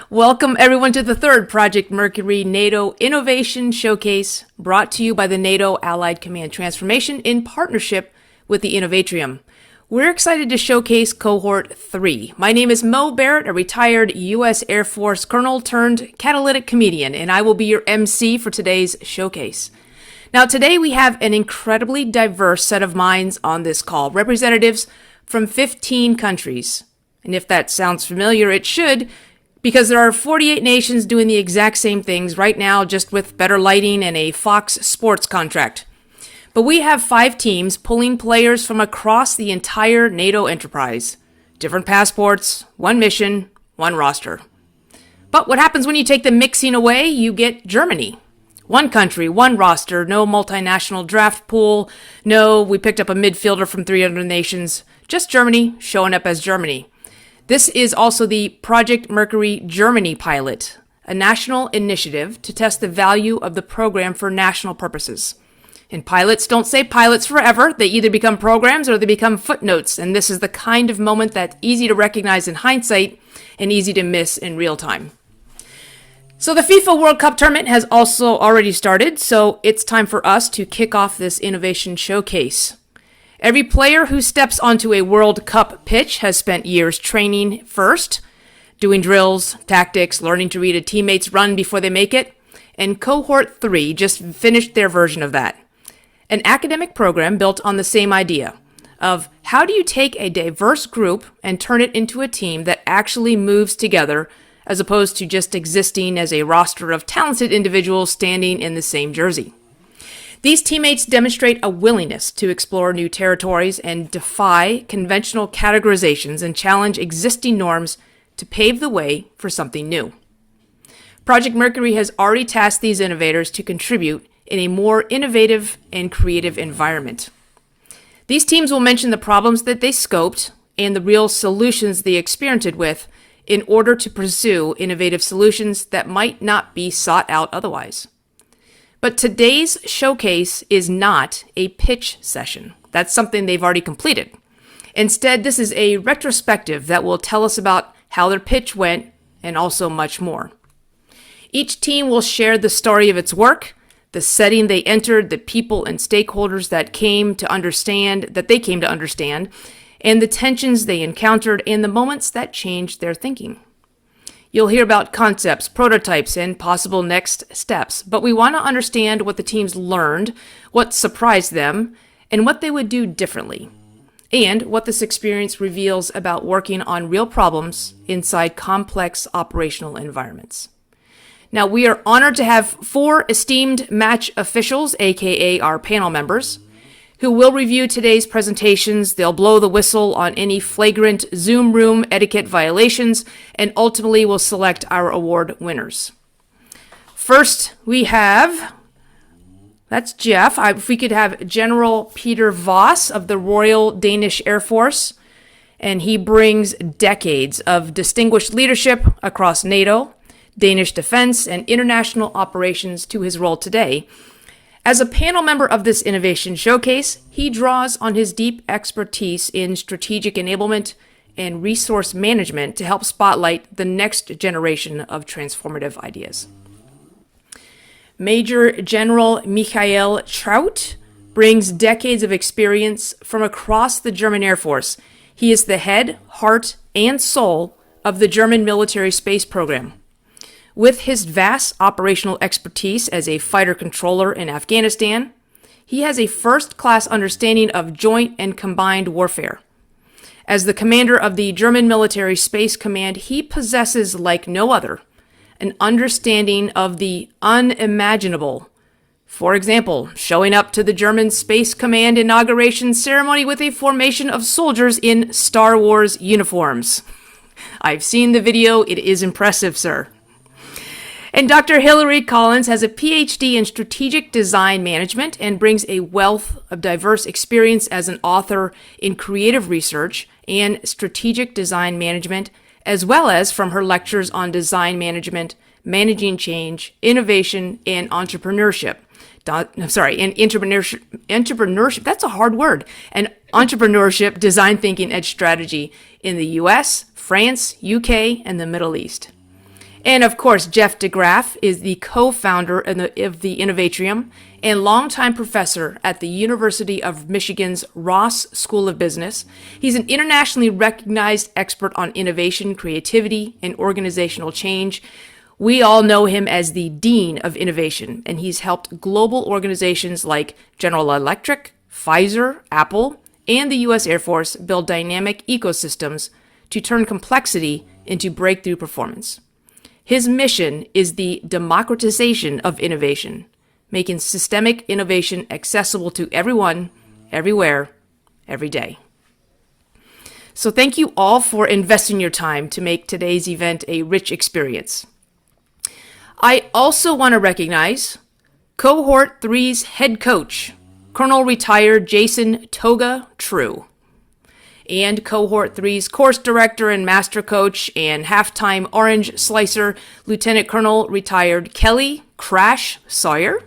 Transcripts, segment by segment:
Welcome everyone to the third Project Mercury NATO Innovation Showcase, brought to you by the NATO Allied Command Transformation in partnership with the Innovatrium. We're excited to showcase Cohort 3. My name is Mo Barrett, a retired U.S. Air Force colonel turned catalytic comedian, and I will be your MC for today's showcase. Now, today we have an incredibly diverse set of minds on this call, representatives from 15 countries. And if that sounds familiar, it should, because there are 48 nations doing the exact same things right now, just with better lighting and a Fox Sports contract. But we have 5 teams pulling players from across the entire NATO enterprise. Different passports, one mission, one roster. But what happens when you take the mixing away? You get Germany. One country, one roster, no multinational draft pool, no we picked up a midfielder from 3 other nations, just Germany showing up as Germany. This is also the Project Mercury Germany pilot, a national initiative to test the value of the program for national purposes. And pilots don't stay pilots forever. They either become programs or they become footnotes. And this is the kind of moment that's easy to recognize in hindsight and easy to miss in real time. So the FIFA World Cup tournament has also already started, so it's time for us to kick off this innovation showcase. Every player who steps onto a World Cup pitch has spent years training first, doing drills, tactics, learning to read a teammate's run before they make it, and Cohort 3 just finished their version of that. An academic program built on the same idea of how do you take a diverse group and turn it into a team that actually moves together as opposed to just existing as a roster of talented individuals standing in the same jersey. These teammates demonstrate a willingness to explore new territories and defy conventional categorizations and challenge existing norms to pave the way for something new. Project Mercury has already tasked these innovators to contribute in a more innovative and creative environment. These teams will mention the problems that they scoped and the real solutions they experimented with in order to pursue innovative solutions that might not be sought out otherwise. But today's showcase is not a pitch session. That's something they've already completed. Instead, this is a retrospective that will tell us about how their pitch went and also much more. Each team will share the story of its work, the setting they entered, the people and stakeholders that they came to understand, and the tensions they encountered and the moments that changed their thinking. You'll hear about concepts, prototypes, and possible next steps, but we want to understand what the teams learned, what surprised them, and what they would do differently, and what this experience reveals about working on real problems inside complex operational environments. Now, we are honored to have 4 esteemed match officials, aka our panel members, who will review today's presentations. They'll blow the whistle on any flagrant Zoom room etiquette violations and ultimately will select our award winners. First, we have, that's Jeff. If we could have General Peter Voss of the Royal Danish Air Force, and he brings decades of distinguished leadership across NATO, Danish defense, and international operations to his role today. As a panel member of this innovation showcase, he draws on his deep expertise in strategic enablement and resource management to help spotlight the next generation of transformative ideas. Major General Michael Traut brings decades of experience from across the German Air Force. He is the head, heart, and soul of the German military space program. With his vast operational expertise as a fighter controller in Afghanistan, he has a first-class understanding of joint and combined warfare. As the commander of the German Military Space Command, he possesses, like no other, an understanding of the unimaginable. For example, showing up to the German Space Command inauguration ceremony with a formation of soldiers in Star Wars uniforms. I've seen the video. It is impressive, sir. And Dr. Hilary Collins has a PhD in strategic design management and brings a wealth of diverse experience as an author in creative research and strategic design management, as well as from her lectures on design management, managing change, innovation, and entrepreneurship. Entrepreneurship, that's a hard word. And entrepreneurship, design thinking, and strategy in the US, France, UK, and the Middle East. And of course, Jeff DeGraff is the co-founder of the Innovatrium and longtime professor at the University of Michigan's Ross School of Business. He's an internationally recognized expert on innovation, creativity, and organizational change. We all know him as the Dean of Innovation, and he's helped global organizations like General Electric, Pfizer, Apple, and the U.S. Air Force build dynamic ecosystems to turn complexity into breakthrough performance. His mission is the democratization of innovation, making systemic innovation accessible to everyone, everywhere, every day. So thank you all for investing your time to make today's event a rich experience. I also want to recognize Cohort 3's head coach, Colonel Retired Jason Toga True, and Cohort 3's course director and master coach and halftime orange slicer, Lieutenant Colonel Retired Kelly Crash Sawyer,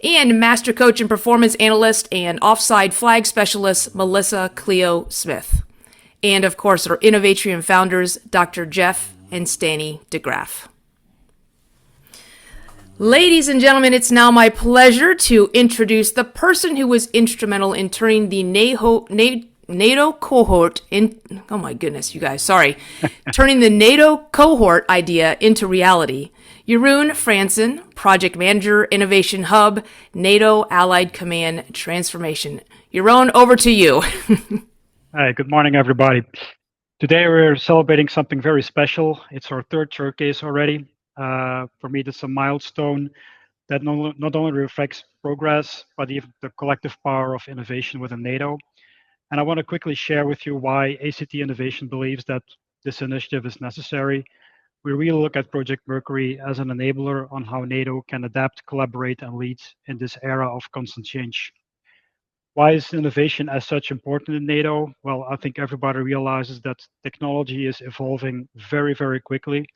and master coach and performance analyst and offside flag specialist, Melissa Cleo Smith. And of course, our Innovatrium founders, Dr. Jeff and Stanny DeGraff. Ladies and gentlemen, it's now my pleasure to introduce the person who was instrumental in turning the NATO cohort oh my goodness, you guys, sorry. Turning the NATO cohort idea into reality. Jeroen Fransen, Project Manager, Innovation Hub, NATO Allied Command Transformation. Jeroen, over to you. Hi, good morning, everybody. Today we're celebrating something very special. It's our third showcase already. For me, that's a milestone that not only reflects progress, but even the collective power of innovation within NATO. And I want to quickly share with you why ACT Innovation believes that this initiative is necessary. We really look at Project Mercury as an enabler on how NATO can adapt, collaborate, and lead in this era of constant change. Why is innovation as such important in NATO? Well, I think everybody realizes that technology is evolving very, very quickly,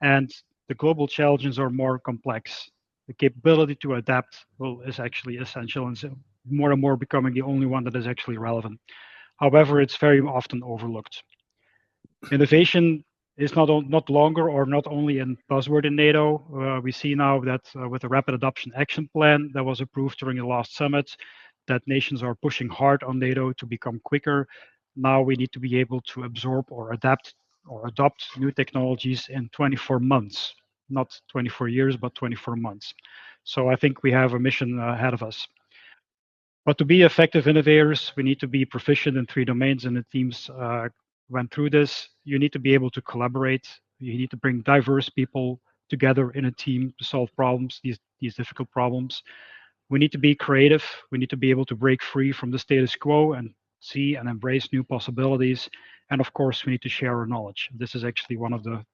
and the global challenges are more complex. The capability to adapt is actually essential and so more and more becoming the only one that is actually relevant. However, it's very often overlooked. Innovation is not longer or not only a buzzword in NATO. We see now that with the Rapid Adoption Action Plan that was approved during the last summit, that nations are pushing hard on NATO to become quicker. Now we need to be able to absorb or adapt or adopt new technologies in 24 months, not 24 years, but 24 months. So I think we have a mission ahead of us. But to be effective innovators, we need to be proficient in 3 domains, and the teams went through this. You need to be able to collaborate. You need to bring diverse people together in a team to solve problems, these difficult problems. We need to be creative. We need to be able to break free from the status quo and see and embrace new possibilities. And of course, we need to share our knowledge. This is actually one of the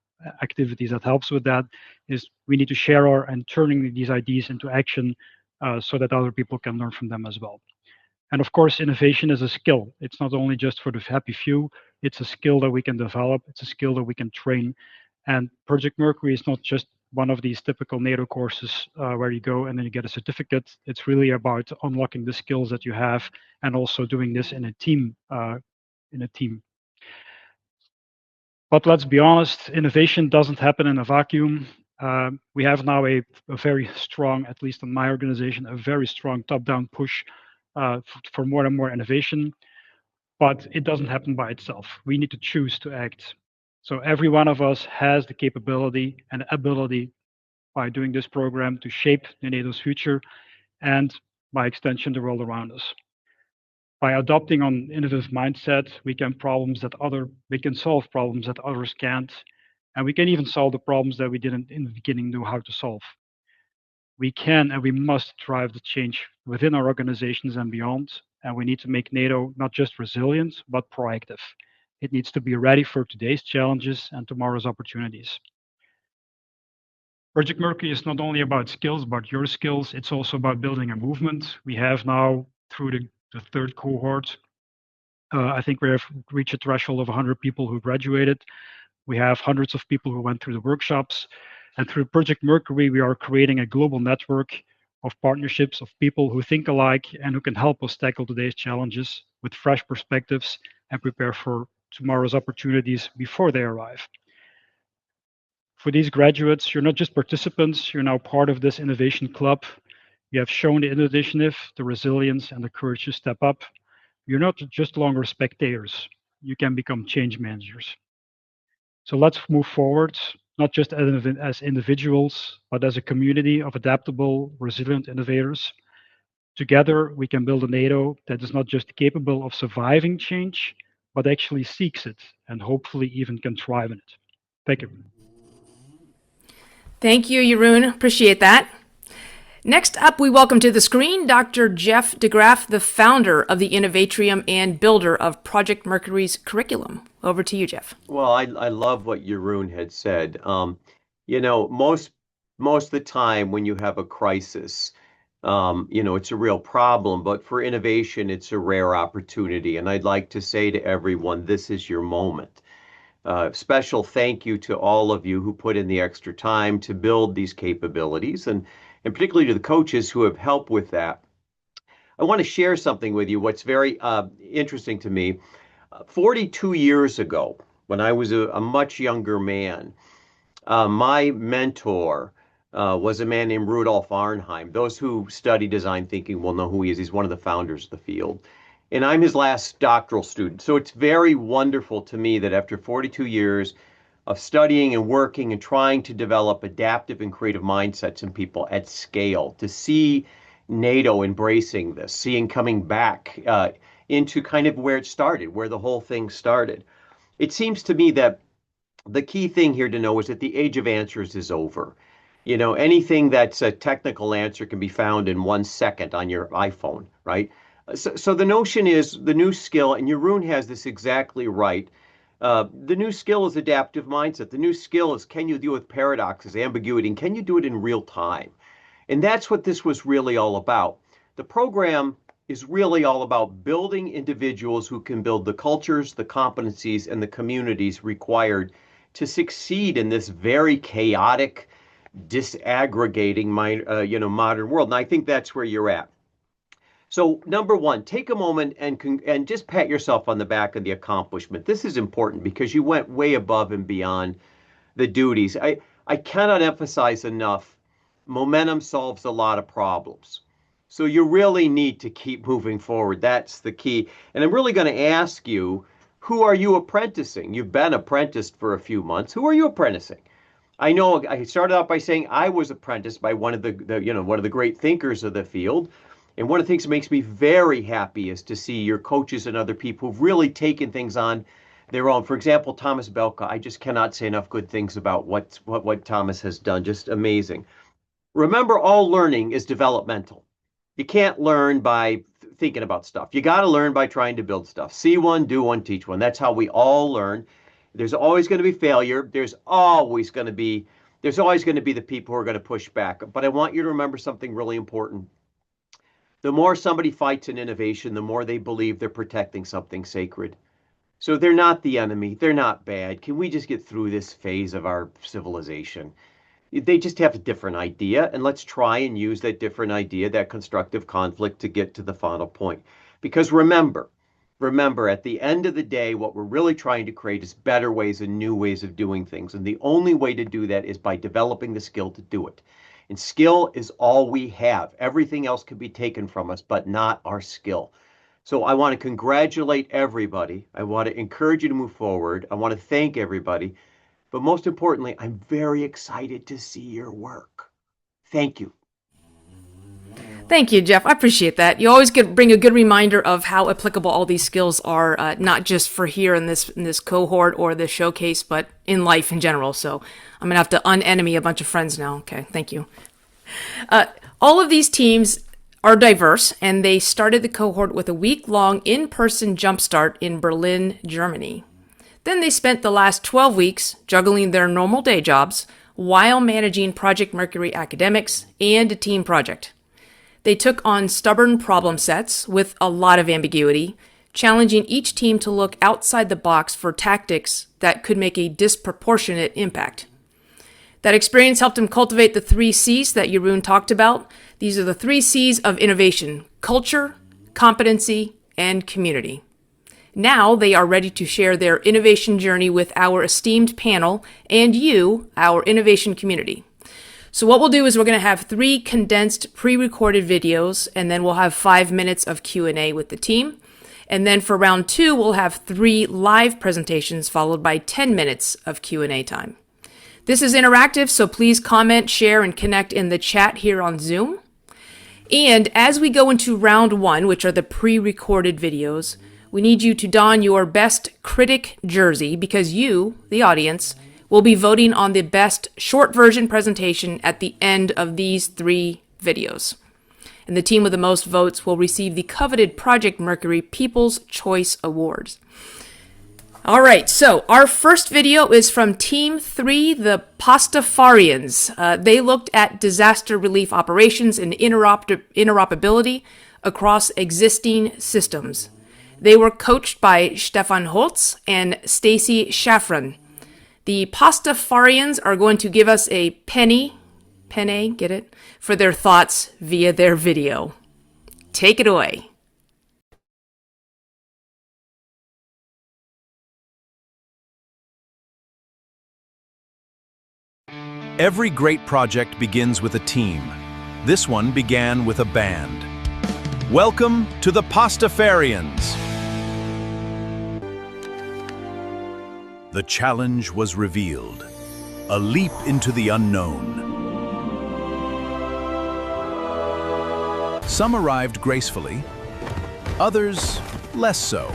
activities that helps with that, is we need to share our and turning these ideas into action so that other people can learn from them as well. And of course, innovation is a skill. It's not only just for the happy few, it's a skill that we can develop. It's a skill that we can train. And Project Mercury is not just one of these typical NATO courses where you go and then you get a certificate. It's really about unlocking the skills that you have and also doing this in a team. But let's be honest, innovation doesn't happen in a vacuum. We have now a very strong, at least in my organization, a very strong top-down push for more and more innovation. But it doesn't happen by itself. We need to choose to act. So every one of us has the capability and ability by doing this program to shape NATO's future and by extension, the world around us. By adopting an innovative mindset, we can solve problems that others can't, and we can even solve the problems that we didn't in the beginning know how to solve. We can and we must drive the change within our organizations and beyond, and we need to make NATO not just resilient, but proactive. It needs to be ready for today's challenges and tomorrow's opportunities. Project Mercury is not only about skills, about your skills, it's also about building a movement. We have now, through the third cohort, I think we have reached a threshold of 100 people who graduated. We have hundreds of people who went through the workshops. And through Project Mercury, we are creating a global network of partnerships of people who think alike and who can help us tackle today's challenges with fresh perspectives and prepare for tomorrow's opportunities before they arrive. For these graduates, you're not just participants, you're now part of this innovation club. You have shown the initiative, the resilience, and the courage to step up. You're not just longer spectators, you can become change managers. So let's move forward, not just as individuals, but as a community of adaptable, resilient innovators. Together, we can build a NATO that is not just capable of surviving change, but actually seeks it and hopefully even can thrive in it. Thank you. Thank you, Jeroen. Appreciate that. Next up, we welcome to the screen Dr. Jeff DeGraff, the founder of the Innovatrium and builder of Project Mercury's curriculum. Over to you, Jeff. Well, I love what Jeroen had said. Most of the time when you have a crisis, it's a real problem, but for innovation, it's a rare opportunity. And I'd like to say to everyone, this is your moment. Special thank you to all of you who put in the extra time to build these capabilities, and particularly to the coaches who have helped with that. I want to share something with you. What's very interesting to me, 42 years ago, when I was a much younger man, my mentor was a man named Rudolf Arnheim. Those who study design thinking will know who he is. He's one of the founders of the field. And I'm his last doctoral student. So it's very wonderful to me that after 42 years of studying and working and trying to develop adaptive and creative mindsets in people at scale, to see NATO embracing this, seeing coming back into kind of where it started, where the whole thing started. It seems to me that the key thing here to know is that the age of answers is over. Anything that's a technical answer can be found in 1 second on your iPhone, right? So the notion is the new skill, and Jeroen has this exactly right. The new skill is adaptive mindset. The new skill is, can you deal with paradoxes, ambiguity, and can you do it in real time? And that's what this was really all about. The program is really all about building individuals who can build the cultures, the competencies, and the communities required to succeed in this very chaotic, disaggregating modern world. And I think that's where you're at. So number one, take a moment and just pat yourself on the back of the accomplishment. This is important because you went way above and beyond the duties. I cannot emphasize enough, momentum solves a lot of problems. So you really need to keep moving forward. That's the key. And I'm really going to ask you, who are you apprenticing? You've been apprenticed for a few months. Who are you apprenticing? I know I started out by saying I was apprenticed by one of the great thinkers of the field. And one of the things that makes me very happy is to see your coaches and other people who've really taken things on their own. For example, Thomas Belka, I just cannot say enough good things about what Thomas has done. Just amazing. Remember, all learning is developmental. You can't learn by thinking about stuff. You got to learn by trying to build stuff. See one, do one, teach one. That's how we all learn. There's always going to be failure. There's always going to be the people who are going to push back. But I want you to remember something really important. The more somebody fights an innovation, the more they believe they're protecting something sacred. So they're not the enemy. They're not bad. Can we just get through this phase of our civilization? They just have a different idea, and let's try and use that different idea, that constructive conflict, to get to the final point. Because remember, at the end of the day, what we're really trying to create is better ways and new ways of doing things. And the only way to do that is by developing the skill to do it. And skill is all we have. Everything else can be taken from us, but not our skill. So I want to congratulate everybody. I want to encourage you to move forward. I want to thank everybody. But most importantly, I'm very excited to see your work. Thank you. Thank you, Jeff. I appreciate that. You always bring a good reminder of how applicable all these skills are, not just for here in this cohort or this showcase, but in life in general. So I'm going to have to unenemy a bunch of friends now. Okay, thank you. All of these teams are diverse, and they started the cohort with a week-long in-person jumpstart in Berlin, Germany. Then they spent the last 12 weeks juggling their normal day jobs while managing Project Mercury academics and a team project. They took on stubborn problem sets with a lot of ambiguity, challenging each team to look outside the box for tactics that could make a disproportionate impact. That experience helped them cultivate the 3 C's that Jeroen talked about. These are the 3 C's of innovation: culture, competency, and community. Now they are ready to share their innovation journey with our esteemed panel and you, our innovation community. So what we'll do is we're going to have 3 condensed pre-recorded videos, and then we'll have 5 minutes of Q&A with the team. And then for round 2, we'll have 3 live presentations followed by 10 minutes of Q&A time. This is interactive, so please comment, share, and connect in the chat here on Zoom. And as we go into round 1, which are the pre-recorded videos, we need you to don your best critic jersey because you, the audience, will be voting on the best short version presentation at the end of these 3 videos. And the team with the most votes will receive the coveted Project Mercury People's Choice Awards. All right, so our first video is from Team 3, the Pastafarians. They looked at disaster relief operations and interoperability across existing systems. They were coached by Stefan Holtz and Stacy Shafran. The Pastafarians are going to give us a penne, get it, for their thoughts via their video. Take it away. Every great project begins with a team. This one began with a band. Welcome to the Pastafarians. The challenge was revealed. A leap into the unknown. Some arrived gracefully, others less so.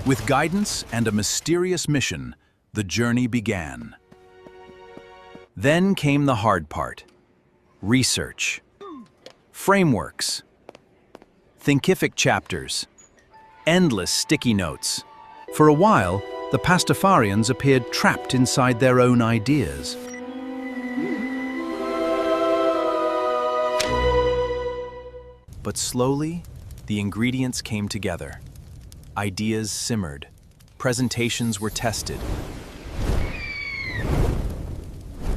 With guidance and a mysterious mission, the journey began. Then came the hard part. Research. Frameworks. Thinkific chapters. Endless sticky notes. For a while, the Pastafarians appeared trapped inside their own ideas. But slowly, the ingredients came together. Ideas simmered. Presentations were tested.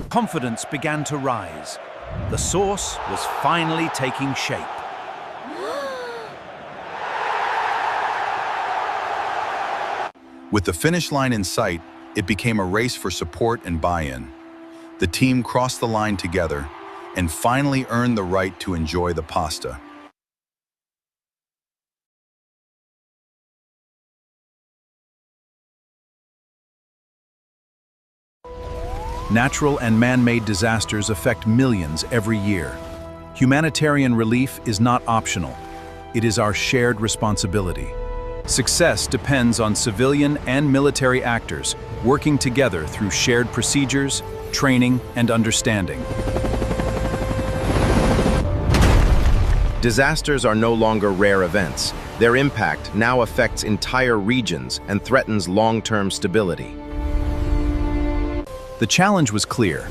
Confidence began to rise. The sauce was finally taking shape. With the finish line in sight, it became a race for support and buy-in. The team crossed the line together and finally earned the right to enjoy the pasta. Natural and man-made disasters affect millions every year. Humanitarian relief is not optional. It is our shared responsibility. Success depends on civilian and military actors working together through shared procedures, training, and understanding. Disasters are no longer rare events. Their impact now affects entire regions and threatens long-term stability. The challenge was clear.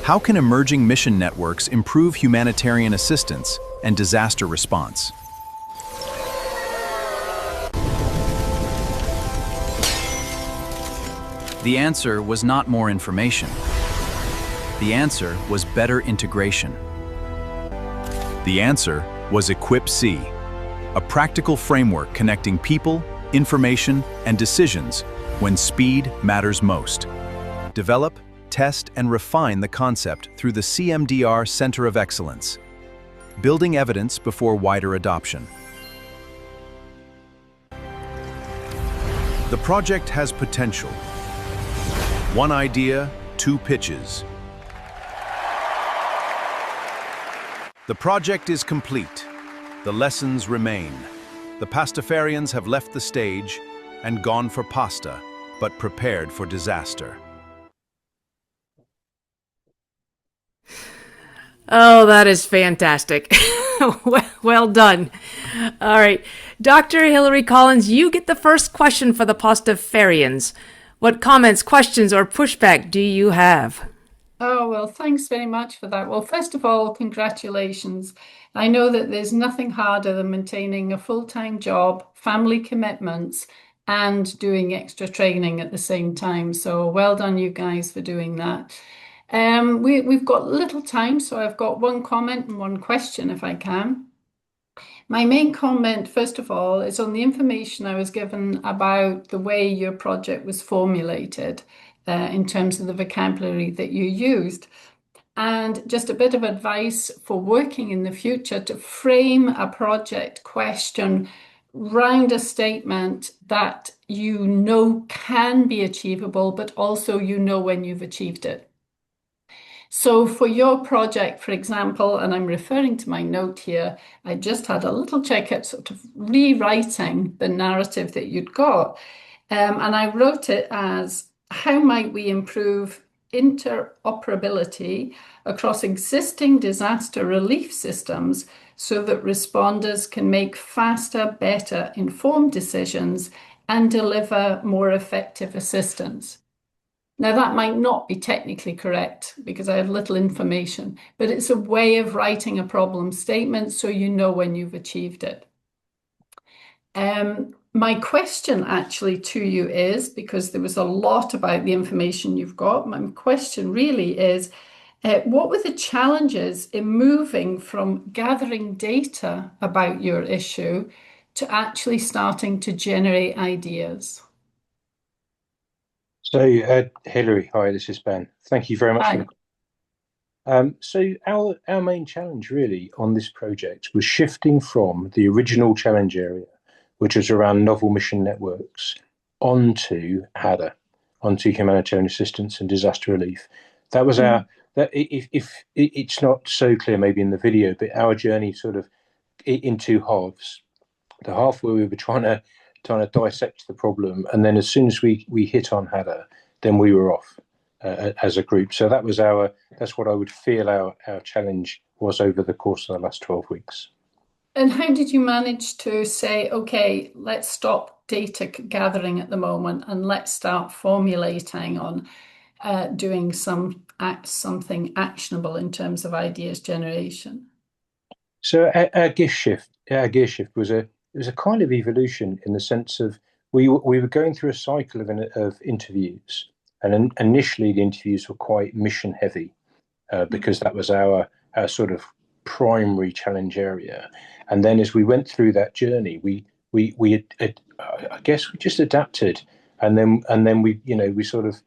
How can emerging mission networks improve humanitarian assistance and disaster response? The answer was not more information. The answer was better integration. The answer was Equip-C, a practical framework connecting people, information, and decisions when speed matters most. Develop, test, and refine the concept through the CMDR Center of Excellence, building evidence before wider adoption. The project has potential. One idea, 2 pitches. The project is complete. The lessons remain. The Pastafarians have left the stage and gone for pasta, but prepared for disaster. Oh, that is fantastic. Well done. All right. Dr. Hilary Collins, you get the first question for the Pastafarians. What comments, questions, or pushback do you have? Oh, well, thanks very much for that. Well, first of all, congratulations. I know that there's nothing harder than maintaining a full-time job, family commitments, and doing extra training at the same time. So well done, you guys, for doing that. We've got little time, so I've got one comment and one question, if I can. My main comment, first of all, is on the information I was given about the way your project was formulated in terms of the vocabulary that you used. And just a bit of advice for working in the future to frame a project question round a statement that you know can be achievable, but also you know when you've achieved it. So for your project, for example, and I'm referring to my note here, I just had a little check at sort of rewriting the narrative that you'd got. And I wrote it as, how might we improve interoperability across existing disaster relief systems so that responders can make faster, better informed decisions and deliver more effective assistance? Now, that might not be technically correct because I have little information, but it's a way of writing a problem statement so you know when you've achieved it. My question actually to you is, because there was a lot about the information you've got, my question really is, what were the challenges in moving from gathering data about your issue to actually starting to generate ideas? So, Hilary, hi, this is Ben. Thank you very much for the So our main challenge really on this project was shifting from the original challenge area, which was around novel mission networks, onto HADA, onto humanitarian assistance and disaster relief. That was our, that if it's not so clear maybe in the video, but our journey sort of in two halves. The half where we were trying to dissect the problem, and then as soon as we hit on HADA, then we were off as a group. So that's what I would feel our challenge was over the course of the last 12 weeks. And how did you manage to say, okay, let's stop data gathering at the moment and let's start formulating on doing something actionable in terms of ideas generation? So our gear shift was a kind of evolution in the sense of we were going through a cycle of interviews, and initially the interviews were quite mission heavy because that was our sort of primary challenge area. And then as we went through that journey, we I guess we just adapted, and then we sort of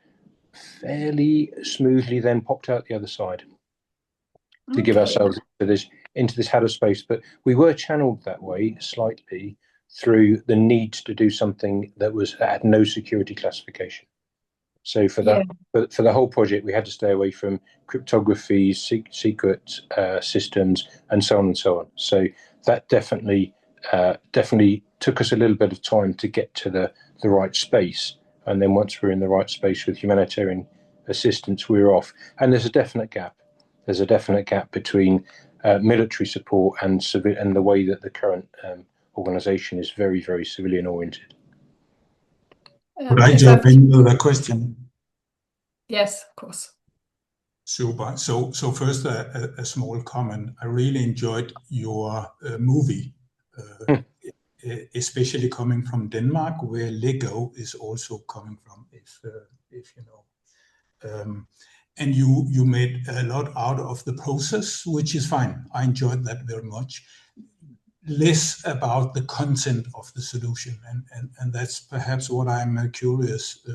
fairly smoothly then popped out the other side to give ourselves into this HADA space. But we were channeled that way slightly through the need to do something that had no security classification. So for the whole project, we had to stay away from cryptography, secret systems, and so on and so on. So that definitely took us a little bit of time to get to the right space. And then once we're in the right space with humanitarian assistance, we're off. And there's a definite gap. There's a definite gap between military support and the way that the current organisation is very, very civilian oriented. Could I jump in with a question? Yes, of course. Super. So first a small comment. I really enjoyed your movie, especially coming from Denmark, where Lego is also coming from, if you know. And you made a lot out of the process, which is fine. I enjoyed that very much. Less about the content of the solution, and that's perhaps what I'm curious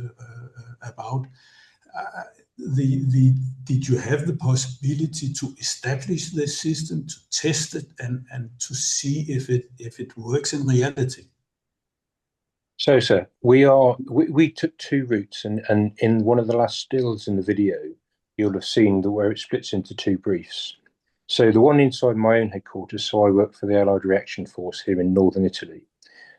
about. Did you have the possibility to establish the system, to test it, and to see if it works in reality? So, sir, we took two routes, and in one of the last stills in the video, you'll have seen where it splits into two briefs. So the one inside my own headquarters, so I work for the Allied Reaction Force here in northern Italy.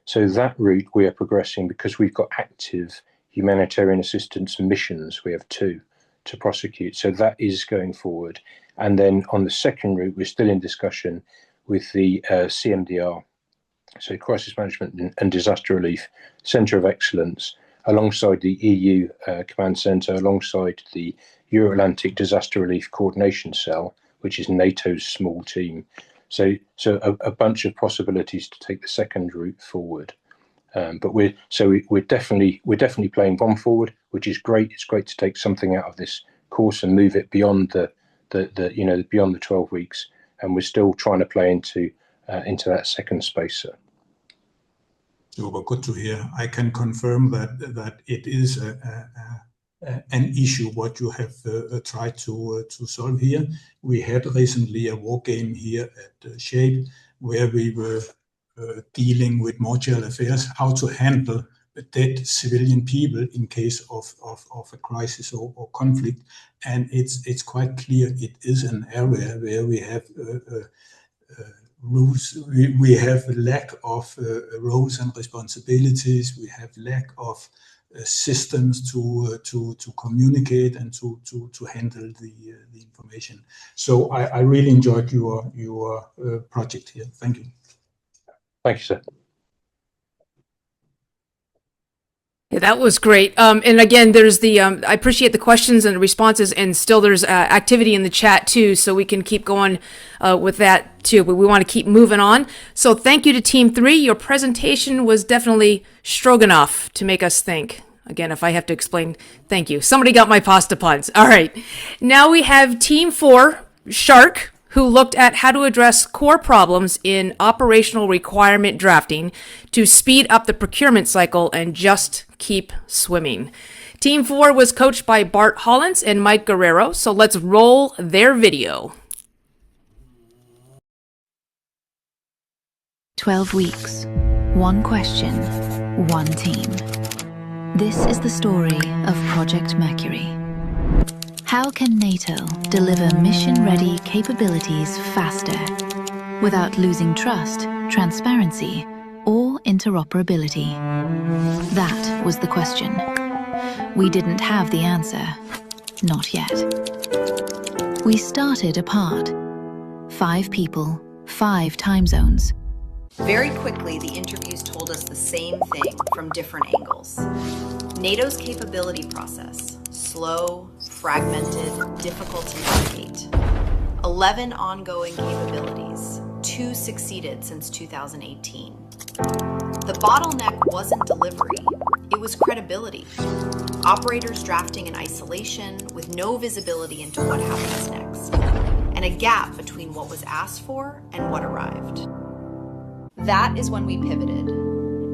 So that route we are progressing because we've got active humanitarian assistance missions. We have two to prosecute. So that is going forward. And then on the second route, we're still in discussion with the CMDR, so Crisis Management and Disaster Relief Centre of Excellence, alongside the EU Command Centre, alongside the Euro-Atlantic Disaster Relief Coordination Cell, which is NATO's small team. So a bunch of possibilities to take the second route forward. But we're definitely playing bomb forward, which is great. It's great to take something out of this course and move it beyond the beyond the 12 weeks. And we're still trying to play into into that second spacer. Super, good to hear. I can confirm that it is an issue what you have tried to solve here. We had recently a war game here at Shape where we were dealing with mortual affairs, how to handle dead civilian people in case of a crisis or conflict. And it's quite clear it is an area where we have rules. We have a lack of roles and responsibilities. We have lack of systems to communicate and to handle the information. So I really enjoyed your project here. Thank you. Thank you, sir. Yeah, that was great. And again, there's the, I appreciate the questions and the responses, and still there's activity in the chat too, so we can keep going with that too, but we want to keep moving on. So thank you to Team 3. Your presentation was definitely stroganoff to make us think. Again, if I have to explain, thank you. Somebody got my pasta puns. All right. Now we have Team 4, Shark, who looked at how to address core problems in operational requirement drafting to speed up the procurement cycle and just keep swimming. Team 4 was coached by Bart Hollins and Mike Guerrero, so let's roll their video. 12 weeks, one question, one team. This is the story of Project Mercury. How can NATO deliver mission-ready capabilities faster without losing trust, transparency, or interoperability? That was the question. We didn't have the answer. Not yet. We started apart. 5 people, 5 time zones. Very quickly, the interviews told us the same thing from different angles. NATO's capability process, slow, fragmented, difficult to navigate. 11 ongoing capabilities, 2 succeeded since 2018. The bottleneck wasn't delivery, it was credibility. Operators drafting in isolation with no visibility into what happens next, and a gap between what was asked for and what arrived. That is when we pivoted.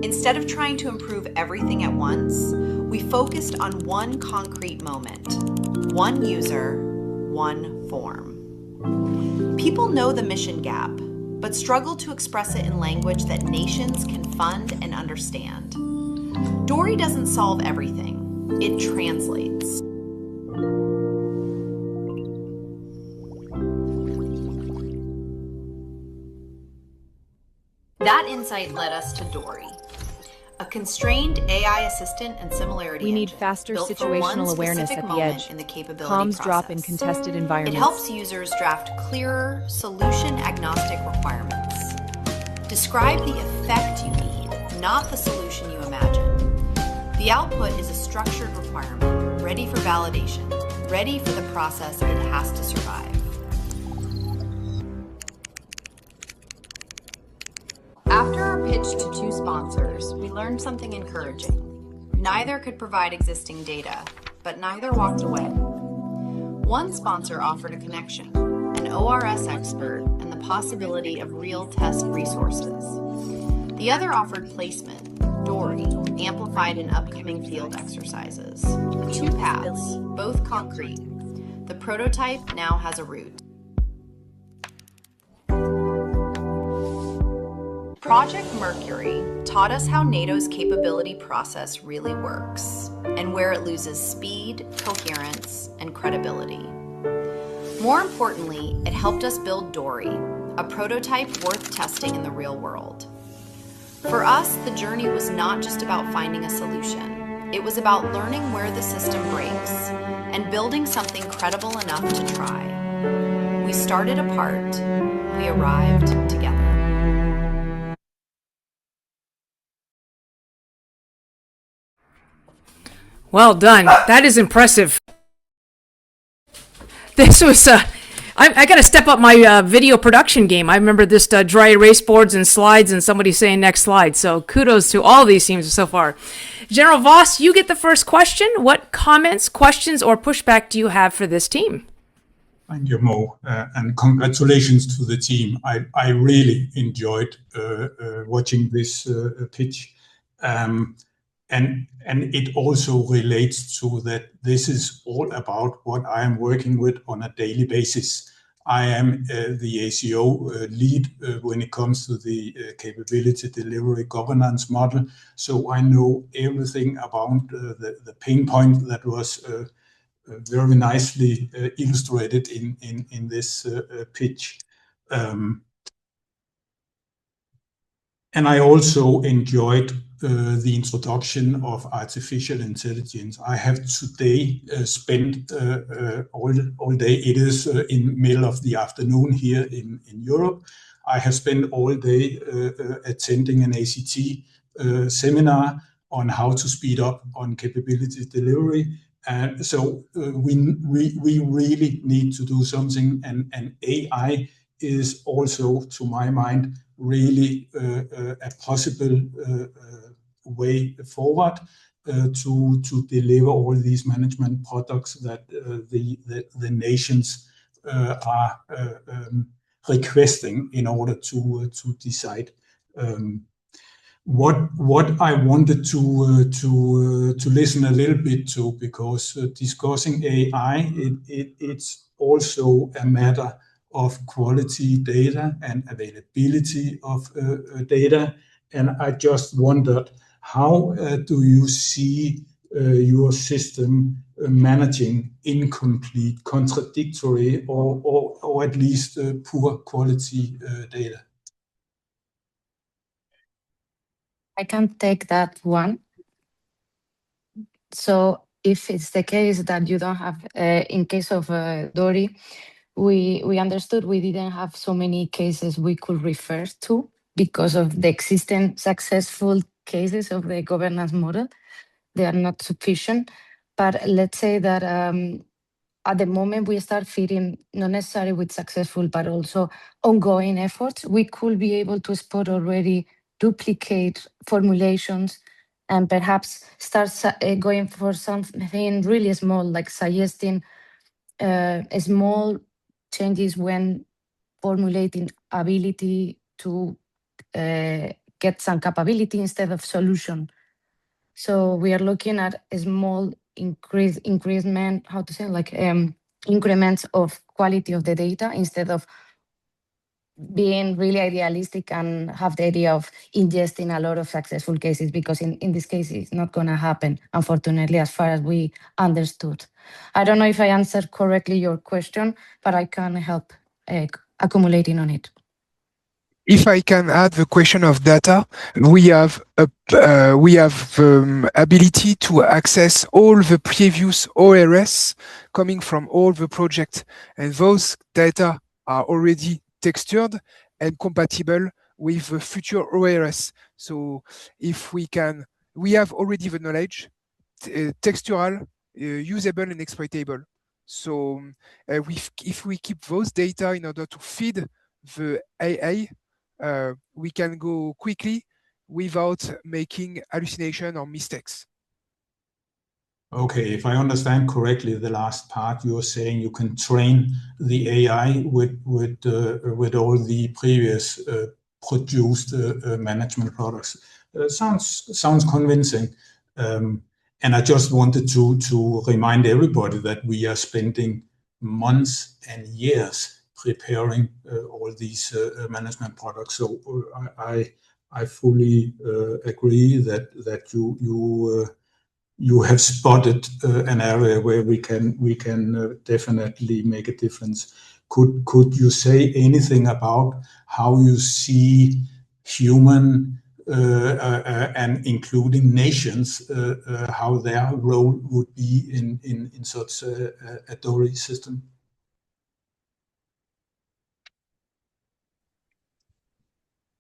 Instead of trying to improve everything at once, we focused on one concrete moment, one user, one form. People know the mission gap, but struggle to express it in language that nations can fund and understand. Dory doesn't solve everything, it translates. That insight led us to Dory, a constrained AI assistant and similarity We need engine faster built for situational one awareness specific at the moment edge. in the capability Comms drop in process. contested It environments. helps users draft clearer, solution-agnostic requirements. Describe the effect you need, not the solution you imagine. The output is a structured requirement, ready for validation, ready for the process it has to survive. After our pitch to 2 sponsors, we learned something encouraging. Neither could provide existing data, but neither walked away. One sponsor offered a connection, an ORS expert, and the possibility of real test resources. The other offered placement, Dory, amplified in upcoming field exercises. 2 paths, both concrete. The prototype now has a route. Project Mercury taught us how NATO's capability process really works and where it loses speed, coherence, and credibility. More importantly, it helped us build Dory, a prototype worth testing in the real world. For us, the journey was not just about finding a solution. It was about learning where the system breaks and building something credible enough to try. We started apart. We arrived together. Well done. That is impressive. This was, I got to step up my video production game. I remember this dry erase boards and slides and somebody saying next slide. So kudos to all these teams so far. General Voss, you get the first question. What comments, questions, or pushback do you have for this team? Thank you, Mo, and congratulations to the team. I really enjoyed watching this pitch, and it also relates to that this is all about what I am working with on a daily basis. I am the ACO lead when it comes to the capability delivery governance model, so I know everything about the pain point that was very nicely illustrated in this pitch. And I also enjoyed the introduction of artificial intelligence. I have today spent all day, it is in middle of the afternoon here in Europe. I have spent all day attending an ACT seminar on how to speed up on capability delivery. And so we really need to do something, and AI is also, to my mind, really a possible way forward to deliver all these management products that the nations are requesting in order to decide. What I wanted to listen a little bit to, because discussing AI, it's also a matter of quality data and availability of data. And I just wondered, how do you see your system managing incomplete, contradictory, or at least poor quality data? I can take that one. So if it's the case that you don't have, in case of Dory, we understood we didn't have so many cases we could refer to because of the existing successful cases of the governance model. They are not sufficient. But let's say that at the moment we start feeding, not necessarily with successful, but also ongoing efforts, we could be able to spot already duplicate formulations and perhaps start going for something really small, like suggesting small changes when formulating ability to get some capability instead of solution. So we are looking at a small increment, how to say, like increments of quality of the data instead of being really idealistic and have the idea of ingesting a lot of successful cases, because in this case, it's not going to happen, unfortunately, as far as we understood. I don't know if I answered correctly your question, but I can help accumulating on it. If I can add the question of data, we have ability to access all the previous ORS coming from all the projects, and those data are already textured and compatible with the future ORS. So if we have already the knowledge, textual, usable and exploitable. So if we keep those data in order to feed the AI, we can go quickly without making hallucination or mistakes. Okay, if I understand correctly, the last part, you're saying you can train the AI with all the previous produced management products. Sounds convincing. And I just wanted to remind everybody that we are spending months and years preparing all these management products. So I fully agree that you have spotted an area where we can definitely make a difference. Could you say anything about how you see human and including nations, how their role would be in such a DORI system?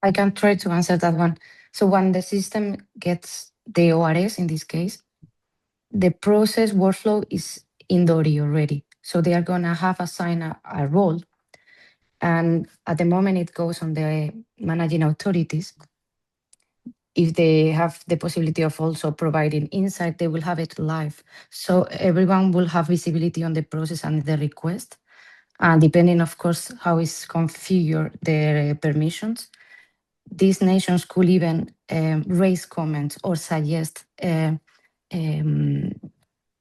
I can try to answer that one. So when the system gets the ORS, in this case, the process workflow is in DORI already. So they are going to have assigned a role. And at the moment, it goes on the managing authorities. If they have the possibility of also providing insight, they will have it live. So everyone will have visibility on the process and the request. Depending, of course, how is configured their permissions, these nations could even raise comments or suggest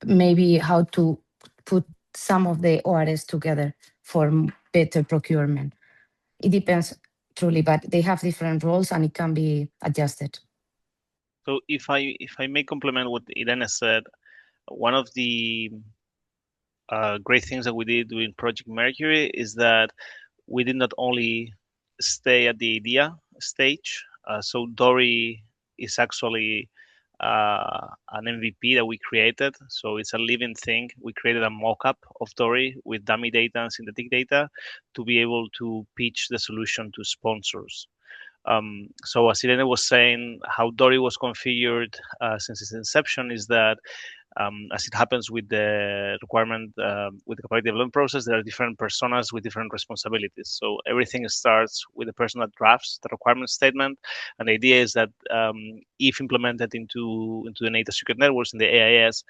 maybe how to put some of the ORS together for better procurement. It depends truly, but they have different roles and it can be adjusted. So if I may complement what Irene said, one of the great things that we did doing Project Mercury is that we did not only stay at the idea stage. So Dory is actually an MVP that we created. So it's a living thing. We created a mock-up of Dory with dummy data and synthetic data to be able to pitch the solution to sponsors. So as Irene was saying, how Dory was configured since its inception is that as it happens with the requirement, with the capacity development process, there are different personas with different responsibilities. So everything starts with the person that drafts the requirement statement. And the idea is that if implemented into the NATO secret networks in the AIS,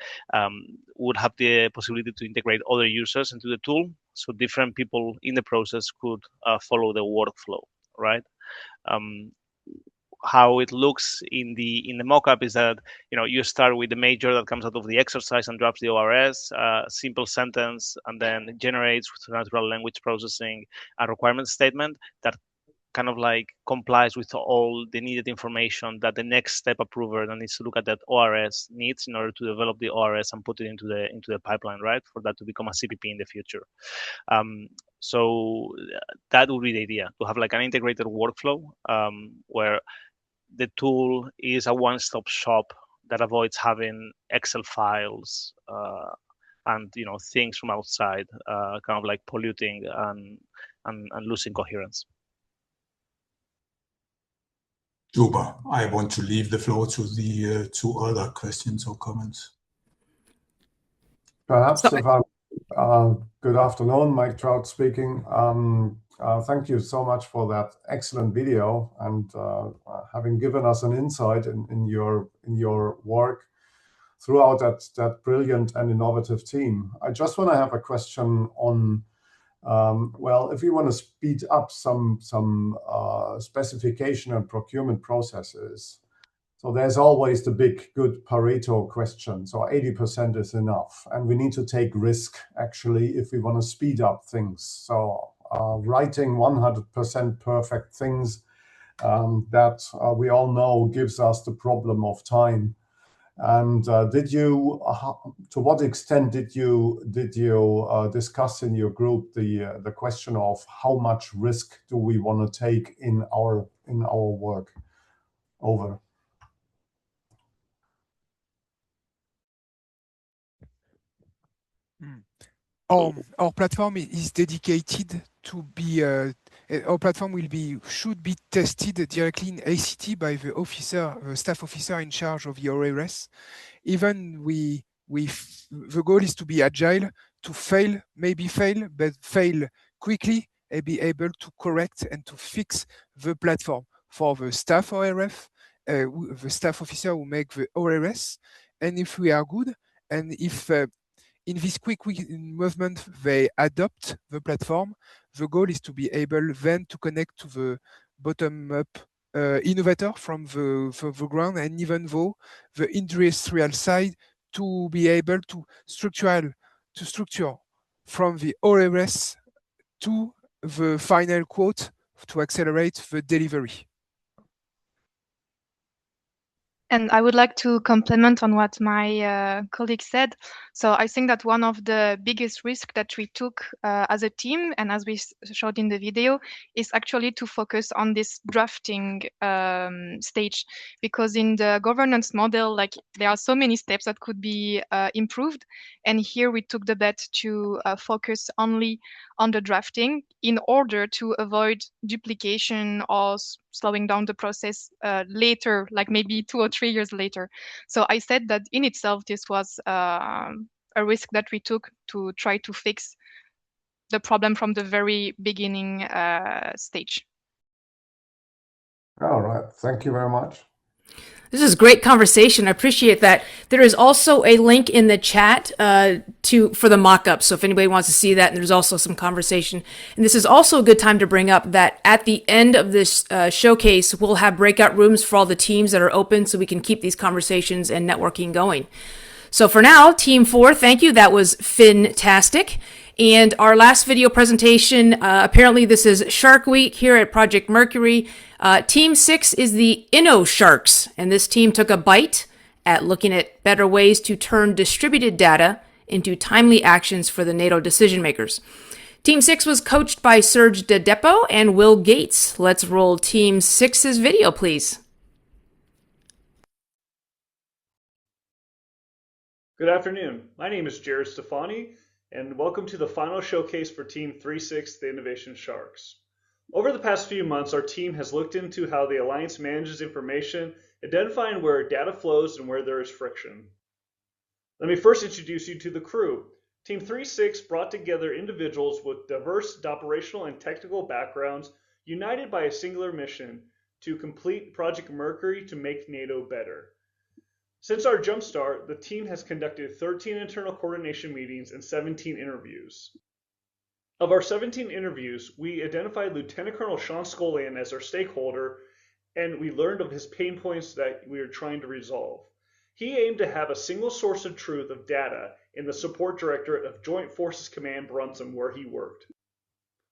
would have the possibility to integrate other users into the tool. So different people in the process could follow the workflow, right? How it looks in the mock-up is that you start with the major that comes out of the exercise and drops the ORS, simple sentence, and then generates with natural language processing a requirement statement that kind of like complies with all the needed information that the next step approver that needs to look at that ORS needs in order to develop the ORS and put it into the pipeline, right? For that to become a CPP in the future. So that would be the idea, to have like an integrated workflow where the tool is a one-stop shop that avoids having Excel files and things from outside kind of like polluting and losing coherence. Super. I want to leave the floor to the two other questions or comments. Perhaps, good afternoon, Mike Traut speaking. Thank you so much for that excellent video and having given us an insight in your work throughout that brilliant and innovative team. I just want to have a question on, well, if you want to speed up some specification and procurement processes, so there's always the big, good Pareto question. So 80% is enough. And we need to take risk, actually, if we want to speed up things. So writing 100% perfect things that we all know gives us the problem of time. And to what extent did you discuss in your group the question of how much risk do we want to take in our work? Over. Our platform is dedicated to be. Our platform should be tested directly in ACT by the staff officer in charge of the ORS. Even the goal is to be agile, to maybe fail, but fail quickly and be able to correct and to fix the platform for the staff ORF, the staff officer who make the ORS. And if we are good, and if in this quick movement they adopt the platform, the goal is to be able then to connect to the bottom-up innovator from the ground, and even though the industrial side to be able to structure from the ORS to the final quote to accelerate the delivery. And I would like to complement on what my colleague said. So I think that one of the biggest risks that we took as a team, and as we showed in the video, is actually to focus on this drafting stage. Because in the governance model, like there are so many steps that could be improved. And here we took the bet to focus only on the drafting in order to avoid duplication or slowing down the process later, like maybe 2 or 3 years later. So I said that in itself, this was a risk that we took to try to fix the problem from the very beginning stage. All right, thank you very much. This is great conversation. I appreciate that. There is also a link in the chat for the mock-up. So if anybody wants to see that, and there's also some conversation. And this is also a good time to bring up that at the end of this showcase, we'll have breakout rooms for all the teams that are open so we can keep these conversations and networking going. So for now, Team 4, thank you. That was fantastic. And our last video presentation, apparently this is Shark Week here at Project Mercury. Team 6 is the InnoSharks, and this team took a bite at looking at better ways to turn distributed data into timely actions for the NATO decision makers. Team 6 was coached by Serge De Depo and Will Gates. Let's roll Team 6's video, please. Good afternoon. My name is Jared Stefani, and welcome to the final showcase for Team 3-6, the Innovation Sharks. Over the past few months, our team has looked into how the Alliance manages information, identifying where data flows and where there is friction. Let me first introduce you to the crew. Team 3-6 brought together individuals with diverse operational and technical backgrounds, united by a singular mission to complete Project Mercury to make NATO better. Since our jumpstart, the team has conducted 13 internal coordination meetings and 17 interviews. Of our 17 interviews, we identified Lieutenant Colonel Sean Scolian as our stakeholder, and we learned of his pain points that we are trying to resolve. He aimed to have a single source of truth of data in the Support Directorate of Joint Forces Command Brunsum, where he worked.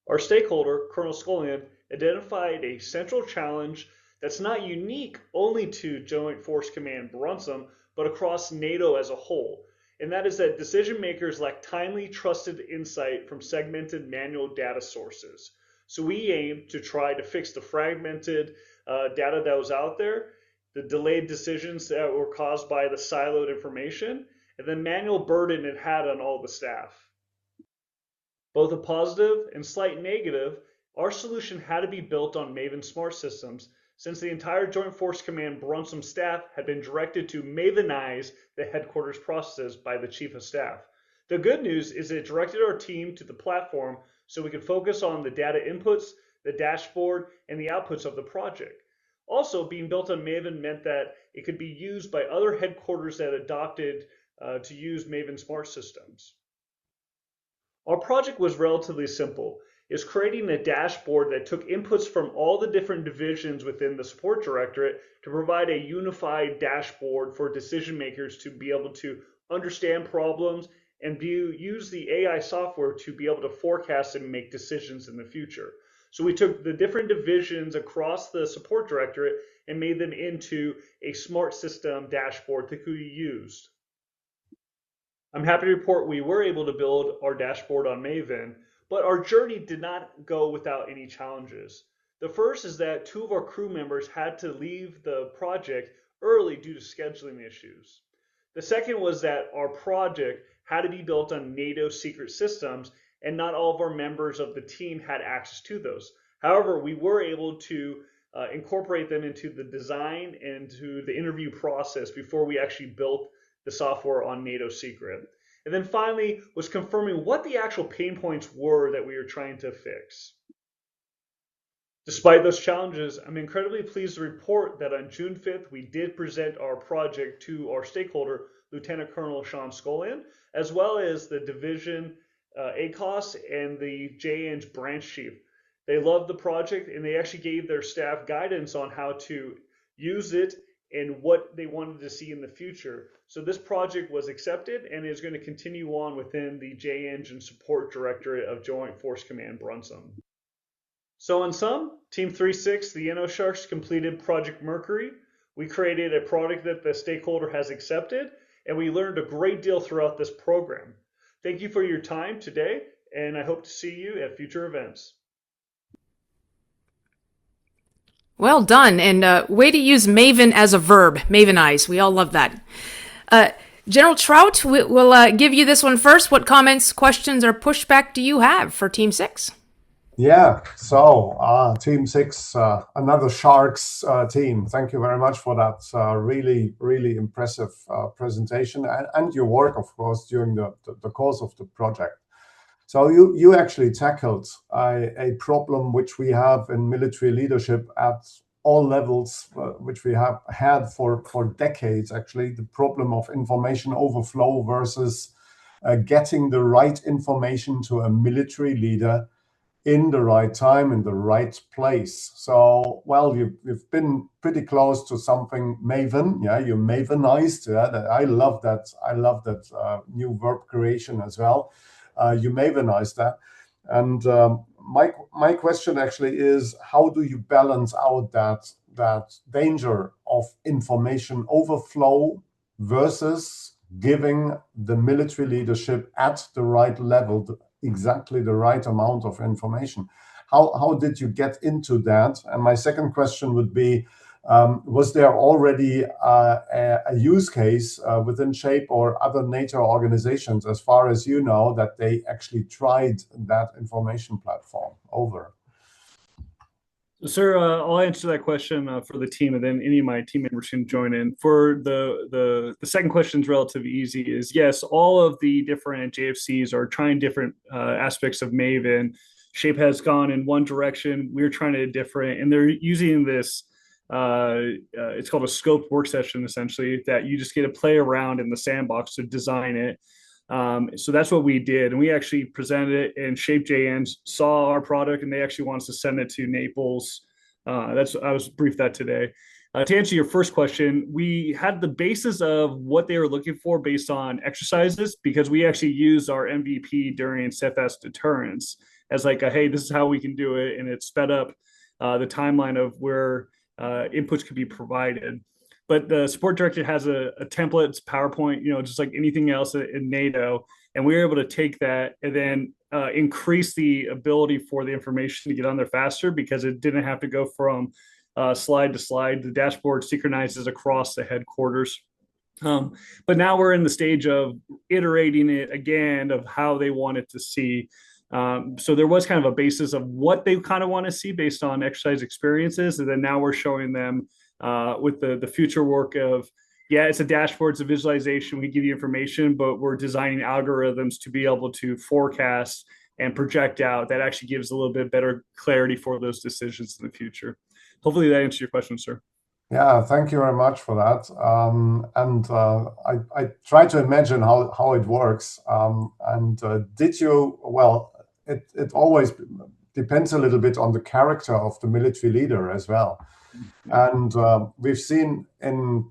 Our stakeholder, Colonel Scolian, identified a central challenge that's not unique only to Joint Force Command Brunsum, but across NATO as a whole. And that is that decision makers lack timely, trusted insight from segmented manual data sources. So we aim to try to fix the fragmented data that was out there, the delayed decisions that were caused by the siloed information, and the manual burden it had on all the staff. Both a positive and slight negative, our solution had to be built on Maven Smart Systems, since the entire Joint Force Command Brunsum staff had been directed to Mavenize the headquarters processes by the Chief of Staff. The good news is it directed our team to the platform so we could focus on the data inputs, the dashboard, and the outputs of the project. Also, being built on Maven meant that it could be used by other headquarters that adopted to use Maven Smart Systems. Our project was relatively simple. Is creating a dashboard that took inputs from all the different divisions within the Support Directorate to provide a unified dashboard for decision makers to be able to understand problems and use the AI software to be able to forecast and make decisions in the future. So we took the different divisions across the Support Directorate and made them into a smart system dashboard that could be used. I'm happy to report we were able to build our dashboard on Maven, but our journey did not go without any challenges. The first is that 2 of our crew members had to leave the project early due to scheduling issues. The second was that our project had to be built on NATO secret systems, and not all of our members of the team had access to those. However, we were able to incorporate them into the design and to the interview process before we actually built the software on NATO secret. And then finally was confirming what the actual pain points were that we were trying to fix. Despite those challenges, I'm incredibly pleased to report that on June 5th, we did present our project to our stakeholder, Lieutenant Colonel Sean Scolian, as well as the division ACOS and the JN's branch chief. They loved the project and they actually gave their staff guidance on how to use it and what they wanted to see in the future. So this project was accepted and is going to continue on within the J-Engine Support Directorate of Joint Force Command Brunsum. So in sum, Team 3-6, the InnoSharks, completed Project Mercury. We created a product that the stakeholder has accepted, and we learned a great deal throughout this program. Thank you for your time today, and I hope to see you at future events. Well done, and way to use Maven as a verb, Mavenize. We all love that. General Traut, we'll give you this one first. What comments, questions, or pushback do you have for Team 6? Yeah, so Team 6, another Sharks team. Thank you very much for that really, really impressive presentation and your work, of course, during the course of the project. So you actually tackled a problem which we have in military leadership at all levels, which we have had for decades, actually, the problem of information overflow versus getting the right information to a military leader in the right time, in the right place. So, well, you've been pretty close to something Maven. Yeah, you Mavenized. Yeah, I love that. I love that new verb creation as well. You Mavenized that. And my question actually is, how do you balance out that danger of information overflow versus giving the military leadership at the right level exactly the right amount of information? How did you get into that? And my second question would be, was there already a use case within SHAPE or other NATO organizations, as far as you know, that they actually tried that information platform over? Sir, I'll answer that question for the team, and then any of my team members can join in. For the second question is relatively easy. Is yes, all of the different JFCs are trying different aspects of Maven. SHAPE has gone in one direction. We're trying to different, and they're using this. It's called a scoped work session, essentially, that you just get to play around in the sandbox to design it. So that's what we did, and we actually presented it, and SHAPE JN saw our product, and they actually want us to send it to Naples. I was briefed that today. To answer your first question, we had the basis of what they were looking for based on exercises, because we actually used our MVP during CFS deterrence as like hey, this is how we can do it, and it sped up the timeline of where inputs could be provided. But the support director has a template, it's PowerPoint, just like anything else in NATO. And we were able to take that and then increase the ability for the information to get on there faster, because it didn't have to go from slide to slide. The dashboard synchronizes across the headquarters. But now we're in the stage of iterating it again of how they want it to see. So there was kind of a basis of what they kind of want to see based on exercise experiences. And then now we're showing them with the future work of, it's a dashboard, it's a visualization, we give you information, but we're designing algorithms to be able to forecast and project out. That actually gives a little bit better clarity for those decisions in the future. Hopefully that answers your question, sir. Yeah, thank you very much for that. I try to imagine how it works. Did you, well, it always depends a little bit on the character of the military leader as well. And we've seen in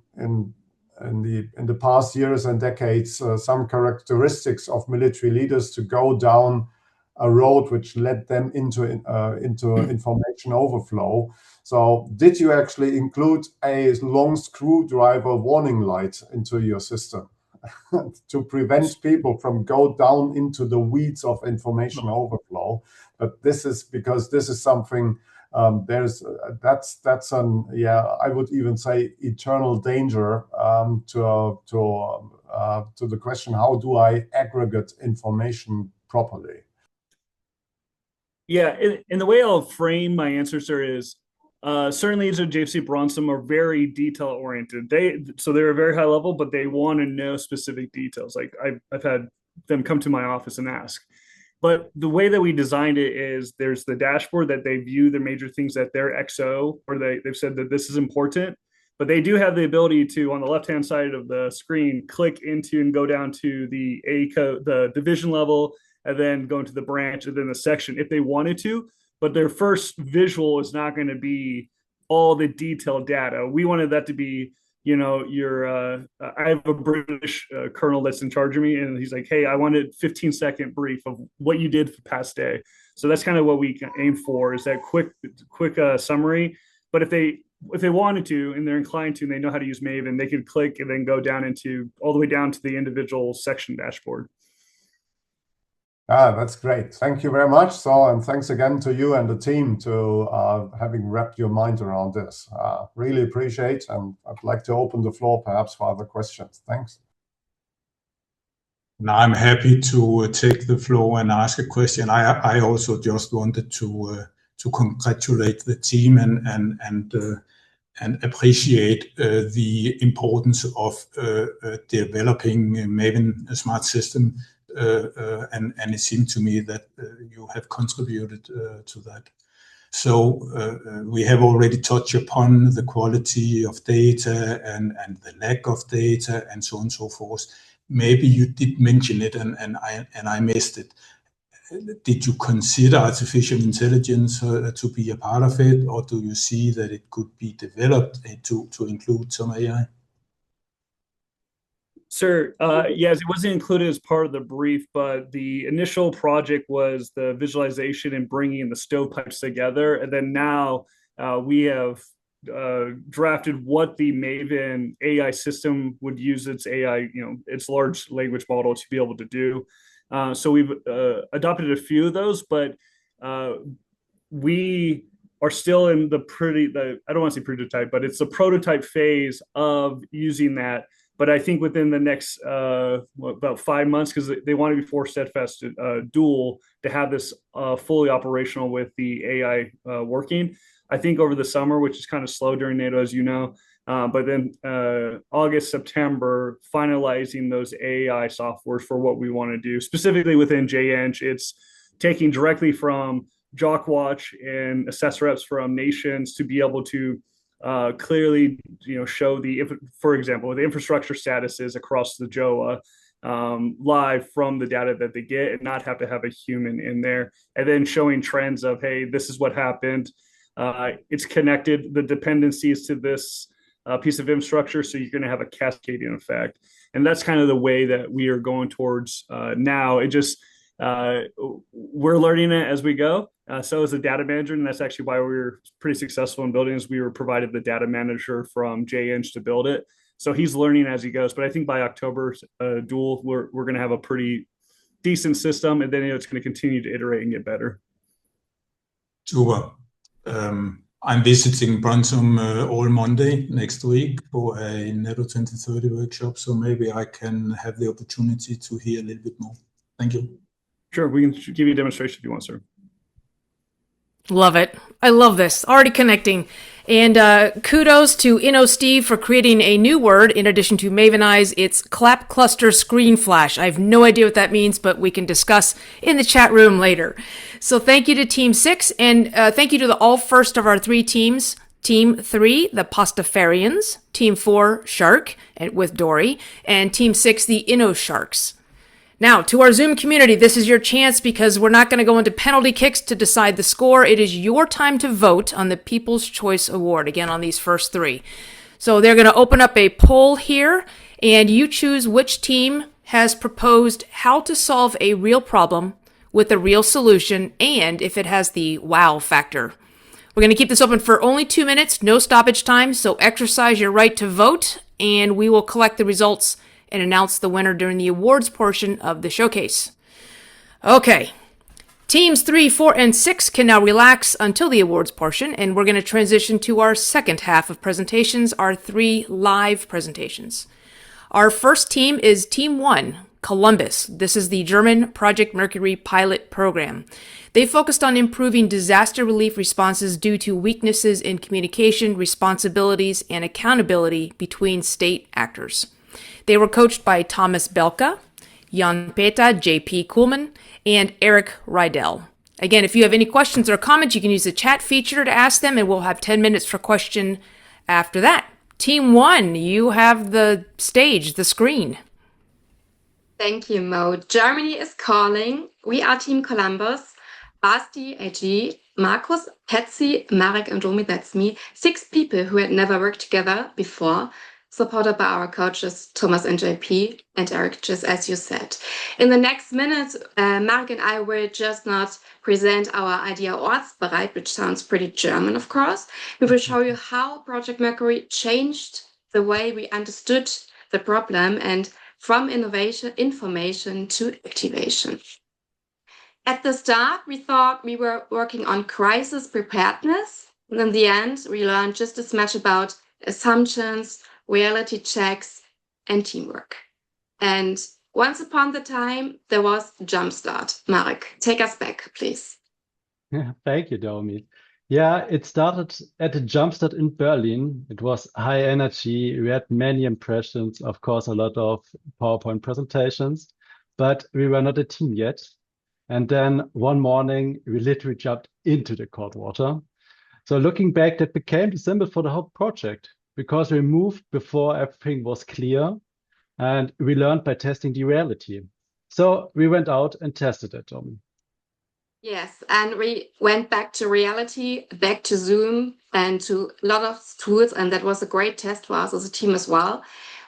the past years and decades some characteristics of military leaders to go down a road which led them into information overflow. So did you actually include a long screwdriver warning light into your system to prevent people from go down into the weeds of information overflow? But this is because this is something that's an I would even say eternal danger to the question, how do I aggregate information properly? Yeah, and the way I'll frame my answer, sir, is certainly as a JFC Bronson are very detail oriented. They're very high level, but they want to know specific details. Like I've had them come to my office and ask. But the way that we designed it is there's the dashboard that they view the major things that their XO, or they've said that this is important, but they do have the ability to, on the left-hand side of the screen, click into and go down to the division level, and then go into the branch and then the section if they wanted to. But their first visual is not going to be all the detailed data. We wanted that to be, I have a British colonel that's in charge of me, and he's like, hey, I wanted 15-second brief of what you did for the past day. So that's kind of what we aim for, is that quick summary. But if they wanted to, and they're inclined to, and they know how to use Maven, they could click and then go down all the way down to the individual section dashboard. That's great. Thank you very much. And thanks again to you and the team to having wrapped your mind around this. Really appreciate, and I'd like to open the floor perhaps for other questions. Thanks. Now I'm happy to take the floor and ask a question. I also just wanted to congratulate the team and appreciate the importance of developing Maven, a smart system. And it seemed to me that you have contributed to that. So we have already touched upon the quality of data and the lack of data and so on and so forth. Maybe you did mention it and I missed it. Did you consider artificial intelligence to be a part of it, or do you see that it could be developed to include some AI? Sir, yes, it wasn't included as part of the brief, but the initial project was the visualization and bringing the stovepipes together. And then now we have drafted what the Maven AI system would use its AI, its large language model to be able to do. So we've adopted a few of those, but we are still in I don't want to say prototype, but it's the prototype phase of using that. But I think within the next about 5 months, because they want to be force steadfast dual to have this fully operational with the AI working. I think over the summer, which is kind of slow during NATO, as you know, but then August, September, finalizing those AI softwares for what we want to do. Specifically within JEng, it's taking directly from JOCWatch and assess reps from nations to be able to clearly, show for example, the infrastructure statuses across the JOA live from the data that they get, and not have to have a human in there, and then showing trends of, hey, this is what happened. It's connected the dependencies to this piece of infrastructure, so you're going to have a cascading effect, and that's kind of the way that we are going towards now. It just we're learning it as we go. So as a data manager, and that's actually why we were pretty successful in building, is we were provided the data manager from JEng to build it. So he's learning as he goes. But I think by October, dual, we're going to have a pretty decent system, and then it's going to continue to iterate and get better. Super. I'm visiting Brunssum all Monday next week for a NATO 2030 workshop, so maybe I can have the opportunity to hear a little bit more. Thank you. Sure, we can give you a demonstration if you want, sir. Love it. I love this. Already connecting. And kudos to InnoSteve for creating a new word in addition to Mavenize. It's clap cluster screen flash. I have no idea what that means, but we can discuss in the chat room later. So thank you to Team 6, and thank you to the all first of our 3 teams. Team 3, the Pastafarians. Team 4, Shark with Dory. And Team 6, the InnoSharks. Now, to our Zoom community, this is your chance, because we're not going to go into penalty kicks to decide the score. It is your time to vote on the People's Choice Award, again, on these first 3. So they're going to open up a poll here, and you choose which team has proposed how to solve a real problem with a real solution, and if it has the wow factor. We're going to keep this open for only 2 minutes, no stoppage time, so exercise your right to vote, and we will collect the results and announce the winner during the awards portion of the showcase. Okay, teams 3, 4, and 6 can now relax until the awards portion, and we're going to transition to our second half of presentations, our 3 live presentations. Our first team is Team 1, Columbus. This is the German Project Mercury pilot program. They focused on improving disaster relief responses due to weaknesses in communication, responsibilities, and accountability between state actors. They were coached by Thomas Belka, Jan Peta, J.P. Kuhlman, and Eric Rydell. Again, if you have any questions or comments, you can use the chat feature to ask them, and we'll have 10 minutes for question after that. Team 1, you have the stage, the screen. Thank you, Mo. Germany is calling. We are Team Columbus. Basti, AG, Markus, Patsy, Marek, and Romy, that's me. 6 people who had never worked together before, supported by our coaches, Thomas and JP, and Eric, just as you said. In the next minute, Marek and I will just not present our idea Ortsbereit, which sounds pretty German, of course. We will show you how Project Mercury changed the way we understood the problem, and from information to activation. At the start, we thought we were working on crisis preparedness. And in the end, we learned just as much about assumptions, reality checks, and teamwork. And once upon the time, there was Jumpstart. Marek, take us back, please. Yeah, thank you, Naomi. Yeah, it started at a Jumpstart in Berlin. It was high energy. We had many impressions, of course, a lot of PowerPoint presentations, but we were not a team yet. And then one morning, we literally jumped into the cold water. So looking back, that became the symbol for the whole project because we moved before everything was clear and we learned by testing the reality. So we went out and tested it, Tommy. Yes, and we went back to reality, back to Zoom and to a lot of tools, and that was a great test for us as a team as well.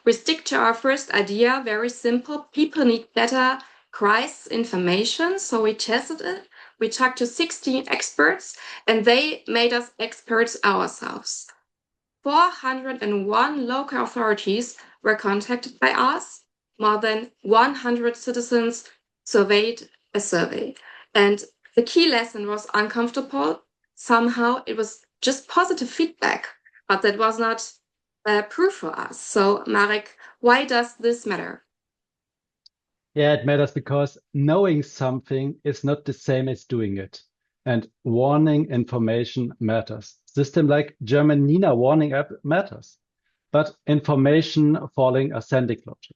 We stick to our first idea, very simple. People need better crisis information, so we tested it. We talked to 16 experts, and they made us experts ourselves. 401 local authorities were contacted by us. More than 100 citizens surveyed a survey. And the key lesson was uncomfortable. Somehow it was just positive feedback, but that was not proof for us. So, Marek, why does this matter? Yeah, it matters because knowing something is not the same as doing it. And warning information matters. System like German Nina warning app matters. But information following ascending logic.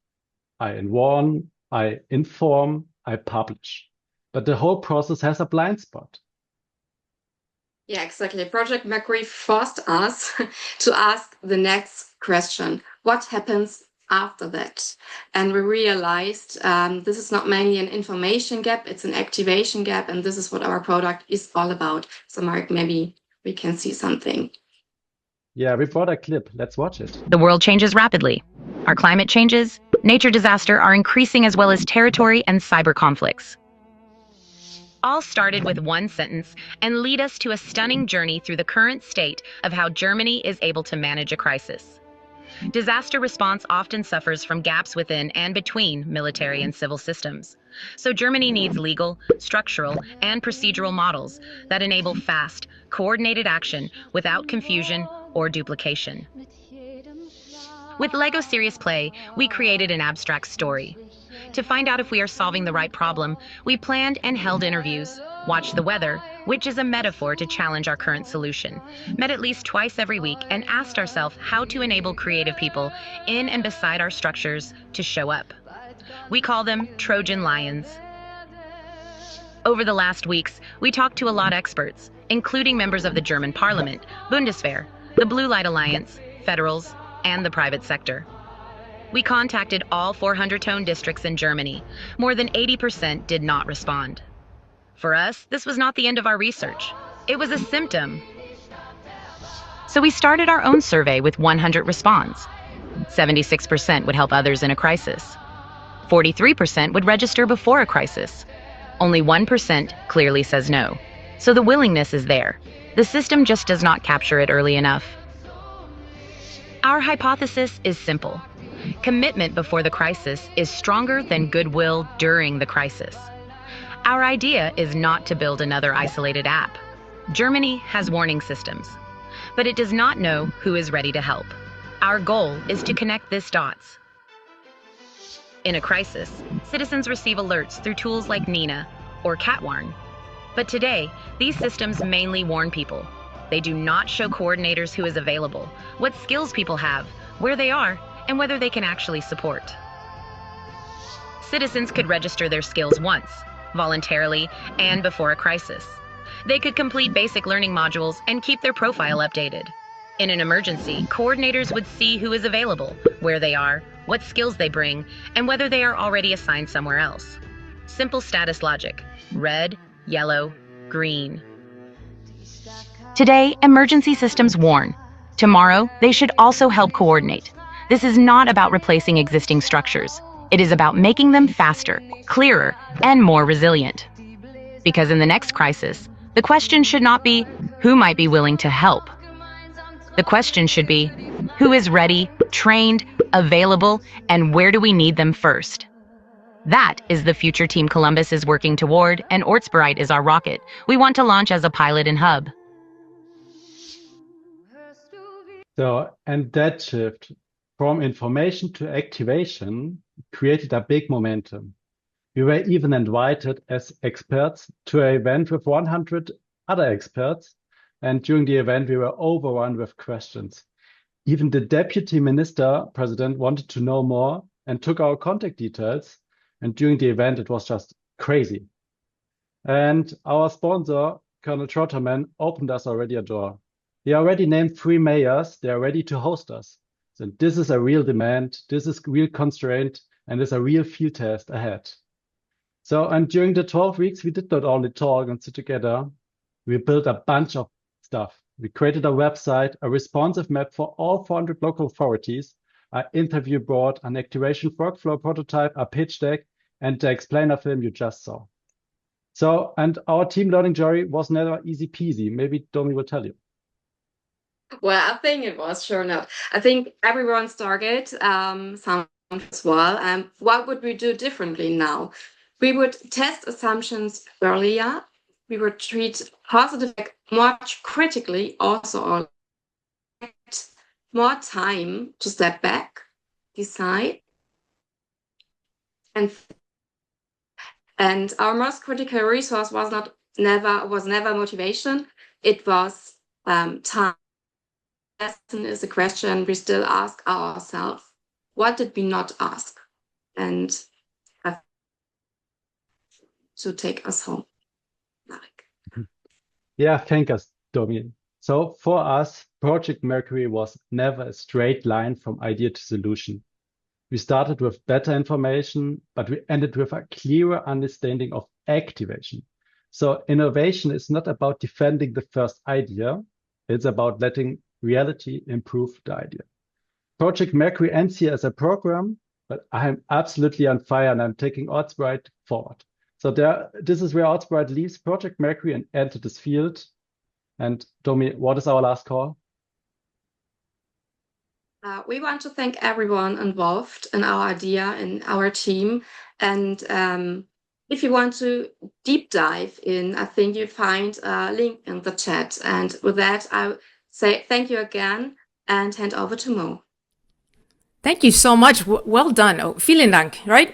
I warn, I inform, I publish. But the whole process has a blind spot. Yeah, exactly. Project Mercury forced us to ask the next question. What happens after that? And we realized this is not mainly an information gap, it's an activation gap. And this is what our product is all about. So Mark, maybe we can see something. Yeah, we brought a clip. Let's watch it. The world changes rapidly. Our climate changes, nature disaster are increasing, as well as territory and cyber conflicts. All started with one sentence and lead us to a stunning journey through the current state of how Germany is able to manage a crisis. Disaster response often suffers from gaps within and between military and civil systems. So Germany needs legal, structural, and procedural models that enable fast, coordinated action without confusion or duplication. With LEGO Serious Play, we created an abstract story. To find out if we are solving the right problem, we planned and held interviews, watched the weather, which is a metaphor to challenge our current solution, met at least twice every week, and asked ourselves how to enable creative people in and beside our structures to show up. We call them Trojan Lions. Over the last weeks, we talked to a lot of experts, including members of the German Parliament, Bundeswehr, the Blue Light Alliance, federals, and the private sector. We contacted all 400-tone districts in Germany. More than 80% did not respond. For us, this was not the end of our research. It was a symptom. So we started our own survey with 100 response. 76% would help others in a crisis. 43% would register before a crisis. Only 1% clearly says no. So the willingness is there. The system just does not capture it early enough. Our hypothesis is simple. Commitment before the crisis is stronger than goodwill during the crisis. Our idea is not to build another isolated app. Germany has warning systems, but it does not know who is ready to help. Our goal is to connect these dots. In a crisis, citizens receive alerts through tools like Nina or Catwarn. But today, these systems mainly warn people. They do not show coordinators who is available, what skills people have, where they are, and whether they can actually support. Citizens could register their skills once, voluntarily, and before a crisis. They could complete basic learning modules and keep their profile updated. In an emergency, coordinators would see who is available, where they are, what skills they bring, and whether they are already assigned somewhere else. Simple status logic: red, yellow, green. Today, emergency systems warn. Tomorrow, they should also help coordinate. This is not about replacing existing structures. It is about making them faster, clearer, and more resilient. Because in the next crisis, the question should not be, who might be willing to help? The question should be, who is ready, trained, available, and where do we need them first? That is the future Team Columbus is working toward, and Ortsbereit is our rocket. We want to launch as a pilot and hub. So, and that shift from information to activation created a big momentum. We were even invited as experts to an event with 100 other experts, and during the event we were overrun with questions. Even the deputy minister president wanted to know more and took our contact details, and during the event it was just crazy. And our sponsor, Colonel Traut, opened us already a door. He already named 3 mayors. They are ready to host us. So this is a real demand. This is real constraint, and it's a real field test ahead. So, and during the 12 weeks, we did not only talk and sit together. We built a bunch of stuff. We created a website, a responsive map for all 400 local authorities, an interview board, an activation workflow prototype, a pitch deck, and the explainer film you just saw. So, and our team learning journey was never easy peasy. Maybe Domi will tell you. Well, I think it was, sure enough. I think everyone's target sounds as well. What would we do differently now? We would test assumptions earlier. We would treat positive much critically, also on more time to step back, decide, and our most critical resource was never motivation. It was time. Lesson is a question we still ask ourselves. What did we not ask? And to take us home. Yeah, thank us, Domi. So for us, Project Mercury was never a straight line from idea to solution. We started with better information, but we ended with a clearer understanding of activation. So innovation is not about defending the first idea. It's about letting reality improve the idea. Project Mercury ends here as a program, but I'm absolutely on fire and I'm taking Oddsbright forward. So this is where Oddsbright leaves Project Mercury and enters this field. And Domi, what is our last call? We want to thank everyone involved in our idea, in our team. And if you want to deep dive in, I think you'll find a link in the chat. And with that, I say thank you again and hand over to Mo. Thank you so much. Well done. Oh, vielen Dank, right?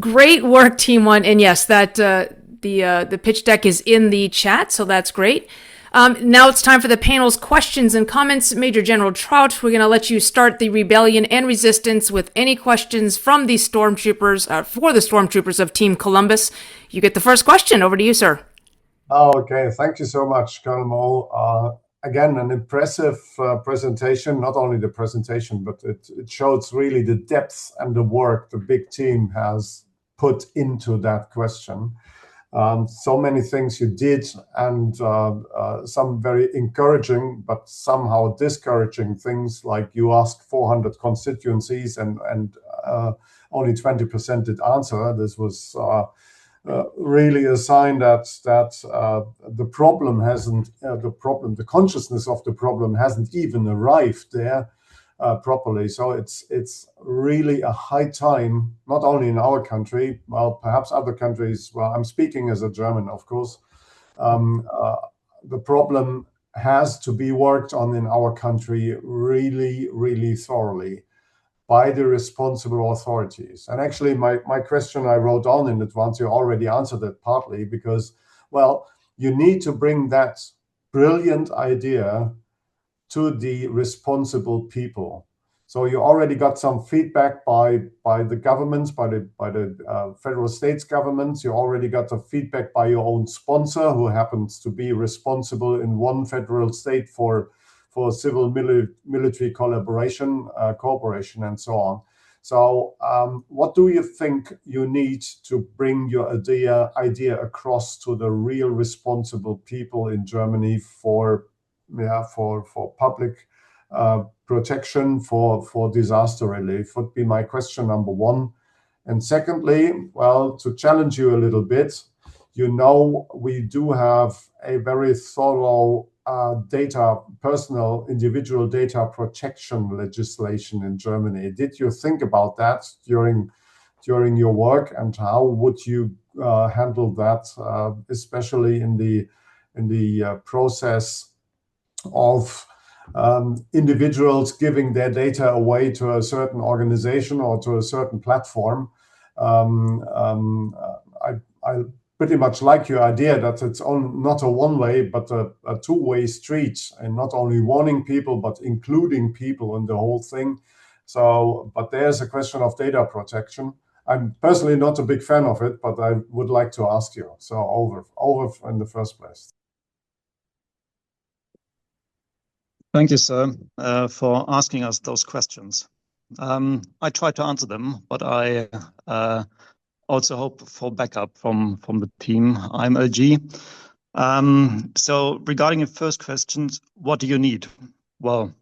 Great work, Team One. And yes, that the pitch deck is in the chat, so that's great. Now it's time for the panel's questions and comments. Major General Traut, we're going to let you start the rebellion and resistance with any questions from the stormtroopers, for the stormtroopers of Team Columbus. You get the first question. Over to you, sir. Okay, thank you so much, Colonel Mo. Again, an impressive presentation, not only the presentation, but it shows really the depth and the work the big team has put into that question. So many things you did, and some very encouraging, but somehow discouraging things, like you asked 400 constituencies and only 20% did answer. This was really a sign that the problem hasn't, the consciousness of the problem hasn't even arrived there properly. So it's really a high time, not only in our country, well, perhaps other countries. Well, I'm speaking as a German, of course. The problem has to be worked on in our country really, really thoroughly by the responsible authorities. And actually, my question I wrote down in advance, you already answered it partly, because, well, you need to bring that brilliant idea to the responsible people. So you already got some feedback by the governments, by the federal states governments. You already got the feedback by your own sponsor, who happens to be responsible in one federal state for civil military collaboration, cooperation, and so on. So what do you think you need to bring your idea across to the real responsible people in Germany for public protection, for disaster relief? Would be my question number one. And secondly, well, to challenge you a little bit, you know, we do have a very thorough individual data protection legislation in Germany. Did you think about that during your work, and how would you handle that, especially in the process of individuals giving their data away to a certain organization or to a certain platform? I pretty much like your idea that it's not a one-way, but a two-way street, and not only warning people, but including people in the whole thing. So, but there's a question of data protection. I'm personally not a big fan of it, but I would like to ask you. So over in the first place. Thank you, sir, for asking us those questions. I try to answer them, but I also hope for backup from the team. I'm LG. So regarding your first question, what do you need? Well,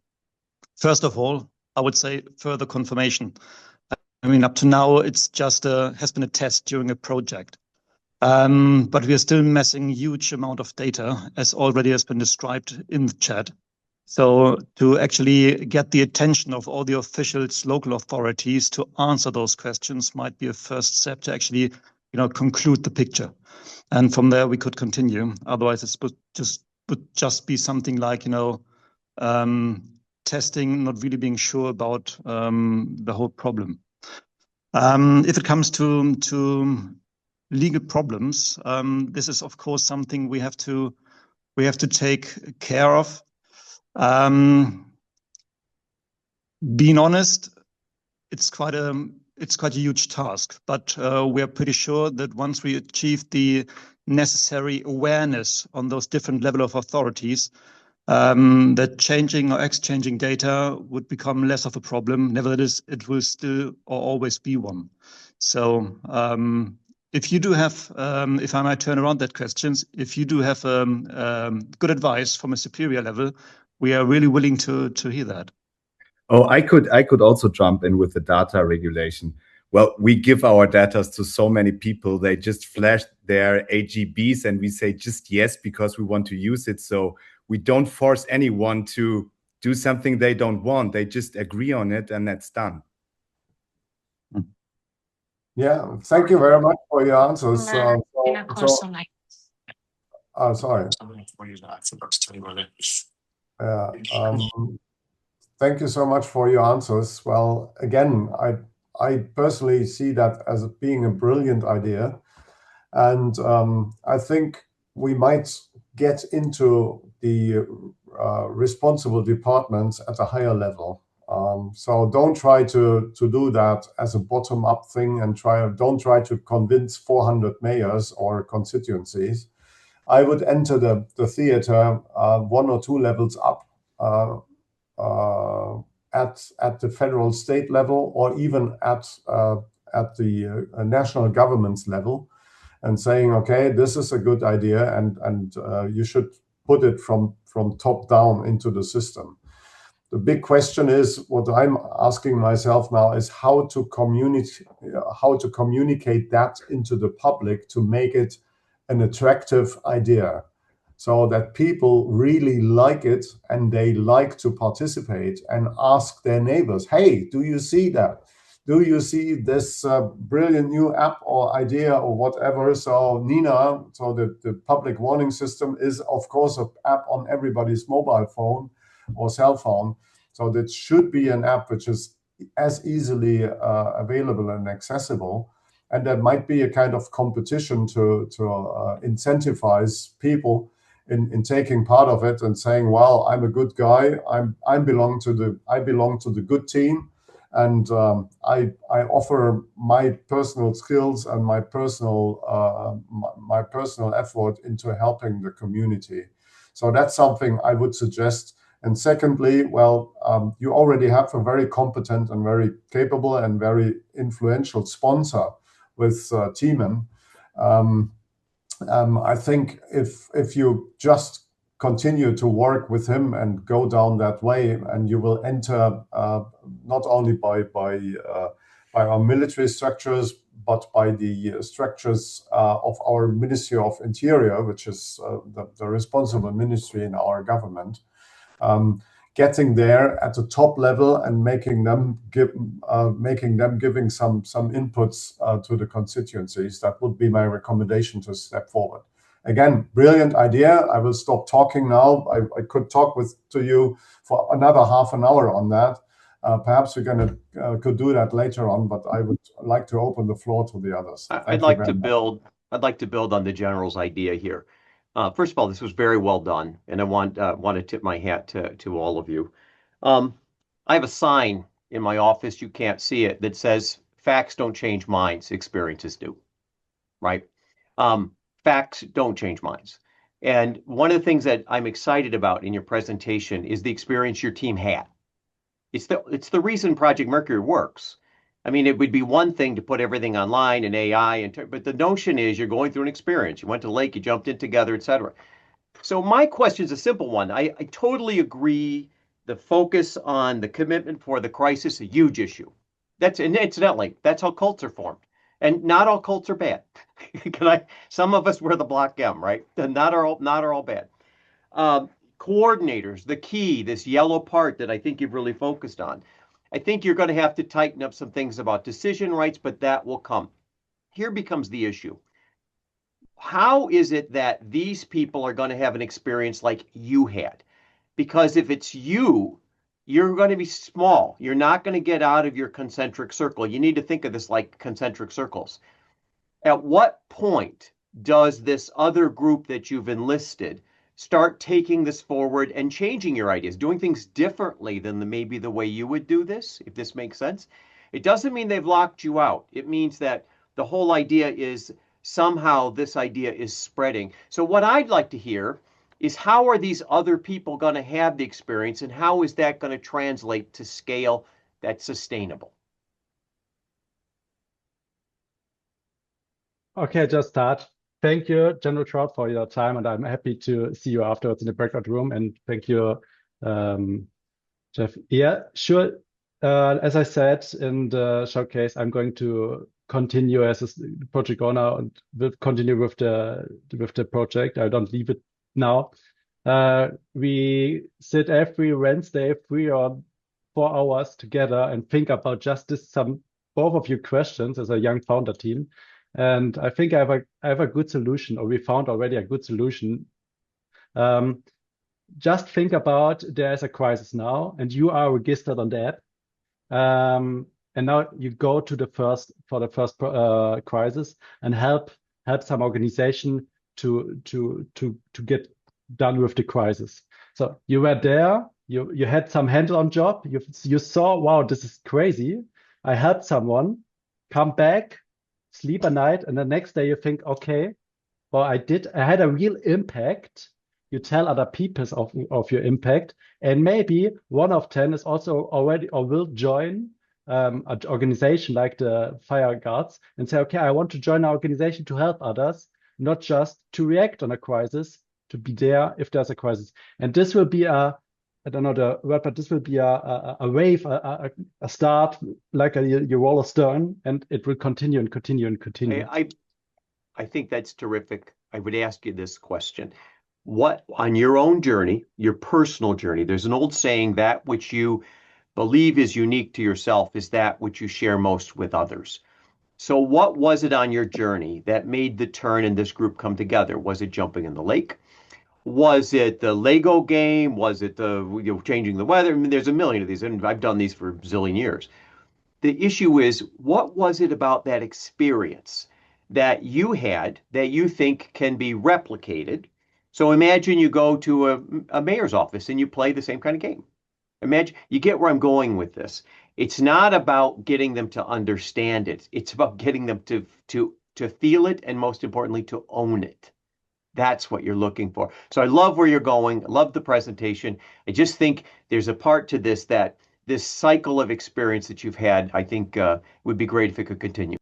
first of all, I would say further confirmation. I mean, up to now, it's just has been a test during a project. But we are still missing huge amount of data, as already has been described in the chat. So to actually get the attention of all the officials, local authorities to answer those questions might be a first step to actually, conclude the picture. And from there we could continue. Otherwise it would just be something like, testing, not really being sure about the whole problem. If it comes to legal problems, this is of course something we have to take care of. Being honest, it's quite a huge task, but we are pretty sure that once we achieve the necessary awareness on those different level of authorities, that changing or exchanging data would become less of a problem. Nevertheless, it will still or always be one. So if you do have, if I might turn around that questions, if you do have good advice from a superior level, we are really willing to hear that. Oh, I could also jump in with the data regulation. Well, we give our data to so many people, they just flash their AGBs and we say just yes because we want to use it. So we don't force anyone to do something they don't want. They just agree on it and that's done. Yeah, thank you very much for your answers. Sorry. Thank you so much for your answers. Well, again, I personally see that as being a brilliant idea. And I think we might get into the responsible departments at a higher level. So don't try to do that as a bottom-up thing and don't try to convince 400 mayors or constituencies. I would enter the theater 1 or 2 levels up at the federal state level or even at the national government's level and saying, okay, this is a good idea and you should put it from top down into the system. The big question is, what I'm asking myself now is how to communicate that into the public to make it an attractive idea so that people really like it and they like to participate and ask their neighbors, hey, do you see that? Do you see this brilliant new app or idea or whatever? So Nina, so the public warning system is of course an app on everybody's mobile phone or cell phone. So that should be an app which is as easily available and accessible. And there might be a kind of competition to incentivize people in taking part of it and saying, well, I'm a good guy. I belong to the good team. And I offer my personal skills and my personal effort into helping the community. So that's something I would suggest. And secondly, well, you already have a very competent and very capable and very influential sponsor with Tiemann. I think if you just continue to work with him and go down that way, and you will enter not only by our military structures, but by the structures of our Ministry of Interior, which is the responsible ministry in our government. Getting there at the top level and making them giving some inputs to the constituencies. That would be my recommendation to step forward. Again, brilliant idea. I will stop talking now. I could talk to you for another half an hour on that. Perhaps we could do that later on, but I would like to open the floor to the others. I'd like to build on the general's idea here. First of all, this was very well done, and I want to tip my hat to all of you. I have a sign in my office, you can't see it, that says facts don't change minds, experiences do, right? Facts don't change minds. And one of the things that I'm excited about in your presentation is the experience your team had. It's the reason Project Mercury works. I mean, it would be one thing to put everything online and AI, but the notion is you're going through an experience. You went to the lake, you jumped in together, etc. So my question is a simple one. I totally agree. The focus on the commitment for the crisis, a huge issue. And incidentally, that's how cults are formed. And not all cults are bad. Some of us wear the block M, right? Not are all bad. Coordinators, the key, this yellow part that I think you've really focused on. I think you're going to have to tighten up some things about decision rights, but that will come. Here becomes the issue. How is it that these people are going to have an experience like you had? Because if it's you, you're going to be small. You're not going to get out of your concentric circle. You need to think of this like concentric circles. At what point does this other group that you've enlisted start taking this forward and changing your ideas, doing things differently than maybe the way you would do this, if this makes sense? It doesn't mean they've locked you out. It means that the whole idea is somehow this idea is spreading. So what I'd like to hear is how are these other people going to have the experience, and how is that going to translate to scale that's sustainable? Okay, just start. Thank you, General Traut, for your time, and I'm happy to see you afterwards in the breakout room. And thank you, Jeff. Yeah, sure. As I said in the showcase, I'm going to continue as a project owner and will continue with the project. I don't leave it now. We sit every Wednesday 3 or 4 hours together and think about just both of your questions as a young founder team. And I think I have a good solution, or we found already a good solution. Just think about there's a crisis now, and you are registered on the app. And now you go to the first crisis and help some organization to get done with the crisis. So you were there, you had some hands-on job, you saw, wow, this is crazy. I helped someone, come back, sleep a night, and the next day you think, okay, well, I had a real impact. You tell other people of your impact, and maybe 1 of 10 is also already or will join an organization like the Fire Guards and say, okay, I want to join an organization to help others, not just to react on a crisis, to be there if there's a crisis. And this will be I don't know the word, but this will be a wave, a start, like you roll a stone, and it will continue and continue and continue. I think that's terrific. I would ask you this question. What, on your own journey, your personal journey, there's an old saying, that which you believe is unique to yourself is that which you share most with others. So what was it on your journey that made the turn and this group come together? Was it jumping in the lake? Was it the Lego game? Was it changing the weather? I mean, there's a million of these, and I've done these for a zillion years. The issue is, what was it about that experience that you had that you think can be replicated? So imagine you go to a mayor's office and you play the same kind of game. Imagine, you get where I'm going with this. It's not about getting them to understand it. It's about getting them to feel it, and most importantly, to own it. That's what you're looking for. So I love where you're going. I love the presentation. I just think there's a part to this that this cycle of experience that you've had, I think would be great if it could continue.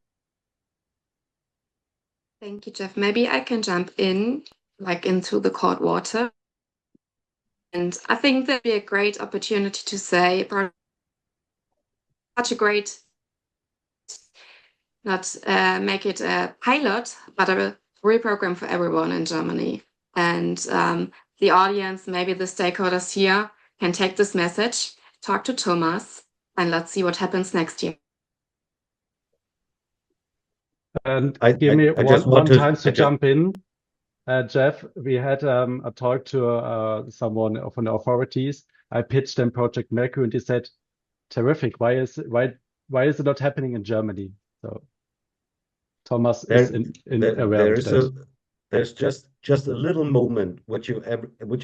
Thank you, Jeff. Maybe I can jump in, like into the cold water. And I think that'd be a great opportunity to say, such a great, not make it a pilot, but a free program for everyone in Germany. And the audience, maybe the stakeholders here, can take this message, talk to Thomas, and let's see what happens next year. And give me one time to jump in. Jeff, we had a talk to someone from the authorities. I pitched them Project Mercury, and they said, terrific, why is it not happening in Germany? So Thomas is aware of that. There's just a little moment which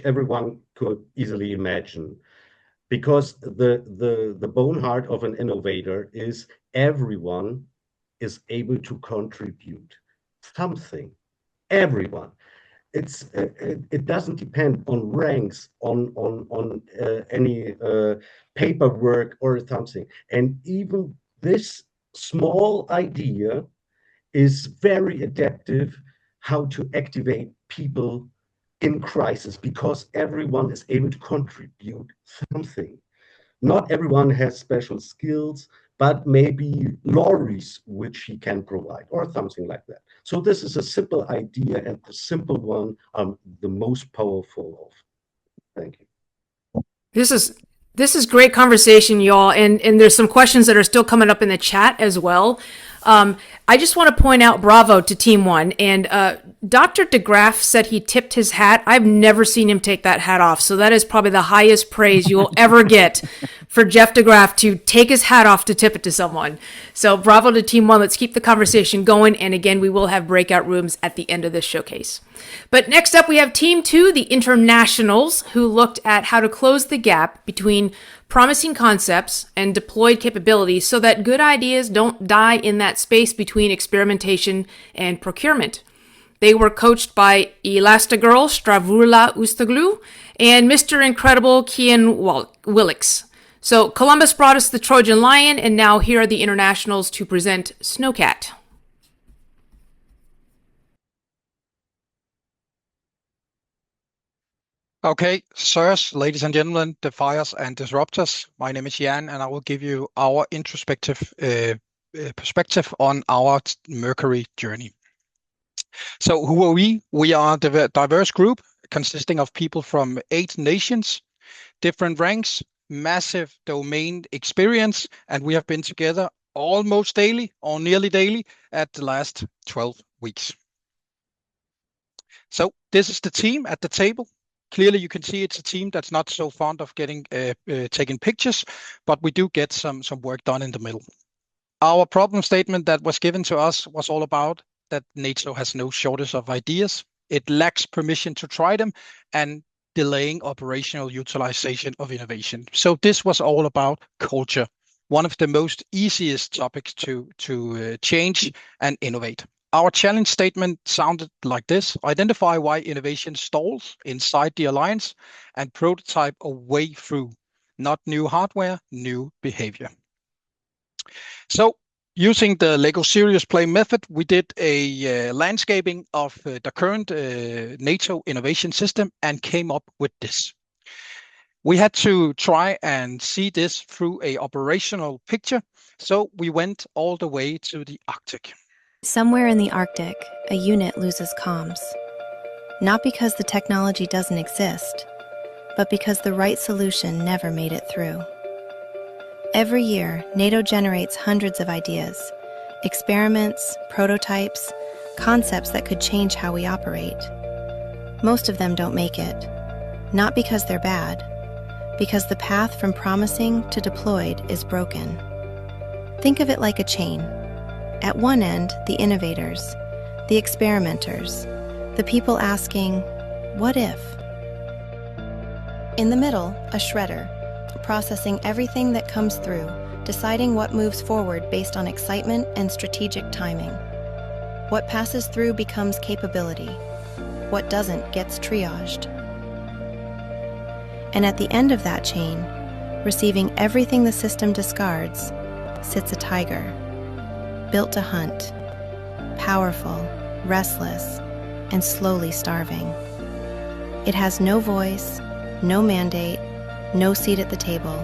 everyone could easily imagine. because the bone heart of an innovator is everyone is able to contribute something. Everyone. It doesn't depend on ranks, on any paperwork or something. And even this small idea is very adaptive how to activate people in crisis, because everyone is able to contribute something. Not everyone has special skills, but maybe lorries which he can provide or something like that. So this is a simple idea, and the simple one I'm the most powerful of. Thank you. This is great conversation, y'all, and there's some questions that are still coming up in the chat as well. I just want to point out bravo to Team 1. And Dr. DeGraff said he tipped his hat. I've never seen him take that hat off. So that is probably the highest praise you will ever get for Jeff DeGraff to take his hat off to tip it to someone. So bravo to Team 1. Let's keep the conversation going. And again, we will have breakout rooms at the end of this showcase. But next up, we have Team 2, the internationals, who looked at how to close the gap between promising concepts and deployed capabilities so that good ideas don't die in that space between experimentation and procurement. They were coached by Elastigirl Stravula Ustaglu and Mr. Incredible Kian Willix. So Columbus brought us the Trojan Lion, and now here are the internationals to present Snowcat. Okay, sirs, ladies and gentlemen, defiers and disruptors, my name is Jan, and I will give you our introspective perspective on our Mercury journey. So who are we? We are a diverse group consisting of people from 8 nations, different ranks, massive domain experience, and we have been together almost daily or nearly daily at the last 12 weeks. So this is the team at the table. Clearly, you can see it's a team that's not so fond of getting taking pictures, but we do get some work done in the middle. Our problem statement that was given to us was all about that NATO has no shortage of ideas. It lacks permission to try them and delaying operational utilization of innovation. So this was all about culture, one of the most easiest topics to change and innovate. Our challenge statement sounded like this: identify why innovation stalls inside the alliance and prototype a way through, not new hardware, new behavior. So using the Lego Serious Play method, we did a landscaping of the current NATO innovation system and came up with this. We had to try and see this through an operational picture, so we went all the way to the Arctic. Somewhere in the Arctic, a unit loses comms. Not because the technology doesn't exist, but because the right solution never made it through. Every year, NATO generates hundreds of ideas, experiments, prototypes, concepts that could change how we operate. Most of them don't make it, not because they're bad, because the path from promising to deployed is broken. Think of it like a chain. At one end, the innovators, the experimenters, the people asking, what if? In the middle, a shredder, processing everything that comes through, deciding what moves forward based on excitement and strategic timing. What passes through becomes capability. What doesn't gets triaged. And at the end of that chain, receiving everything the system discards, sits a tiger. Built to hunt, powerful, restless, and slowly starving. It has no voice, no mandate, no seat at the table,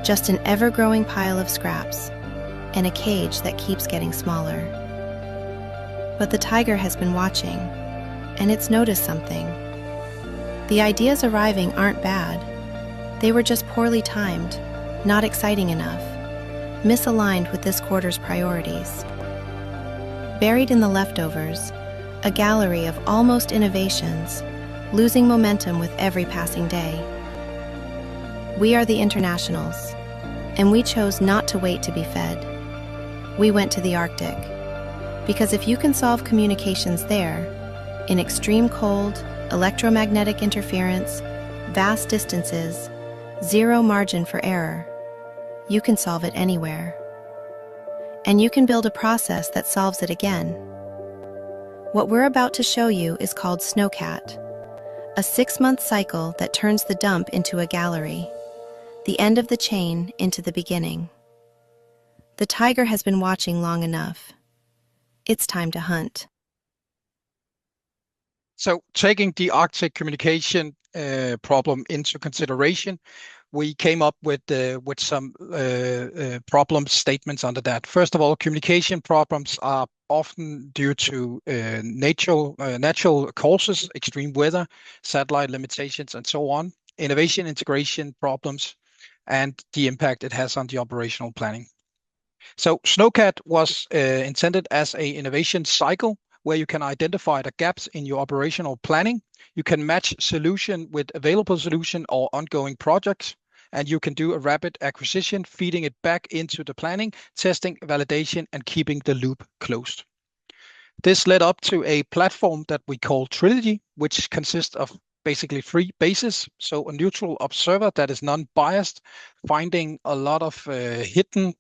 just an ever-growing pile of scraps and a cage that keeps getting smaller. But the tiger has been watching, and it's noticed something. The ideas arriving aren't bad. They were just poorly timed, not exciting enough, misaligned with this quarter's priorities. Buried in the leftovers, a gallery of almost innovations, losing momentum with every passing day. We are the internationals, and we chose not to wait to be fed. We went to the Arctic, because if you can solve communications there, in extreme cold, electromagnetic interference, vast distances, Zero margin for error. You can solve it anywhere. And you can build a process that solves it again. What we're about to show you is called Snowcat, a 6-month cycle that turns the dump into a gallery, the end of the chain into the beginning. The tiger has been watching long enough. It's time to hunt. So taking the Arctic communication problem into consideration, we came up with some problem statements under that. First of all, communication problems are often due to natural causes, extreme weather, satellite limitations, and so on, innovation integration problems, and the impact it has on the operational planning. So Snowcat was intended as an innovation cycle where you can identify the gaps in your operational planning. You can match solution with available solution or ongoing projects, and you can do a rapid acquisition, feeding it back into the planning, testing, validation, and keeping the loop closed. This led up to a platform that we call Trilogy, which consists of basically 3 bases. So a neutral observer that is non-biased, finding a lot of hidden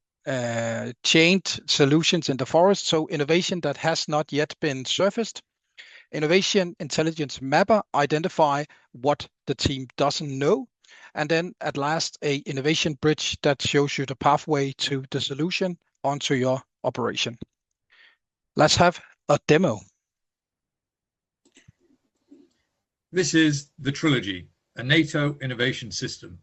chained solutions in the forest. So innovation that has not yet been surfaced. Innovation intelligence mapper, identify what the team doesn't know. And then at last, a innovation bridge that shows you the pathway to the solution onto your operation. Let's have a demo. This is the Trilogy, a NATO innovation system.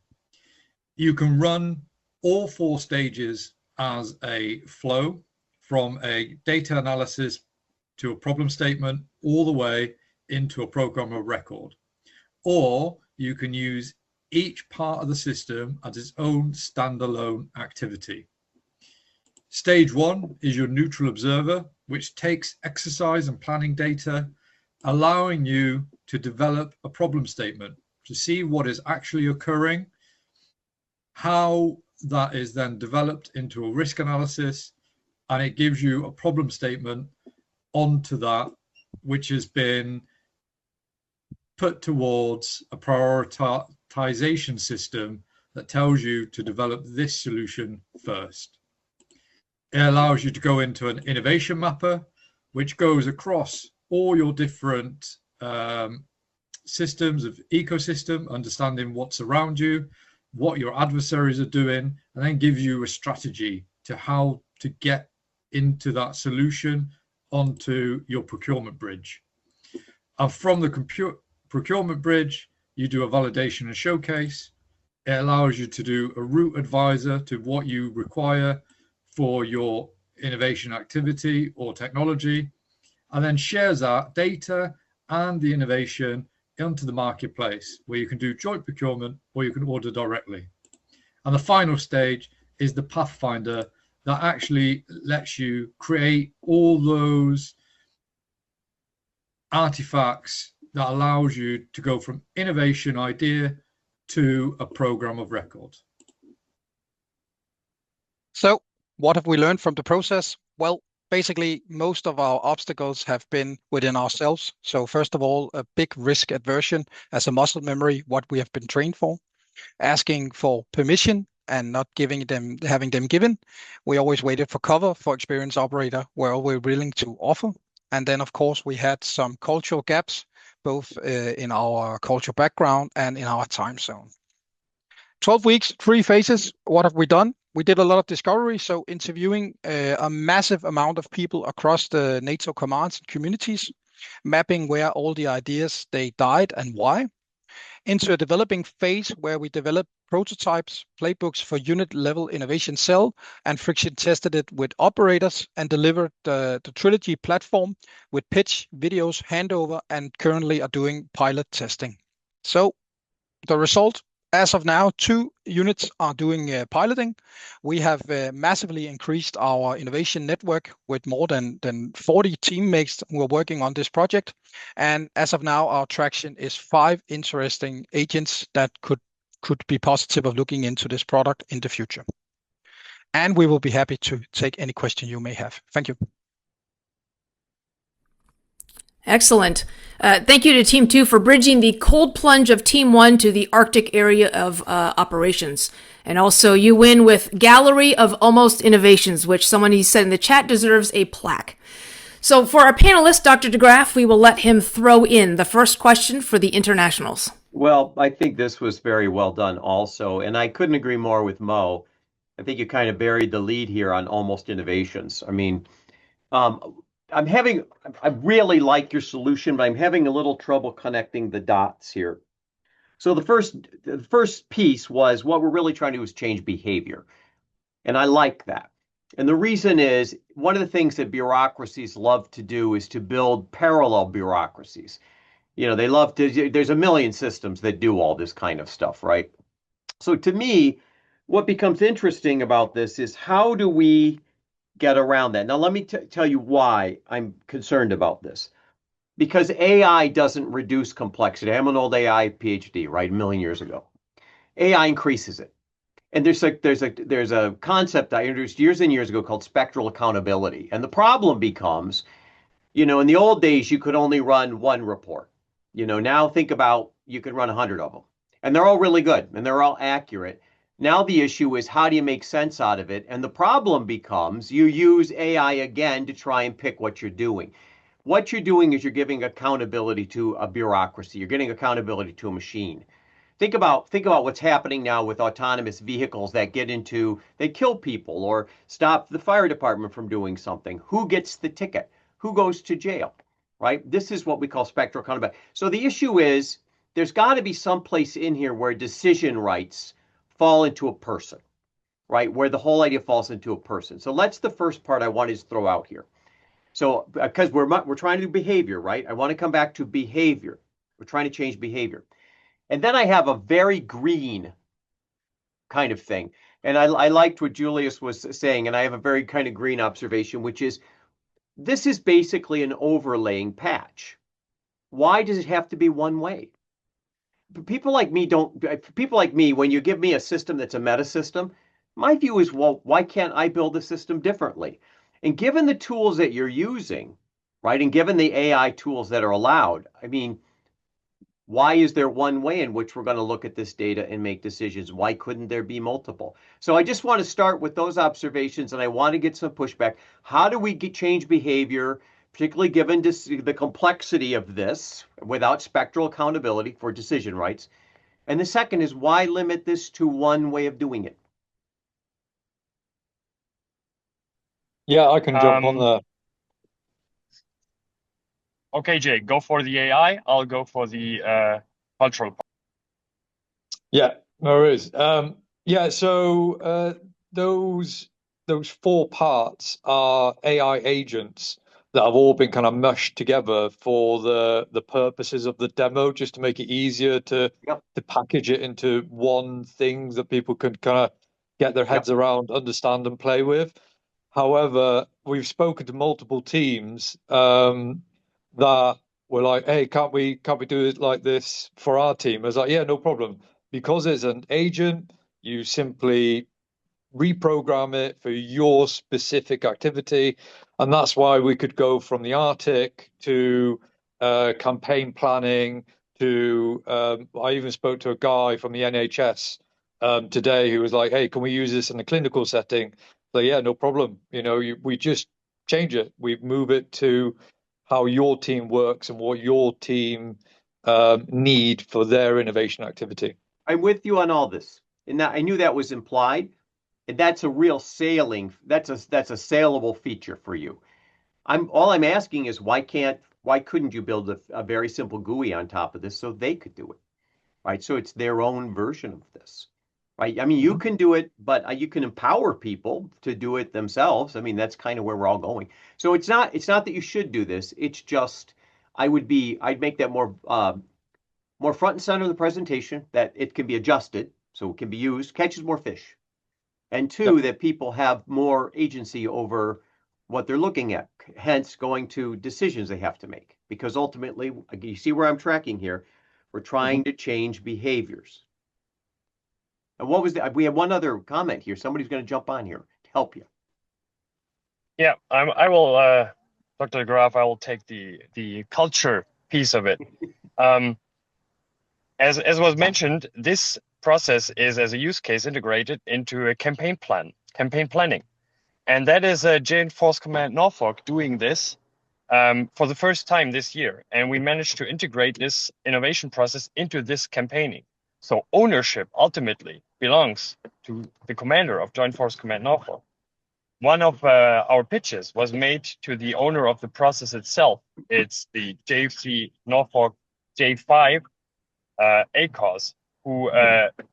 You can run all 4 stages as a flow, from a data analysis to a problem statement, all the way into a program of record. Or you can use each part of the system as its own standalone activity. Stage 1 is your neutral observer, which takes exercise and planning data, allowing you to develop a problem statement to see what is actually occurring, how that is then developed into a risk analysis, and it gives you a problem statement onto that, which has been put towards a prioritization system that tells you to develop this solution first. It allows you to go into an innovation mapper, which goes across all your different systems of ecosystem, understanding what's around you, what your adversaries are doing, and then gives you a strategy to how to get into that solution onto your procurement bridge. And from the procurement bridge, you do a validation and showcase. It allows you to do a route advisor to what you require for your innovation activity or technology, and then shares that data and the innovation into the marketplace, where you can do joint procurement or you can order directly. And the final stage is the Pathfinder that actually lets you create all those artifacts that allows you to go from innovation idea to a program of record. So what have we learned from the process? Well, basically, most of our obstacles have been within ourselves. So first of all, a big risk aversion as a muscle memory, what we have been trained for, asking for permission and not having them given. We always waited for cover for experienced operator where we're willing to offer. And then, of course, we had some cultural gaps, both in our cultural background and in our time zone. 12 weeks, 3 phases. What have we done? We did a lot of discovery, so interviewing a massive amount of people across the NATO commands and communities, mapping where all the ideas they died and why, into a developing phase where we developed prototypes, playbooks for unit level innovation cell, and friction tested it with operators and delivered the Trilogy platform with pitch, videos, handover, and currently are doing pilot testing. So the result, as of now, 2 units are doing piloting. We have massively increased our innovation network with more than 40 teammates who are working on this project. And as of now, our traction is 5 interesting agents that could be positive of looking into this product in the future. And we will be happy to take any question you may have. Thank you. Excellent. Thank you to Team 2 for bridging the cold plunge of Team 1 to the Arctic area of operations. And also, you win with Gallery of Almost Innovations, which someone said in the chat deserves a plaque. So for our panelist, Dr. DeGraff, we will let him throw in the first question for the internationals. Well, I think this was very well done also, and I couldn't agree more with Mo. I think you kind of buried the lead here on Almost Innovations. I mean, I really like your solution, but I'm having a little trouble connecting the dots here. So the first piece was what we're really trying to do is change behavior. And I like that. And the reason is one of the things that bureaucracies love to do is to build parallel bureaucracies. You know, they love to, there's a million systems that do all this kind of stuff, right? So to me, what becomes interesting about this is how do we get around that? Now, let me tell you why I'm concerned about this. Because AI doesn't reduce complexity. I'm an old AI PhD, right? A million years ago. AI increases it. And there's a concept I introduced years and years ago called spectral accountability. And the problem becomes, you know, in the old days, you could only run one report. You know, now think about, you can run 100 of them. And they're all really good and they're all accurate. Now the issue is how do you make sense out of it? And the problem becomes you use AI again to try and pick what you're doing. What you're doing is you're giving accountability to a bureaucracy. You're getting accountability to a machine. Think about what's happening now with autonomous vehicles that they kill people or stop the fire department from doing something. Who gets the ticket? Who goes to jail? Right? This is what we call spectral accountability. So the issue is there's got to be some place in here where decision rights fall into a person, right? Where the whole idea falls into a person. So that's the first part I wanted to throw out here. So because we're trying to do behavior, right? I want to come back to behavior. We're trying to change behavior. And then I have a very green kind of thing. And I liked what Julius was saying, and I have a very kind of green observation, which is this is basically an overlaying patch. Why does it have to be one way? People like me, when you give me a system that's a meta system, my view is, well, why can't I build a system differently? And given the tools that you're using, right, and given the AI tools that are allowed, I mean, why is there one way in which we're going to look at this data and make decisions? Why couldn't there be multiple? So I just want to start with those observations, and I want to get some pushback. How do we change behavior, particularly given the complexity of this, without spectral accountability for decision rights? And the second is, why limit this to one way of doing it? Yeah, I can jump on the. Okay, Jay, go for the AI. I'll go for the cultural part. Yeah, no worries. Yeah, so those 4 parts are AI agents that have all been kind of mushed together for the purposes of the demo, just to make it easier to package it into one thing that people can kind of get their heads around, understand, and play with. However, we've spoken to multiple teams that were like, "Hey, can't we do it like this for our team?" I was like, "Yeah, no problem." Because it's an agent, you simply reprogram it for your specific activity, and that's why we could go from the Arctic to campaign planning to. I even spoke to a guy from the NHS today who was like, "Hey, can we use this in a clinical setting?" So yeah, no problem. You know, we just change it. We move it to how your team works and what your team need for their innovation activity. I'm with you on all this, and I knew that was implied, and that's a real that's a saleable feature for you. All I'm asking is why couldn't you build a very simple GUI on top of this so they could do it, right? So it's their own version of this. Right? I mean, you can do it, but you can empower people to do it themselves. I mean, that's kind of where we're all going. So it's not that you should do this. It's just I'd make that more front and center of the presentation, that it can be adjusted so it can be used, catches more fish. And 2, that people have more agency over what they're looking at, hence going to decisions they have to make. Because ultimately, you see where I'm tracking here, we're trying to change behaviors. And what was we have one other comment here. Somebody's going to jump on here to help you. Yeah, I will Dr. DeGraff, I will take the culture piece of it. As was mentioned, this process is as a use case integrated into a campaign planning. And that is Joint Force Command Norfolk doing this for the first time this year. And we managed to integrate this innovation process into this campaigning. So ownership ultimately belongs to the commander of Joint Force Command Norfolk. One of our pitches was made to the owner of the process itself. It's the JFC Norfolk J5 ACOS, who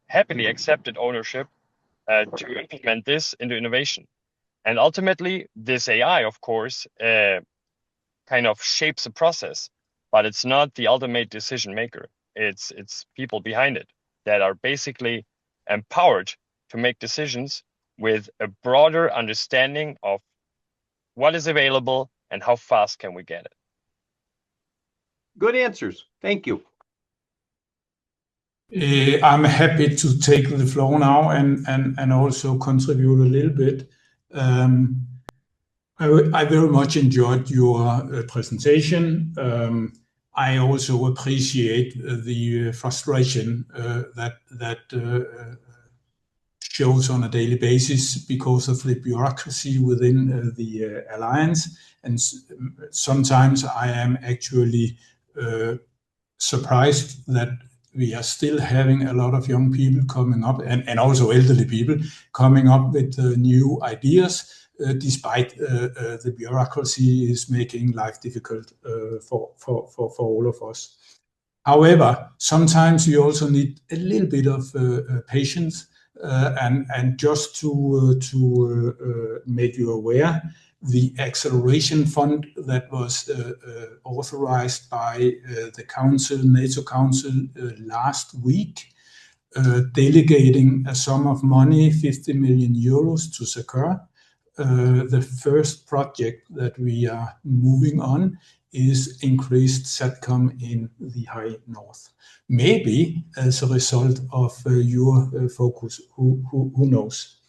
happily accepted ownership to implement this into innovation. And ultimately, this AI, of course, kind of shapes the process, but it's not the ultimate decision maker. It's people behind it that are basically empowered to make decisions with a broader understanding of what is available and how fast can we get it. Good answers. Thank you. I'm happy to take the floor now and also contribute a little bit. I very much enjoyed your presentation. I also appreciate the frustration that shows on a daily basis because of the bureaucracy within the alliance. And sometimes I am actually surprised that we are still having a lot of young people coming up and also elderly people coming up with new ideas, despite the bureaucracy is making life difficult for all of us. However, sometimes you also need a little bit of patience and just to make you aware, the acceleration fund that was authorized by the Council, NATO Council last week, delegating a sum of money, 50 million euros to Secure. The first project that we are moving on is increased SATCOM in the High North. Maybe as a result of your focus, who knows?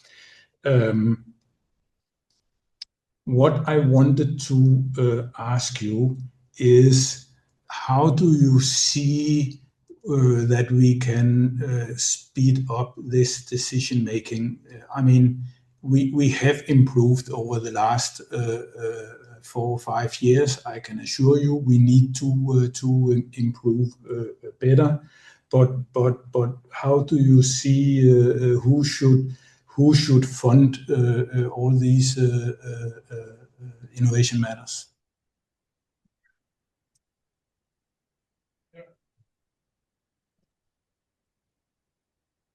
What I wanted to ask you is, how do you see that we can speed up this decision making? I mean, we have improved over the last 4 or 5 years. I can assure you, we need to improve better. But how do you see who should fund all these innovation matters?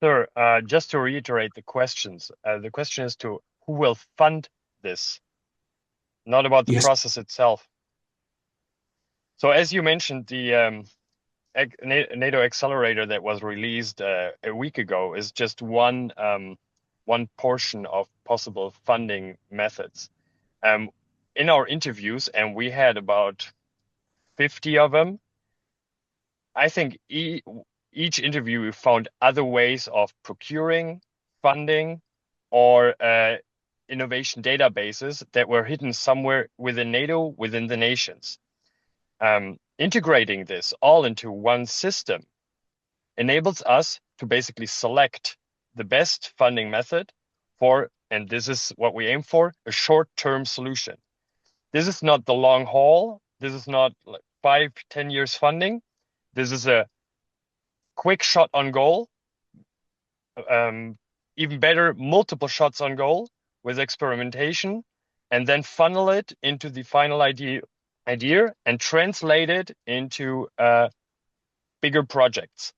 Sir, just to reiterate the questions, the question is to who will fund this, not about the process itself. So as you mentioned, the NATO accelerator that was released a week ago is just one portion of possible funding methods. In our interviews, and we had about 50 of them, I think each interview we found other ways of procuring funding or innovation databases that were hidden somewhere within NATO, within the nations. Integrating this all into one system enables us to basically select the best funding method for, and this is what we aim for, a short-term solution. This is not the long haul. This is not like 5-10 years funding. This is a quick shot on goal. Even better, multiple shots on goal with experimentation, and then funnel it into the final idea and translate it into bigger projects.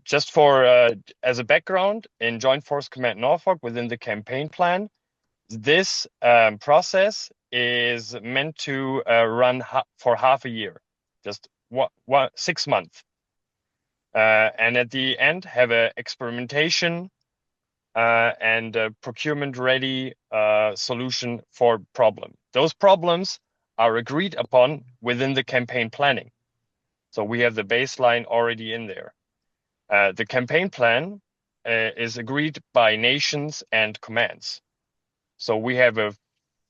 Just for as a background, in Joint Force Command Norfolk, within the campaign plan, this process is meant to run for half a year, just 6 months. And at the end, have an experimentation and a procurement-ready solution for problem. Those problems are agreed upon within the campaign planning. So we have the baseline already in there. The campaign plan is agreed by nations and commands. So we have a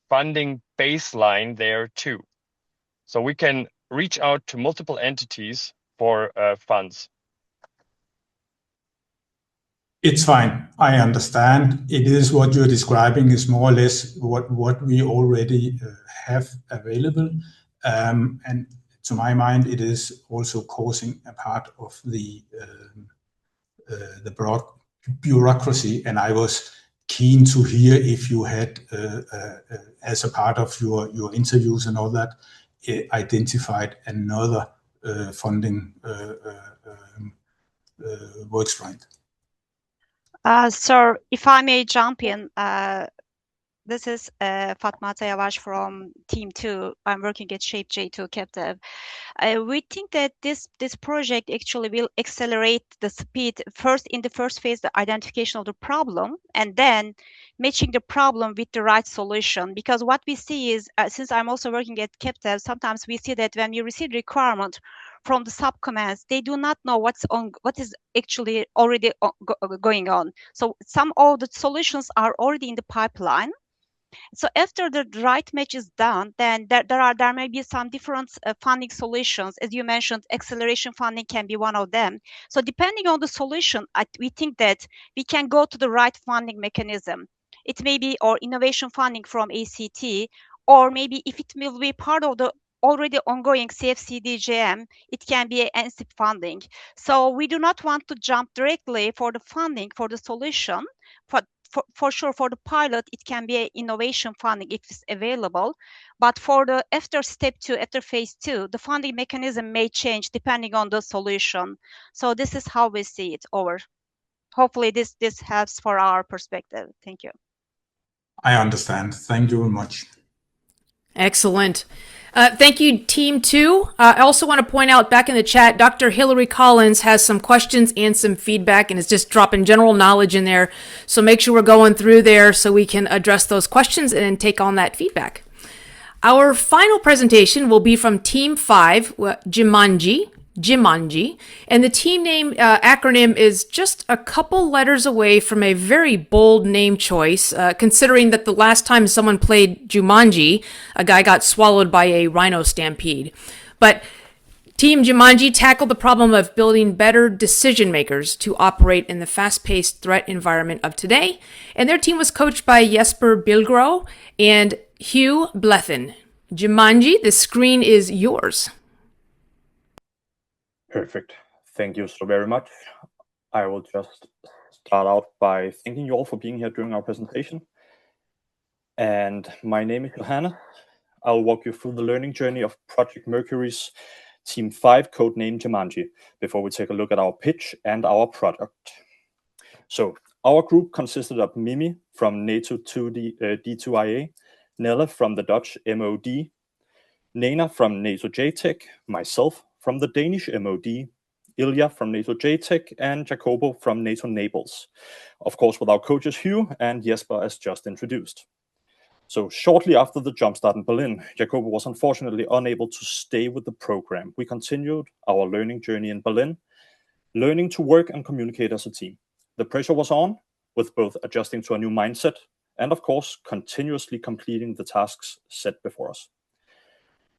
funding baseline there too. So we can reach out to multiple entities for funds. It's fine. I understand. It is what you're describing is more or less what we already have available. And to my mind, it is also causing a part of the bureaucracy. And I was keen to hear if you had, as a part of your interviews and all that, identified another funding work stream. So if I may jump in, this is Fatma Yavaş from Team 2. I'm working at Shape J2 Captive. We think that this project actually will accelerate the speed first in the first phase, the identification of the problem, and then matching the problem with the right solution. Because what we see is, since I'm also working at Captive, sometimes we see that when you receive requirement from the subcommands, they do not know what is actually already going on. So some of the solutions are already in the pipeline. So after the right match is done, then there may be some different funding solutions. As you mentioned, acceleration funding can be one of them. So depending on the solution, we think that we can go to the right funding mechanism. It may be or innovation funding from ACT, or maybe if it will be part of the already ongoing CFCDJM, it can be NCIP funding. So we do not want to jump directly for the funding for the solution. For sure, for the pilot, it can be innovation funding if it's available. But for the after step 2, after phase 2, the funding mechanism may change depending on the solution. So this is how we see it over. Hopefully this helps for our perspective. Thank you. I understand. Thank you very much. Excellent. Thank you, Team 2. I also want to point out back in the chat, Dr. Hilary Collins has some questions and some feedback and is just dropping general knowledge in there. So make sure we're going through there so we can address those questions and take on that feedback. Our final presentation will be from Team 5, Jumanji, and the team name acronym is just a couple letters away from a very bold name choice, considering that the last time someone played Jumanji, a guy got swallowed by a rhino stampede. But Team Jumanji tackled the problem of building better decision makers to operate in the fast-paced threat environment of today, and their team was coached by Jesper Bilgro and Hugh Blethen. Jumanji, the screen is yours. Perfect. Thank you so very much. I will just start out by thanking you all for being here during our presentation. And my name is Johanna. I'll walk you through the learning journey of Project Mercury's Team 5, codenamed Jumanji, before we take a look at our pitch and our product. So our group consisted of Mimi from NATO D2IA, Nelle from the Dutch MOD, Nena from NATO JTech, myself from the Danish MOD, Ilya from NATO JTech, and Jacobo from NATO Naples. Of course, with our coaches Hugh and Jesper as just introduced. So shortly after the jumpstart in Berlin, Jacobo was unfortunately unable to stay with the program. We continued our learning journey in Berlin, learning to work and communicate as a team. The pressure was on, with both adjusting to a new mindset and, of course, continuously completing the tasks set before us.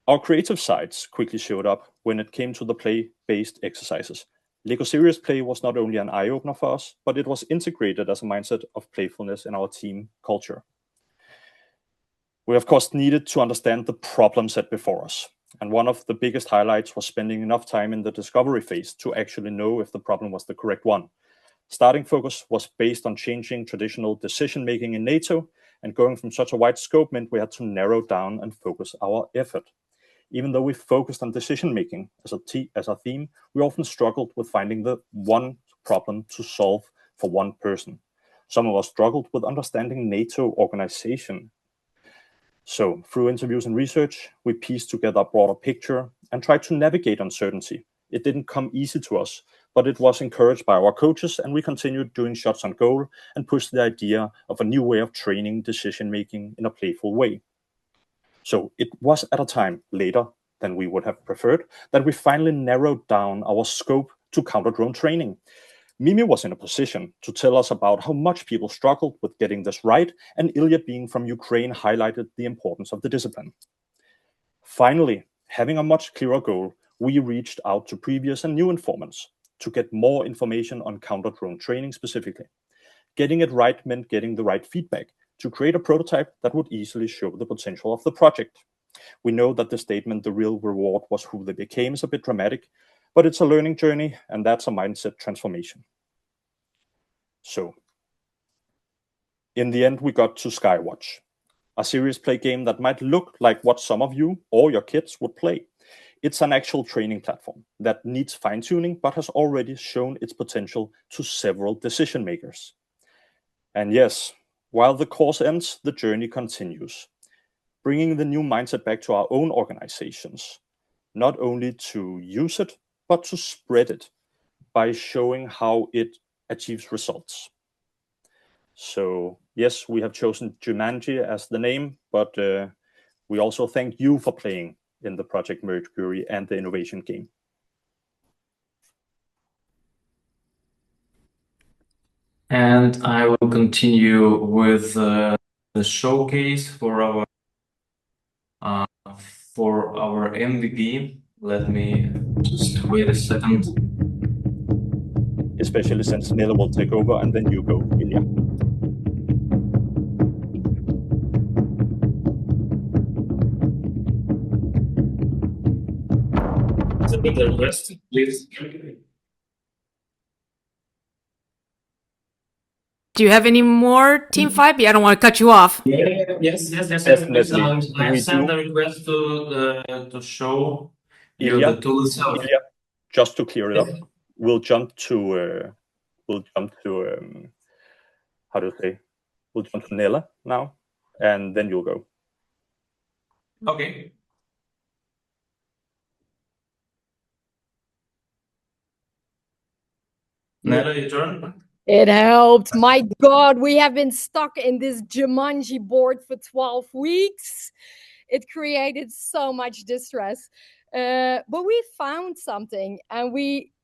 Our creative sides quickly showed up when it came to the play-based exercises. Lego Serious Play was not only an eye-opener for us, but it was integrated as a mindset of playfulness in our team culture. We, of course, needed to understand the problem set before us. And one of the biggest highlights was spending enough time in the discovery phase to actually know if the problem was the correct one. Starting focus was based on changing traditional decision-making in NATO, and going from such a wide scope meant we had to narrow down and focus our effort. Even though we focused on decision-making as a theme, we often struggled with finding the one problem to solve for one person. Some of us struggled with understanding NATO organization. So through interviews and research, we pieced together a broader picture and tried to navigate uncertainty. It didn't come easy to us, but it was encouraged by our coaches, and we continued doing shots on goal and pushed the idea of a new way of training decision-making in a playful way. So it was at a time later than we would have preferred that we finally narrowed down our scope to counter-drone training. Mimi was in a position to tell us about how much people struggled with getting this right, and Ilya, being from Ukraine, highlighted the importance of the discipline. Finally, having a much clearer goal, we reached out to previous and new informants to get more information on counter-drone training specifically. Getting it right meant getting the right feedback to create a prototype that would easily show the potential of the project. We know that the statement, "the real reward was who they became," is a bit dramatic, but it's a learning journey, and that's a mindset transformation. So, in the end, we got to Skywatch, a serious play game that might look like what some of you or your kids would play. It's an actual training platform that needs fine-tuning, but has already shown its potential to several decision makers. And yes, while the course ends, the journey continues, bringing the new mindset back to our own organizations, not only to use it, but to spread it by showing how it achieves results. So yes, we have chosen Jumanji as the name, but we also thank you for playing in the Project Mercury and the innovation game. And I will continue with the showcase for our MVP. Let me just wait a second. Especially since Nilla will take over, and then you go, Ilya. The request, please. Do you have any more, Team 5? Yeah, I don't want to cut you off. Yes. Definitely. I We sent do. a request to show you Ilya, the tool itself. Ilya, just to clear it up, we'll jump to how to say? We'll jump to Nilla now, and then you'll go. Okay. Nella, your turn. It helped. My God, we have been stuck in this Jumanji board for 12 weeks. It created so much distress. But we found something, and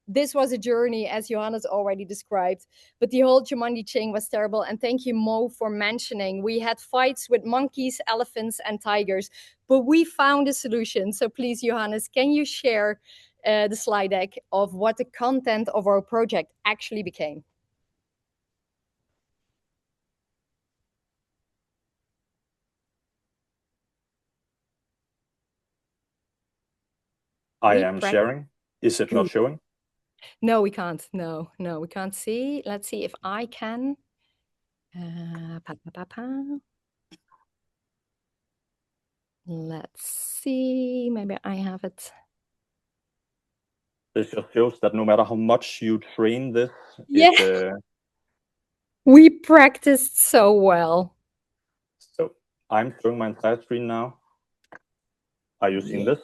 this was a journey, as Johannes already described. But the whole Jumanji chain was terrible. And thank you, Mo, for mentioning. We had fights with monkeys, elephants, and tigers. But we found a solution. So please, Johannes, can you share the slide deck of what the content of our project actually became? I am sharing. Is it not showing? No, we can't. No, we can't see. Let's see if I can. Let's see. Maybe I have it. This just shows that no matter how much you train this, we practiced so well. So I'm showing my entire screen now. Are you seeing this?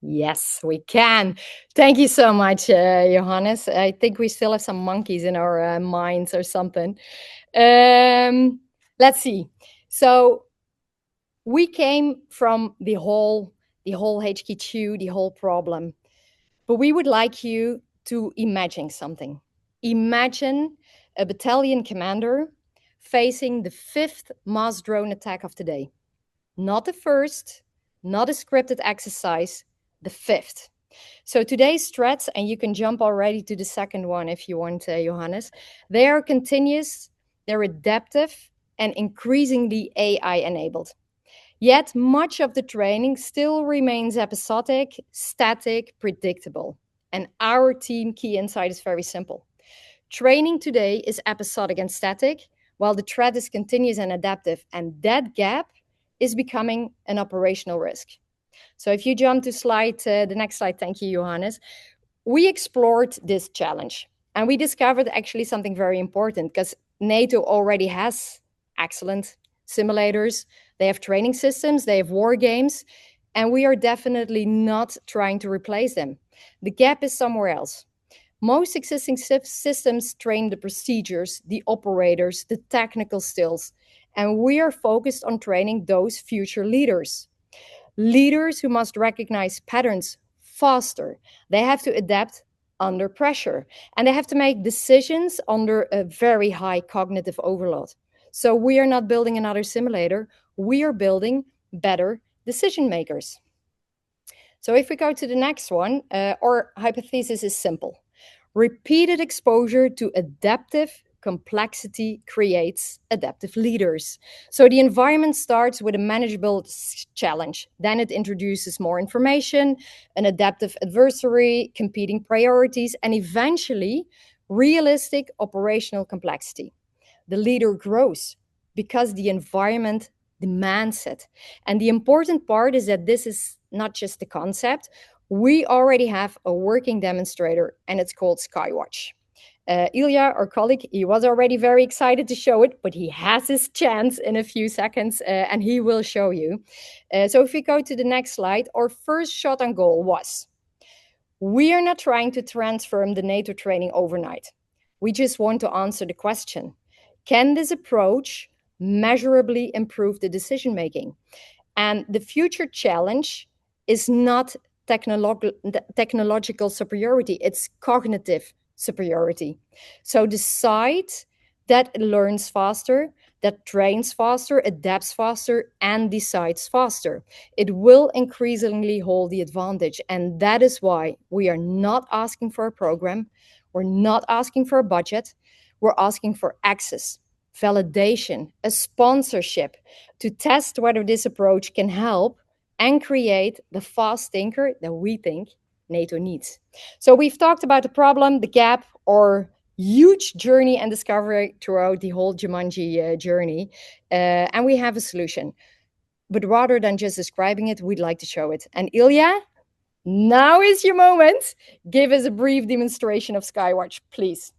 Yes, we can. Thank you so much, Johannes. I think we still have some monkeys in our minds or something. Let's see. So we came from the whole HQ2, the whole problem. But we would like you to imagine something. Imagine a battalion commander facing the 5th mass drone attack of today. Not the first, not a scripted exercise, the 5th. So today's threats, and you can jump already to the second one if you want, Johannes, they are continuous, they're adaptive, and increasingly AI-enabled. Yet much of the training still remains episodic, static, predictable. And our team key insight is very simple. Training today is episodic and static, while the threat is continuous and adaptive. And that gap is becoming an operational risk. So if you jump to the next slide, thank you, Johannes. We explored this challenge, and we discovered actually something very important, because NATO already has excellent simulators. They have training systems, they have war games, and we are definitely not trying to replace them. The gap is somewhere else. Most existing systems train the procedures, the operators, the technical skills, and we are focused on training those future leaders. Leaders who must recognize patterns faster. They have to adapt under pressure, and they have to make decisions under a very high cognitive overload. So we are not building another simulator, we are building better decision makers. So if we go to the next one, our hypothesis is simple. Repeated exposure to adaptive complexity creates adaptive leaders. So the environment starts with a manageable challenge. Then it introduces more information, an adaptive adversary, competing priorities, and eventually realistic operational complexity. The leader grows because the environment demands it. And the important part is that this is not just the concept. We already have a working demonstrator, and it's called Skywatch. Ilya, our colleague, he was already very excited to show it, but he has his chance in a few seconds, and he will show you. So if we go to the next slide, our first shot on goal was, we are not trying to transform the NATO training overnight. We just want to answer the question, can this approach measurably improve the decision-making? And the future challenge is not technological superiority, it's cognitive superiority. So the site that learns faster, that trains faster, adapts faster, and decides faster, it will increasingly hold the advantage. And that is why we are not asking for a program, we're not asking for a budget, we're asking for access, validation, a sponsorship to test whether this approach can help and create the fast thinker that we think NATO needs. So we've talked about the problem, the gap, or huge journey and discovery throughout the whole Jumanji journey, and we have a solution. But rather than just describing it, we'd like to show it. And Ilya, now is your moment. Give us a brief demonstration of Skywatch, please.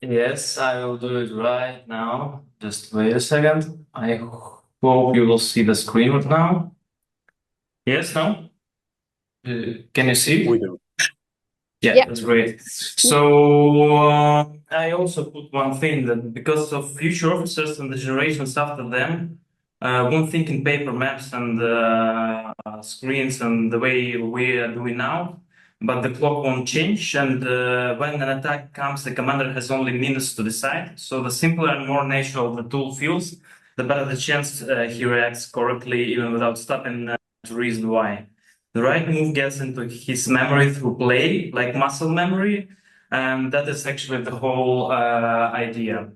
Yes, I will do it right now. Just wait a second. I hope you will see the screen right now. Yes, no? Can you see? We do. Yeah, that's great. So I also put one thing, that because of future officers and the generations after them, won't think in paper maps and screens and the way we are doing now, but the clock won't change, and when an attack comes, the commander has only minutes to decide. So the simpler and more natural the tool feels, the better the chance he reacts correctly, even without stopping to reason why. The right move gets into his memory through play, like muscle memory, and that is actually the whole idea.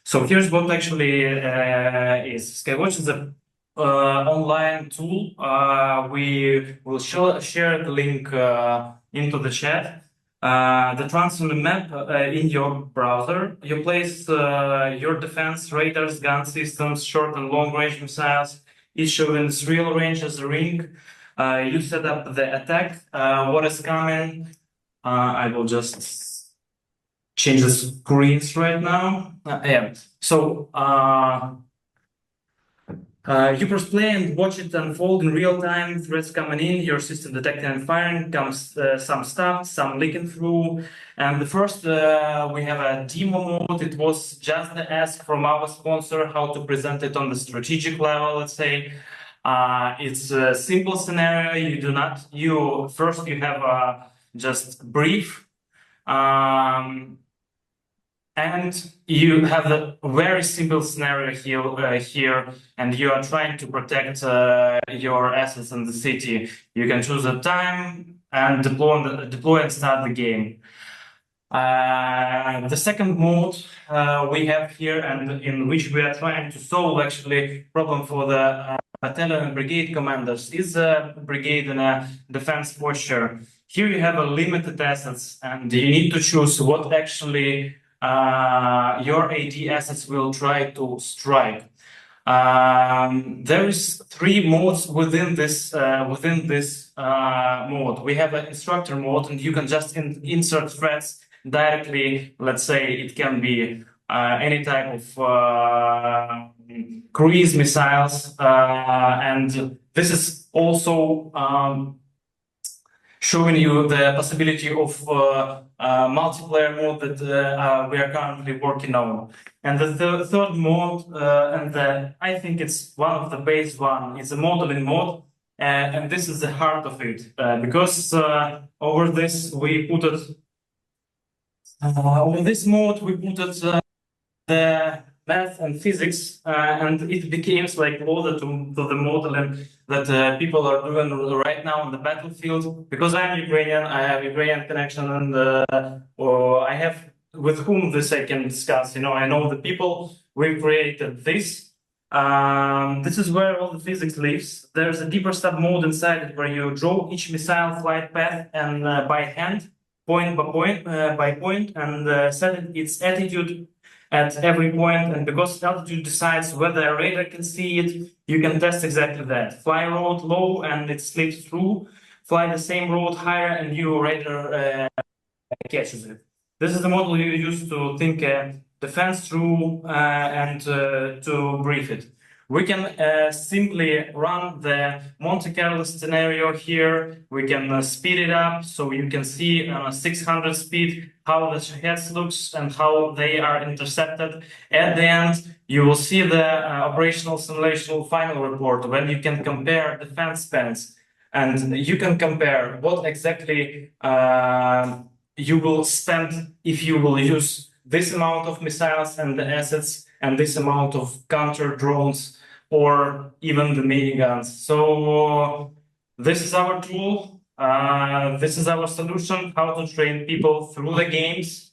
So here's what actually is. Skywatch is an online tool. We will share the link into the chat. That runs on the map in your browser. You place your defense, radars, gun systems, short and long range missiles, each showing its real range as a ring. You set up the attack, what is coming. I will just change the screens right now. Yeah. So you press play and watch it unfold in real time. Threats coming in, your system detecting and firing, comes some stuff, some leaking through. And the first, we have a demo mode. It was just the ask from our sponsor how to present it on the strategic level, let's say. It's a simple scenario. You have just brief, and you have a very simple scenario here, and you are trying to protect your assets in the city. You can choose a time and deploy and start the game. The second mode we have here, and in which we are trying to solve actually problem for the battalion and brigade commanders, is a brigade in a defense posture. Here you have a limited assets, and you need to choose what actually your AD assets will try to strike. There is 3 modes within this mode. We have an instructor mode, and you can just insert threats directly. Let's say it can be any type of cruise missiles, and this is also showing you the possibility of multiplayer mode that we are currently working on. And the third mode, and I think it's one of the base one, is a modeling mode, and this is the heart of it, because over this we put On this mode, we put the math and physics, and it becomes like closer to the modeling that people are doing right now on the battlefield. Because I'm Ukrainian, I have Ukrainian connection, and I have with whom this I can discuss. I know the people. We created this. This is where all the physics lives. There's a deeper sub mode inside it where you draw each missile flight path and by hand, point by point, and set its attitude at every point. And because altitude decides whether a radar can see it, you can test exactly that. Fly a road low and it slips through. Fly the same road higher and your radar catches it. This is the model you use to think defense through and to brief it. We can simply run the Monte Carlo scenario here. We can speed it up so you can see 600 speed how the heads looks and how they are intercepted. At the end, you will see the operational simulation final report when you can compare defense spans, and you can compare what exactly you will spend if you will use this amount of missiles and the assets and this amount of counter drones or even the miniguns. So this is our tool. This is our solution, how to train people through the games.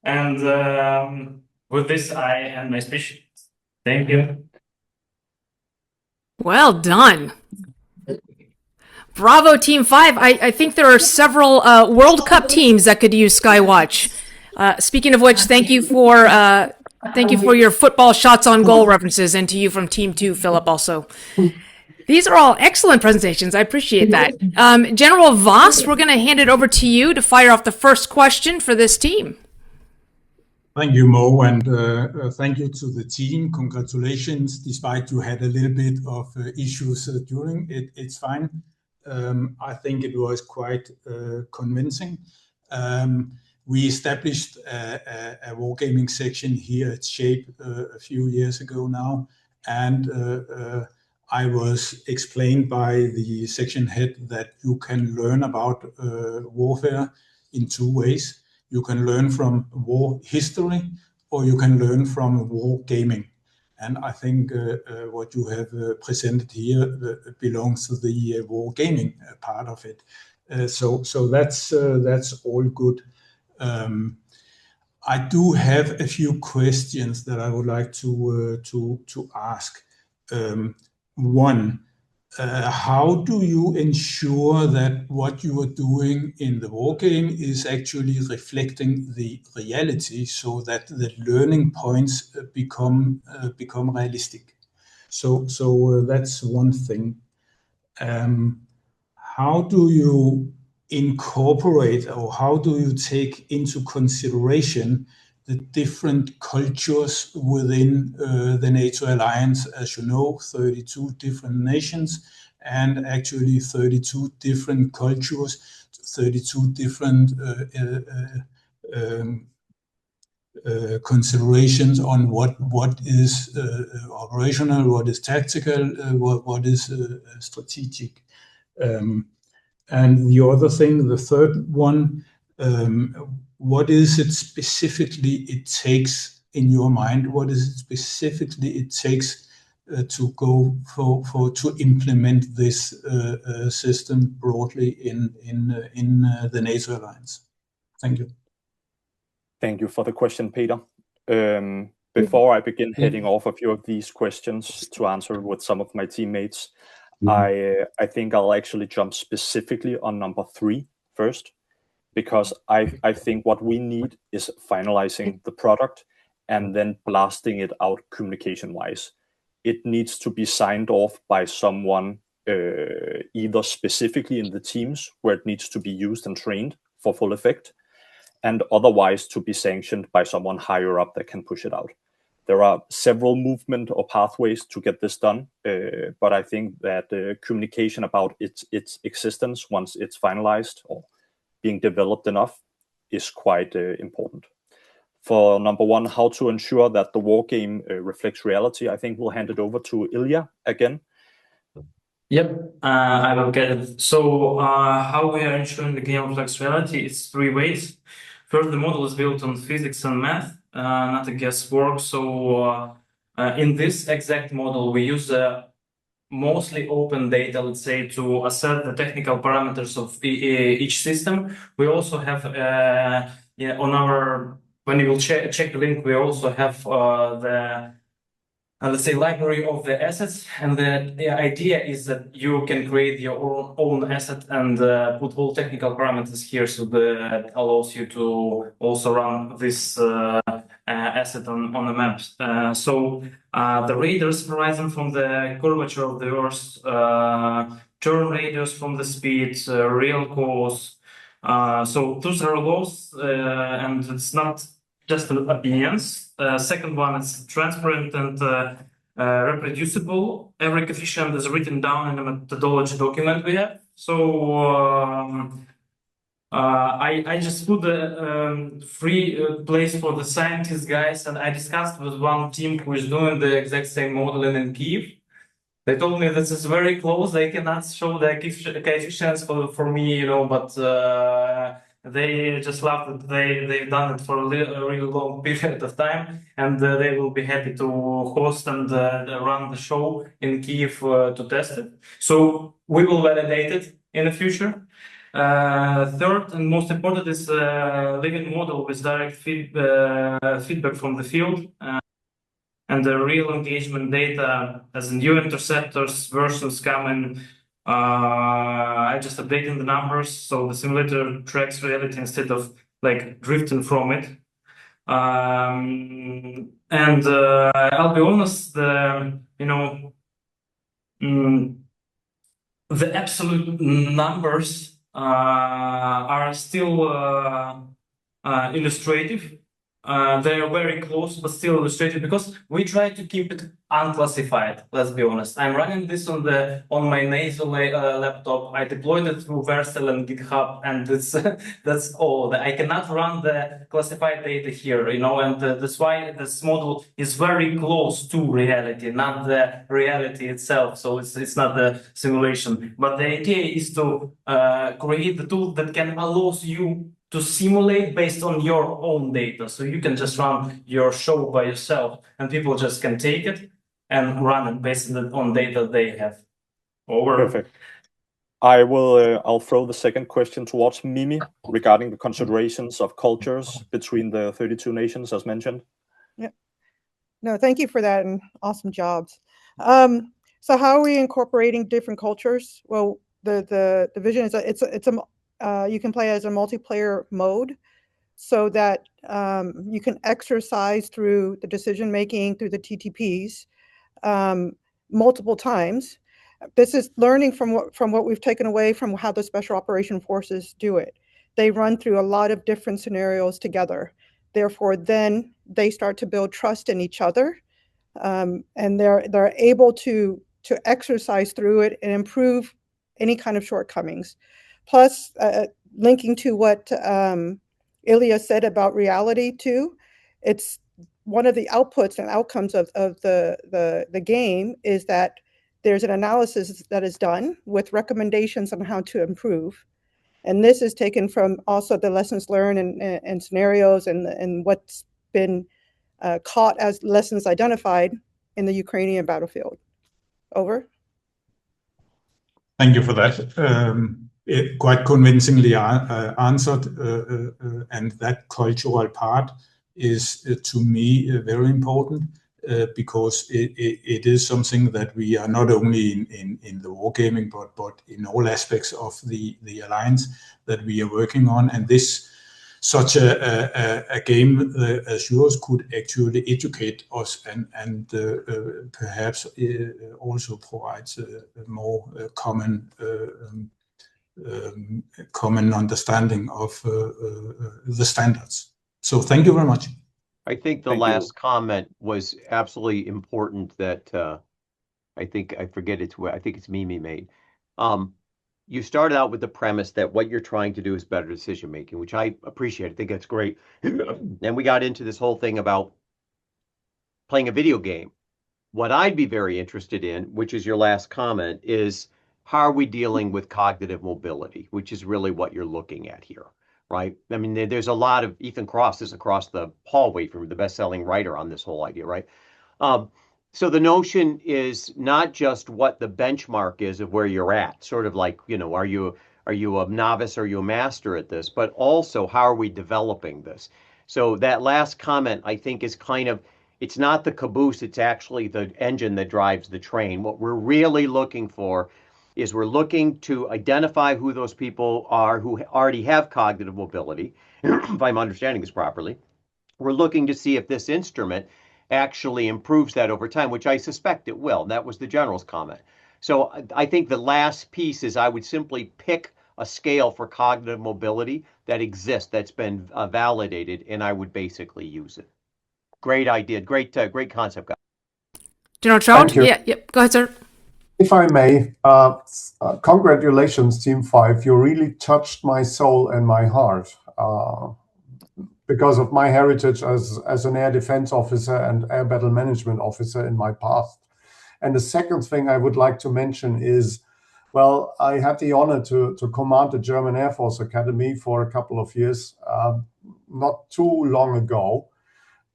And with this, I end my speech. Thank you. Well done. Bravo, Team 5. I think there are several World Cup teams that could use Skywatch. Speaking of which, thank you for your football shots on goal references, and to you from Team 2, Philip, also. These are all excellent presentations. I appreciate that. General Voss, we're going to hand it over to you to fire off the first question for this team. Thank you, Mo, and thank you to the team. Congratulations, despite you had a little bit of issues during it. It's fine. I think it was quite convincing. We established a wargaming section here at SHAPE a few years ago now, and I was explained by the section head that you can learn about warfare in two ways. You can learn from war history, or you can learn from war gaming. And I think what you have presented here belongs to the war gaming part of it. So that's all good. I do have a few questions that I would like to ask. One, how do you ensure that what you are doing in the war game is actually reflecting the reality, so that the learning points become realistic? So that's one thing. How do you incorporate, or how do you take into consideration the different cultures within the NATO alliance? As you know, 32 different nations, and actually 32 different cultures, 32 different considerations on what is operational, what is tactical, what is strategic. And the other thing, the third one, what is it specifically it takes in your mind? What is it specifically it takes to go to implement this system broadly in the NATO alliance? Thank you. Thank you for the question, Peter. Before I begin heading off a few of these questions to answer with some of my teammates, I think I'll actually jump specifically on number 3 first, because I think what we need is finalizing the product and then blasting it out communication-wise. It needs to be signed off by someone, either specifically in the teams where it needs to be used and trained for full effect, and otherwise to be sanctioned by someone higher up that can push it out. There are several movement or pathways to get this done, but I think that communication about its existence once it's finalized or being developed enough is quite important. For number 1, how to ensure that the war game reflects reality, I think we'll hand it over to Ilya again. Yep, I will get it. So how we are ensuring the game reflects reality is 3 ways. First, the model is built on physics and math, not a guesswork. So in this exact model, we use mostly open data, let's say, to assess the technical parameters of each system. We also have on our, when you will check the link, we also have the let's say library of the assets, and the idea is that you can create your own asset and put all technical parameters here, so that allows you to also run this asset on the maps. So the radars horizon from the curvature of the Earth, turn radius from the speed, real course. So those are laws, and it's not just opinions. Second one is transparent and reproducible. Every coefficient is written down in a methodology document we have. So I just put a free place for the scientists guys, and I discussed with one team who is doing the exact same modeling in Kiev. They told me this is very close. They cannot show the coefficients for me, you know, but they just love that they've done it for a really long period of time, and they will be happy to host and run the show in Kiev to test it. So we will validate it in the future. Third and most important is living model with direct feedback from the field. And the real engagement data as new interceptors versus coming. I just updating the numbers, so the simulator tracks reality instead of like drifting from it. And I'll be honest, the absolute numbers are still illustrative. They are very close, but still illustrated, because we try to keep it unclassified. Let's be honest. I'm running this on my nasal laptop. I deployed it through Vercel and GitHub, and that's all. I cannot run the classified data here, you know, and that's why this model is very close to reality, not the reality itself. So it's not the simulation, but the idea is to create the tool that can allow you to simulate based on your own data. So you can just run your show by yourself, and people just can take it and run it based on data they have. Over. Perfect. I'll throw the second question towards Mimi regarding the considerations of cultures between the 32 nations as mentioned. Yeah. No, thank you for that, and awesome jobs. So how are we incorporating different cultures? Well, the vision is you can play as a multiplayer mode, so that you can exercise through the decision making through the TTPs multiple times. This is learning from what we've taken away from how the Special Operation Forces do it. They run through a lot of different scenarios together. Therefore, then they start to build trust in each other, and they're able to exercise through it and improve any kind of shortcomings. Plus, linking to what Ilya said about reality too, it's one of the outputs and outcomes of the game is that there's an analysis that is done with recommendations on how to improve. And this is taken from also the lessons learned and scenarios and what's been caught as lessons identified in the Ukrainian battlefield. Over. Thank you for that. It quite convincingly answered, and that cultural part is to me very important, because it is something that we are not only in the wargaming but in all aspects of the alliance that we are working on, and such a game as yours could actually educate us and perhaps also provides a more common understanding of the standards. So thank you very much. I think the last comment was absolutely important that I think it's Mimi made. You started out with the premise that what you're trying to do is better decision making, which I appreciate. I think that's great. And we got into this whole thing about playing a video game. What I'd be very interested in, which is your last comment, is how are we dealing with cognitive mobility, which is really what you're looking at here, right? I mean, there's a lot of Ethan Kross is across the hallway from the best-selling writer on this whole idea, right? So the notion is not just what the benchmark is of where you're at, sort of like, are you a novice, are you a master at this, but also how are we developing this? So that last comment, I think, is kind of, it's not the caboose, it's actually the engine that drives the train. What we're really looking for is we're looking to identify who those people are who already have cognitive mobility, if I'm understanding this properly. We're looking to see if this instrument actually improves that over time, which I suspect it will. That was the general's comment. So I think the last piece is I would simply pick a scale for cognitive mobility that exists, that's been validated, and I would basically use it. Great idea. Great concept, guys. General Traut? Thank you. Yeah. Go ahead, sir. If I may, congratulations, Team 5. You really touched my soul and my heart. Because of my heritage as an air defense officer and air battle management officer in my past. And the second thing I would like to mention is, well, I had the honor to command the German Air Force Academy for a couple of years, not too long ago.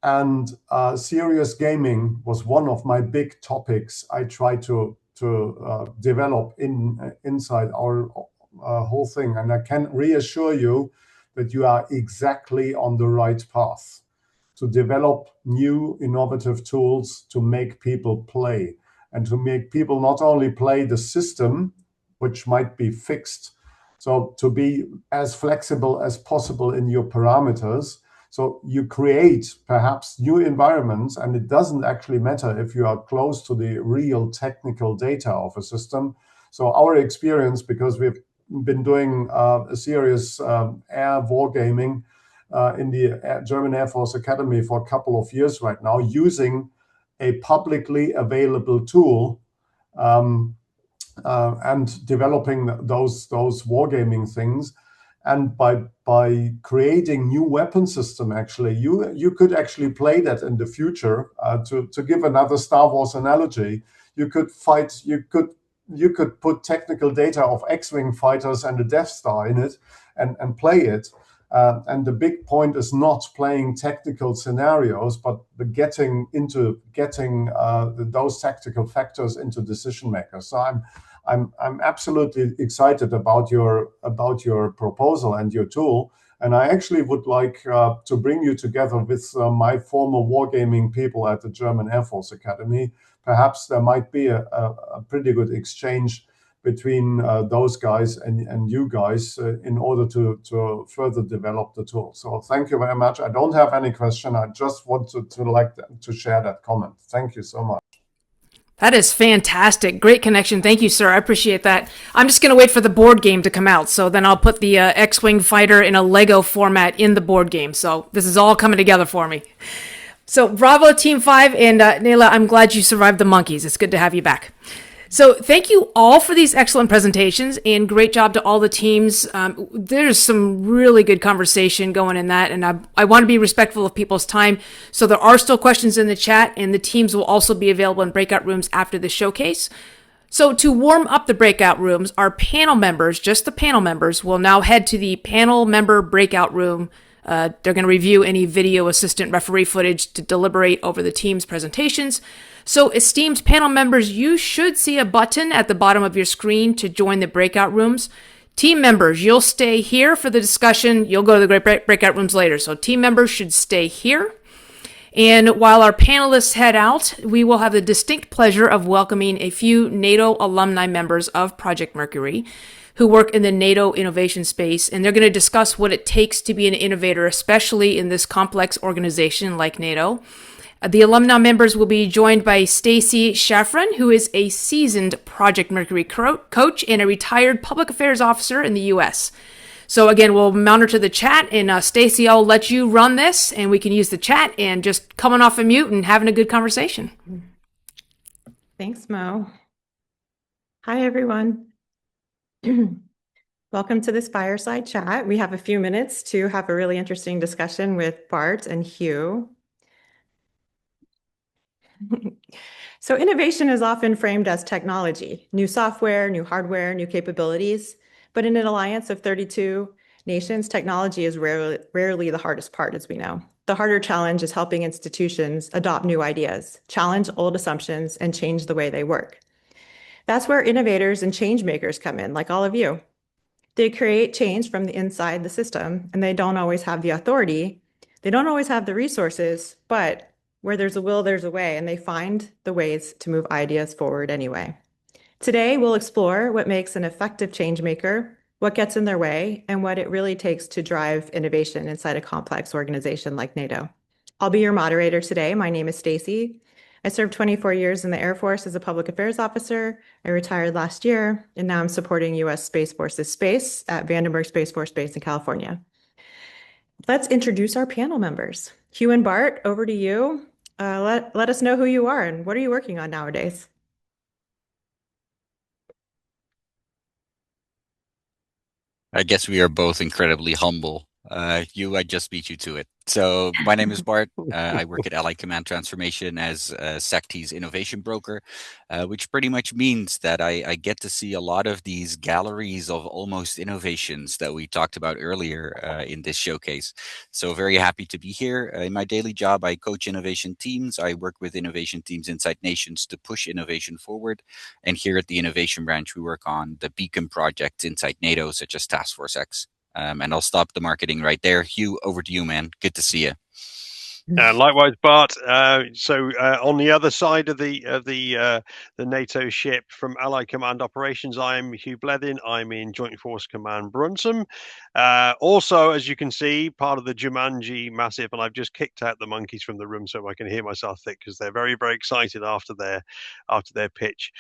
And serious gaming was one of my big topics I tried to develop inside our whole thing. And I can reassure you that you are exactly on the right path to develop new innovative tools to make people play, and to make people not only play the system, which might be fixed, so to be as flexible as possible in your parameters. So you create perhaps new environments, and it doesn't actually matter if you are close to the real technical data of a system. So our experience, because we've been doing a serious air wargaming in the German Air Force Academy for a couple of years right now, using a publicly available tool and developing those wargaming things. And by creating new weapon system, actually, you could actually play that in the future. To give another Star Wars analogy, you could put technical data of X-Wing fighters and the Death Star in it and play it. And the big point is not playing technical scenarios, but getting those tactical factors into decision makers. So I'm absolutely excited about your proposal and your tool. And I actually would like to bring you together with my former wargaming people at the German Air Force Academy. Perhaps there might be a pretty good exchange between those guys and you guys in order to further develop the tool. So thank you very much. I don't have any question. I just want to share that comment. Thank you so much. That is fantastic. Great connection. Thank you, sir. I appreciate that. I'm just going to wait for the board game to come out. So then I'll put the X-Wing fighter in a Lego format in the board game. So this is all coming together for me. So bravo, Team 5. And Nayla, I'm glad you survived the monkeys. It's good to have you back. So thank you all for these excellent presentations, and great job to all the teams. There's some really good conversation going in that, and I want to be respectful of people's time. So there are still questions in the chat, and the teams will also be available in breakout rooms after the showcase. So to warm up the breakout rooms, our panel members, just the panel members, will now head to the panel member breakout room. They're going to review any video assistant referee footage to deliberate over the team's presentations. So esteemed panel members, you should see a button at the bottom of your screen to join the breakout rooms. Team members, you'll stay here for the discussion. You'll go to the breakout rooms later. So team members should stay here. And while our panelists head out, we will have the distinct pleasure of welcoming a few NATO alumni members of Project Mercury who work in the NATO innovation space. And they're going to discuss what it takes to be an innovator, especially in this complex organization like NATO. The alumni members will be joined by Stacy Shafran, who is a seasoned Project Mercury coach and a retired public affairs officer in the U.S. So again, we'll monitor the chat, and Stacy, I'll let you run this, and we can use the chat and just coming off a mute and having a good conversation. Thanks, Mo. Hi, everyone. Welcome to this fireside chat. We have a few minutes to have a really interesting discussion with Bart and Hugh. So innovation is often framed as technology, new software, new hardware, new capabilities. But in an alliance of 32 nations, technology is rarely the hardest part, as we know. The harder challenge is helping institutions adopt new ideas, challenge old assumptions, and change the way they work. That's where innovators and change makers come in, like all of you. They create change from the inside the system, and they don't always have the authority. They don't always have the resources, but where there's a will, there's a way, and they find the ways to move ideas forward anyway. Today, we'll explore what makes an effective change maker, what gets in their way, and what it really takes to drive innovation inside a complex organization like NATO. I'll be your moderator today. My name is Stacy. I served 24 years in the Air Force as a public affairs officer. I retired last year, and now I'm supporting U.S. Space Force's space at Vandenberg Space Force Base in California. Let's introduce our panel members. Hugh and Bart, over to you. Let us know who you are and what are you working on nowadays? I guess we are both incredibly humble. Hugh, I just beat you to it. So my name is Bart. I work at Allied Command Transformation as SACT's innovation broker, which pretty much means that I get to see a lot of these galleries of almost innovations that we talked about earlier in this showcase. So very happy to be here. In my daily job, I coach innovation teams. I work with innovation teams inside nations to push innovation forward. And here at the Innovation Branch, we work on the beacon projects inside NATO, such as Task Force X. And I'll stop the marketing right there. Hugh, over to you, man. Good to see you. Likewise, Bart. So on the other side of the NATO ship from Allied Command Operations, I am Hugh Blethyn. I'm in Joint Force Command Brunsum. Also, as you can see, part of the Jumanji Massive, and I've just kicked out the monkeys from the room so I can hear myself thick because they're very, very excited after their pitch.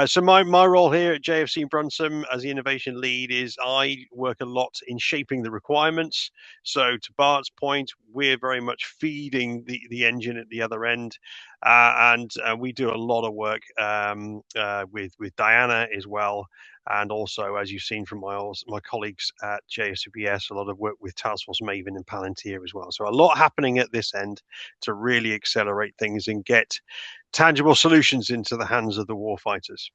So my role here at JFC Brunsum as the innovation lead is I work a lot in shaping the requirements. So to Bart's point, we're very much feeding the engine at the other end, and we do a lot of work with Diana as well, and also, as you've seen from my colleagues at JSCPS, a lot of work with Task Force Maven and Palantir as well. So a lot happening at this end to really accelerate things and get tangible solutions into the hands of the warfighters.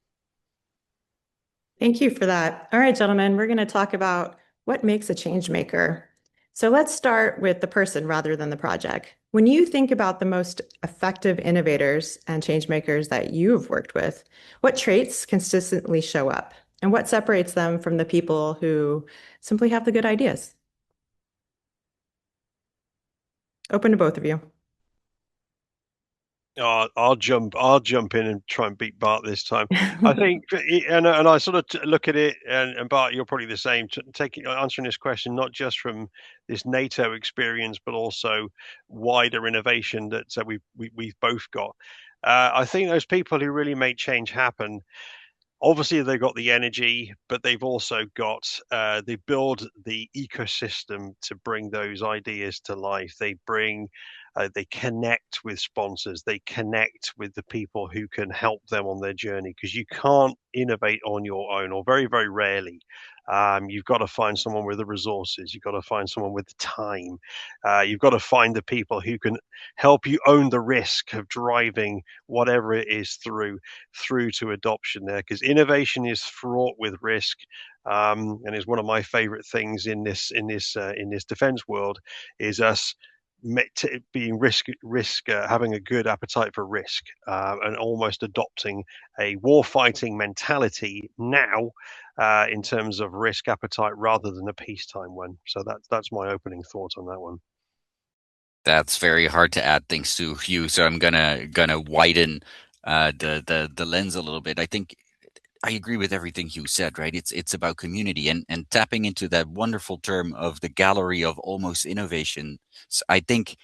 Thank you for that. All right, gentlemen, we're going to talk about what makes a change maker. So let's start with the person rather than the project. When you think about the most effective innovators and change makers that you've worked with, what traits consistently show up? And what separates them from the people who simply have the good ideas? Open to both of you. I'll jump in and try and beat Bart this time. I think, and I sort of look at it, and Bart, you're probably the same. Answering this question not just from this NATO experience, but also wider innovation that we've both got. I think those people who really make change happen. Obviously, they've got the energy, but they've also got, they build the ecosystem to bring those ideas to life. They connect with sponsors. They connect with the people who can help them on their journey, because you can't innovate on your own, or very, very rarely. You've got to find someone with the resources. You've got to find someone with the time. You've got to find the people who can help you own the risk of driving whatever it is through to adoption there, because innovation is fraught with risk. And is one of my favorite things in this defense world is us being having a good appetite for risk, and almost adopting a warfighting mentality now in terms of risk appetite rather than a peacetime one. So that's my opening thought on that one. That's very hard to add things to, Hugh. So I'm gonna widen the lens a little bit. I think I agree with everything Hugh said, right? It's about community and tapping into that wonderful term of the gallery of almost innovation. So I think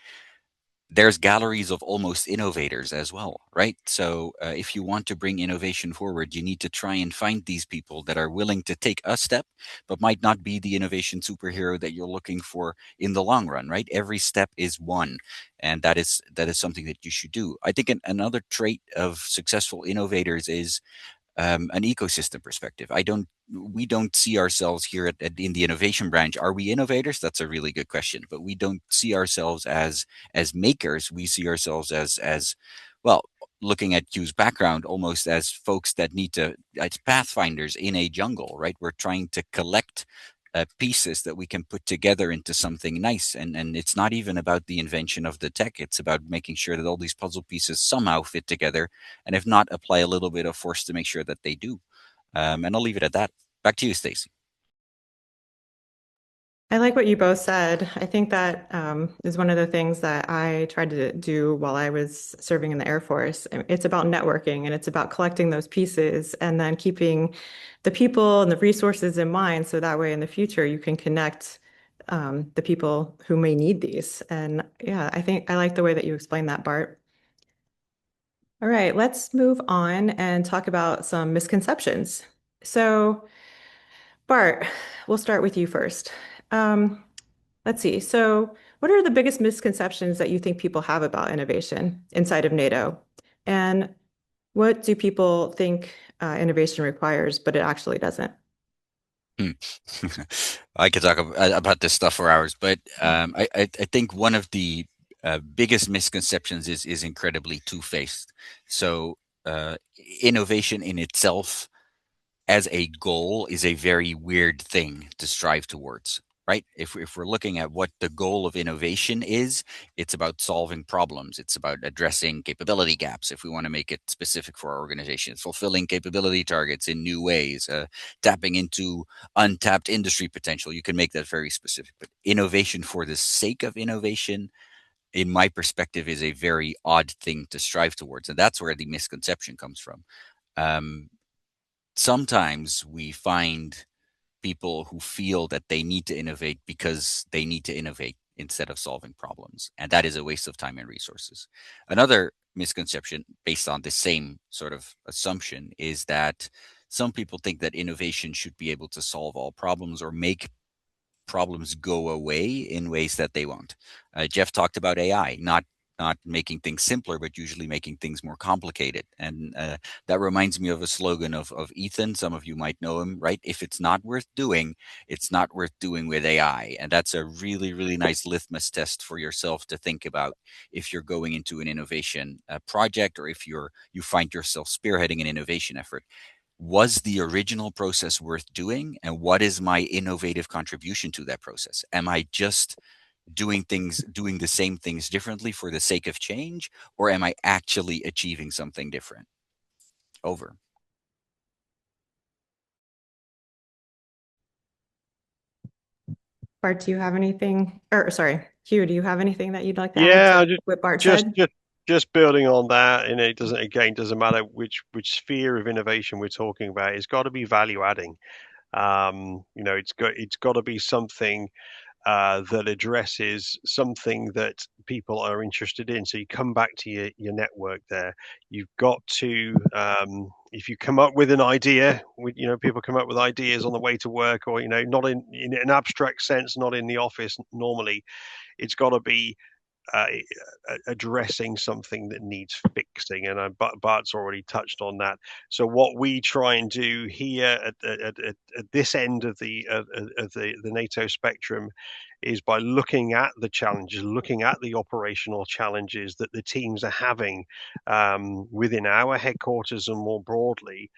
there's galleries of almost innovators as well, right? So if you want to bring innovation forward, you need to try and find these people that are willing to take a step, but might not be the innovation superhero that you're looking for in the long run, right? Every step is one, and that is something that you should do. I think another trait of successful innovators is an ecosystem perspective. We don't see ourselves here in the innovation branch. Are we innovators? That's a really good question, but we don't see ourselves as makers. We see ourselves as well, looking at Hugh's background, almost as folks that need to, as pathfinders in a jungle, right? We're trying to collect pieces that we can put together into something nice. And it's not even about the invention of the tech. It's about making sure that all these puzzle pieces somehow fit together, and if not, apply a little bit of force to make sure that they do. And I'll leave it at that. Back to you, Stacy. I like what you both said. I think that is one of the things that I tried to do while I was serving in the Air Force. It's about networking, and it's about collecting those pieces and then keeping the people and the resources in mind, so that way in the future you can connect the people who may need these. And yeah, I think I like the way that you explained that, Bart. All right, let's move on and talk about some misconceptions. So Bart, we'll start with you first. Let's see. So what are the biggest misconceptions that you think people have about innovation inside of NATO? And what do people think innovation requires, but it actually doesn't? I could talk about this stuff for hours, but I think one of the biggest misconceptions is incredibly two-faced. So innovation in itself as a goal is a very weird thing to strive towards, right? If we're looking at what the goal of innovation is, it's about solving problems. It's about addressing capability gaps, if we want to make it specific for our organization. It's fulfilling capability targets in new ways, tapping into untapped industry potential. You can make that very specific. But innovation for the sake of innovation, in my perspective, is a very odd thing to strive towards. And that's where the misconception comes from. Sometimes we find people who feel that they need to innovate because they need to innovate instead of solving problems. And that is a waste of time and resources. Another misconception based on the same sort of assumption is that some people think that innovation should be able to solve all problems or make problems go away in ways that they want. Jeff talked about AI, not making things simpler, but usually making things more complicated. And that reminds me of a slogan of Ethan. Some of you might know him, right? If it's not worth doing, it's not worth doing with AI. And that's a really, really nice litmus test for yourself to think about if you're going into an innovation project, or if you find yourself spearheading an innovation effort. Was the original process worth doing? And what is my innovative contribution to that process? Am I just doing the same things differently for the sake of change, or am I actually achieving something different? Over. Bart, do you have anything, or sorry, Hugh, do you have anything that you'd like to Yeah, add to what Bart said? just building on that, and it doesn't matter which sphere of innovation we're talking about. It's got to be value adding. It's got to be something that addresses something that people are interested in. So you come back to your network there. You've got to, if you come up with an idea, people come up with ideas on the way to work, or, not in an abstract sense, not in the office normally. It's got to be addressing something that needs fixing, and Bart's already touched on that. So what we try and do here at this end of the NATO spectrum is, by looking at the challenges, looking at the operational challenges that the teams are having within our headquarters and more broadly,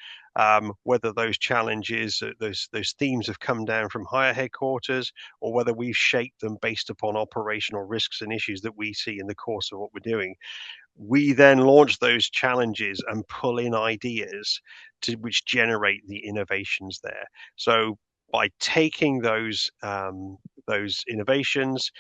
whether those challenges, those themes have come down from higher headquarters, or whether we've shaped them based upon operational risks and issues that we see in the course of what we're doing. We then launch those challenges and pull in ideas which generate the innovations there. So by taking those innovations,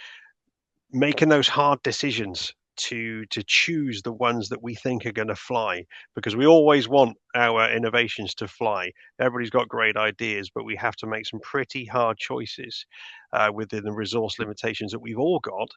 making those hard decisions to choose the ones that we think are going to fly, because we always want our innovations to fly. Everybody's got great ideas, but we have to make some pretty hard choices within the resource limitations that we've all got,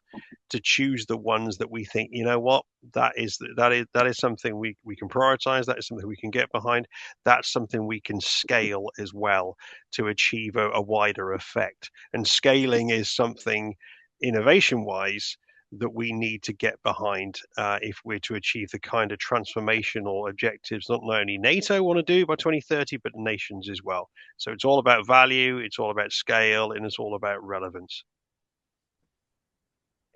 to choose the ones that we think, that is something we can prioritize. That is something we can get behind. That's something we can scale as well to achieve a wider effect. And scaling is something, innovation wise, that we need to get behind if we're to achieve the kind of transformational objectives not only NATO want to do by 2030, but nations as well. So it's all about value, it's all about scale, and it's all about relevance.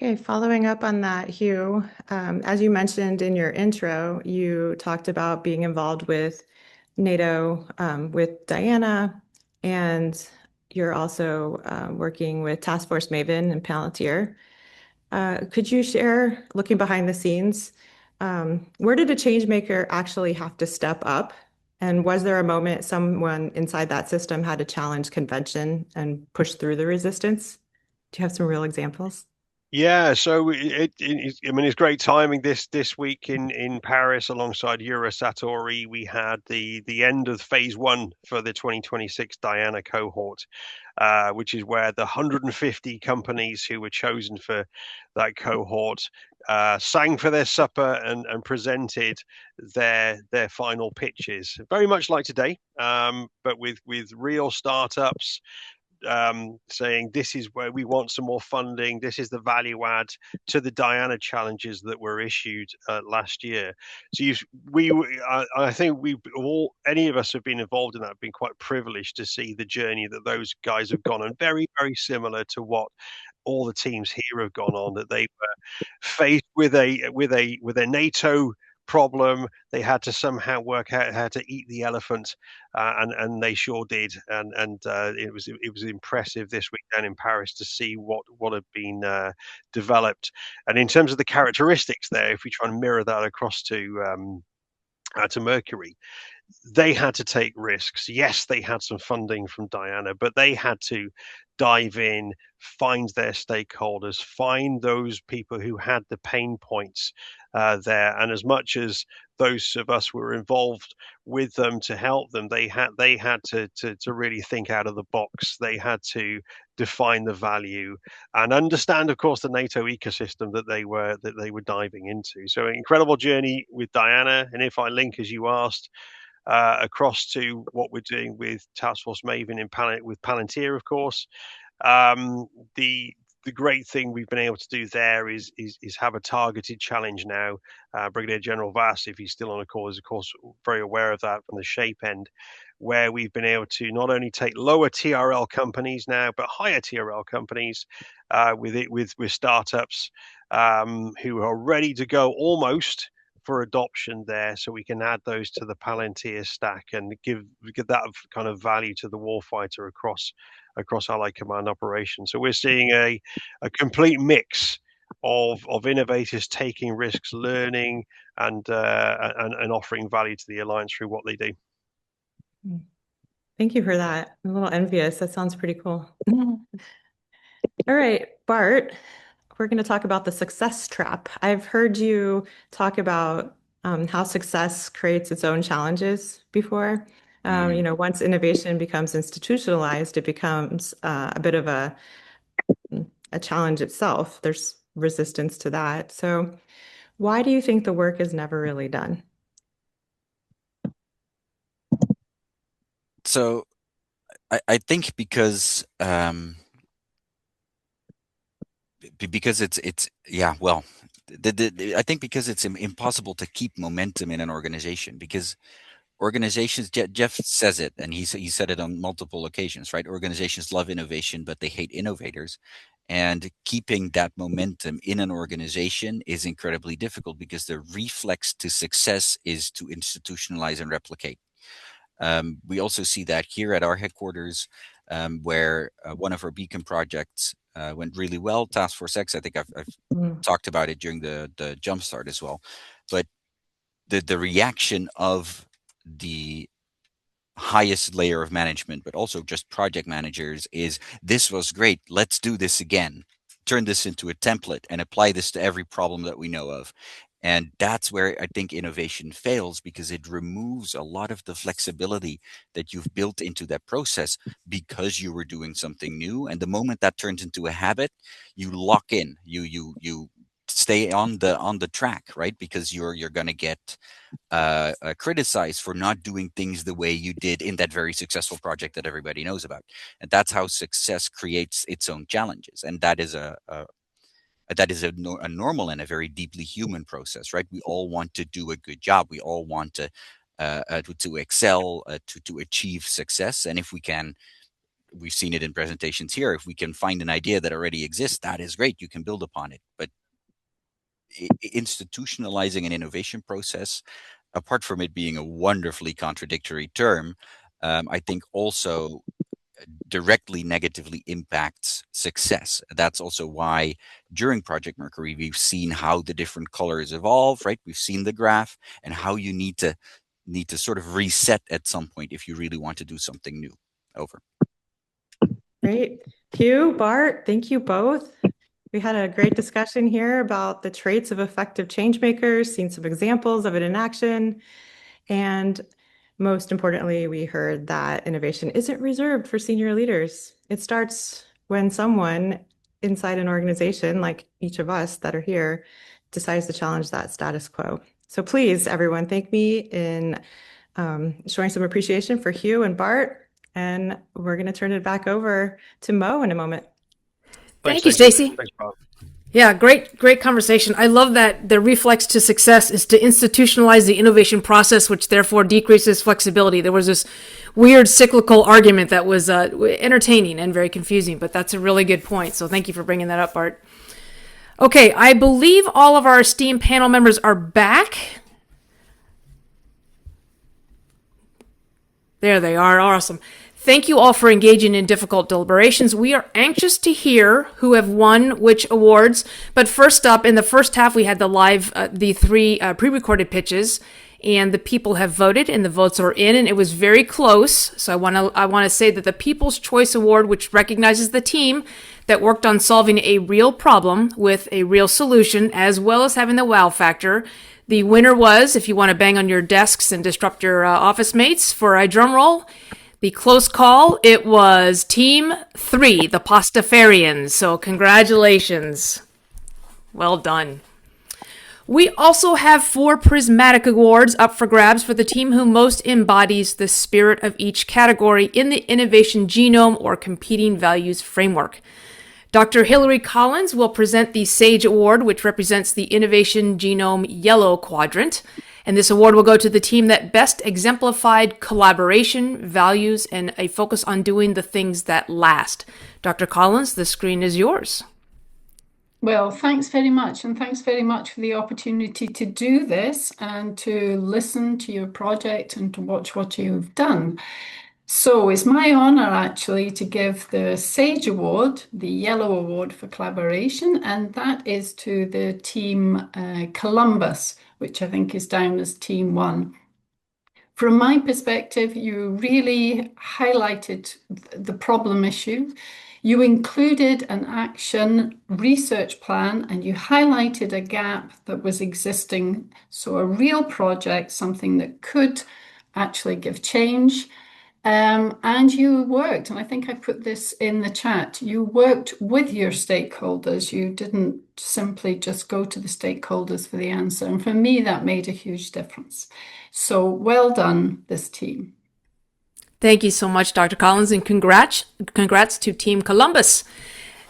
Okay, following up on that, Hugh, as you mentioned in your intro, you talked about being involved with NATO with Diana, and you're also working with Task Force Maven and Palantir. Could you share, looking behind the scenes, where did a change maker actually have to step up? And was there a moment someone inside that system had to challenge convention and push through the resistance? Do you have some real examples? Yeah, so I mean, it's great timing this week in Paris alongside Yura Satori. We had the end of phase 1 for the 2026 Diana cohort, which is where the 150 companies who were chosen for that cohort sang for their supper and presented their final pitches, very much like today, but with real startups. Saying this is where we want some more funding. This is the value add to the Diana challenges that were issued last year. So I think we all, any of us have been involved in that, been quite privileged to see the journey that those guys have gone on, very, very similar to what all the teams here have gone on, that they were faced with a NATO problem. They had to somehow work out how to eat the elephant, and they sure did. And it was impressive this week down in Paris to see what had been developed. And in terms of the characteristics there, if we try and mirror that across to Mercury, they had to take risks. Yes, they had some funding from Diana, but they had to dive in, find their stakeholders, find those people who had the pain points there. And as much as those of us were involved with them to help them, they had to really think out of the box. They had to define the value and understand, of course, the NATO ecosystem that they were diving into. So an incredible journey with Diana. And if I link, as you asked, across to what we're doing with Task Force Maven with Palantir, of course. The great thing we've been able to do there is have a targeted challenge now. Brigadier General Vass, if he's still on the call, is of course very aware of that from the SHAPE end, where we've been able to not only take lower TRL companies now, but higher TRL companies with startups who are ready to go almost for adoption there, so we can add those to the Palantir stack and give that kind of value to the warfighter across Allied Command operations. So we're seeing a complete mix of innovators taking risks, learning, and offering value to the alliance through what they do. Thank you for that. I'm a little envious. That sounds pretty cool. All right, Bart, we're going to talk about the success trap. I've heard you talk about how success creates its own challenges before. Once innovation becomes institutionalized, it becomes a bit of a challenge itself. There's resistance to that. So why do you think the work is never really done? So I think because it's yeah, well, I think because it's impossible to keep momentum in an organization, because organizations, Jeff says it, and he said it on multiple occasions, right? Organizations love innovation, but they hate innovators. And keeping that momentum in an organization is incredibly difficult, because the reflex to success is to institutionalize and replicate. We also see that here at our headquarters, where one of our beacon projects went really well, Task Force X. I think I've talked about it during the jumpstart as well. But the reaction of the highest layer of management, but also just project managers, is this was great, let's do this again, turn this into a template and apply this to every problem that we know of. And that's where I think innovation fails, because it removes a lot of the flexibility that you've built into that process because you were doing something new. And the moment that turns into a habit, you lock in, you stay on the track, right? Because you're going to get criticized for not doing things the way you did in that very successful project that everybody knows about. And that's how success creates its own challenges. And that is a normal and a very deeply human process, right? We all want to do a good job. We all want to excel, to achieve success. And if we can, we've seen it in presentations here, if we can find an idea that already exists, that is great. You can build upon it. But institutionalizing an innovation process, apart from it being a wonderfully contradictory term, I think also directly negatively impacts success. That's also why during Project Mercury, we've seen how the different colors evolve, right? We've seen the graph and how you need to sort of reset at some point if you really want to do something new. Over. Great. Hugh, Bart, thank you both. We had a great discussion here about the traits of effective change makers, seen some examples of it in action. And most importantly, we heard that innovation isn't reserved for senior leaders. It starts when someone inside an organization, like each of us that are here, decides to challenge that status quo. So please, everyone, thank me in showing some appreciation for Hugh and Bart. And we're going to turn it back over to Mo in a moment. Thank you, Stacy. Thanks, Bob. Yeah, great conversation. I love that the reflex to success is to institutionalize the innovation process, which therefore decreases flexibility. There was this weird cyclical argument that was entertaining and very confusing, but that's a really good point. So thank you for bringing that up, Bart. Okay, I believe all of our esteemed panel members are back. There they are. Awesome. Thank you all for engaging in difficult deliberations. We are anxious to hear who have won which awards. But first up, in the first half, we had the three pre-recorded pitches, and the people have voted, and the votes are in, and it was very close. So I want to say that the People's Choice Award, which recognizes the team that worked on solving a real problem with a real solution, as well as having the wow factor. The winner was, if you want to bang on your desks and disrupt your office mates for a drum roll, the close call, it was Team 3, the Pastafarians. So congratulations. Well done. We also have 4 Prismatic Awards up for grabs for the team who most embodies the spirit of each category in the Innovation Genome or Competing Values Framework. Dr. Hilary Collins will present the SAGE Award, which represents the Innovation Genome Yellow Quadrant. And this award will go to the team that best exemplified collaboration, values, and a focus on doing the things that last. Dr. Collins, the screen is yours. Well, thanks very much. And thanks very much for the opportunity to do this and to listen to your project and to watch what you've done. So it's my honor actually to give the SAGE Award, the Yellow Award for Collaboration, and that is to the team Columbus, which I think is down as Team 1. From my perspective, you really highlighted the problem issue. You included an action research plan and you highlighted a gap that was existing. So a real project, something that could actually give change. And you worked, and I think I put this in the chat, you worked with your stakeholders. You didn't simply just go to the stakeholders for the answer. And for me, that made a huge difference. So well done, this team. Thank you so much, Dr. Collins, and congrats to Team Columbus.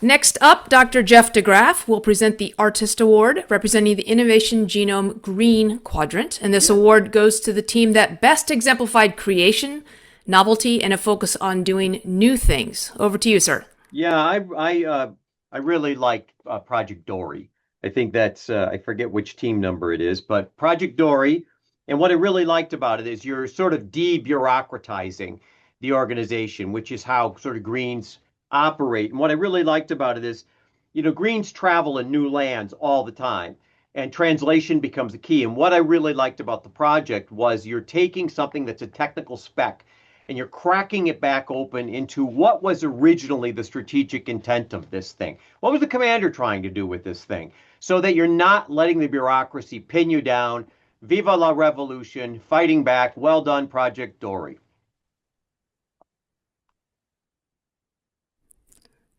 Next up, Dr. Jeff DeGraff will present the Artist Award, representing the Innovation Genome Green Quadrant. And this award goes to the team that best exemplified creation, novelty, and a focus on doing new things. Over to you, sir. Yeah, I really like Project Dory. I think that's, I forget which team number it is, but Project Dory, and what I really liked about it is you're sort of de-bureaucratizing the organization, which is how sort of Greens operate. And what I really liked about it is, you know, Greens travel in new lands all the time, and translation becomes the key. And what I really liked about the project was you're taking something that's a technical spec and you're cracking it back open into what was originally the strategic intent of this thing. What was the commander trying to do with this thing? So that you're not letting the bureaucracy pin you down. Viva la revolution, fighting back. Well done, Project Dory.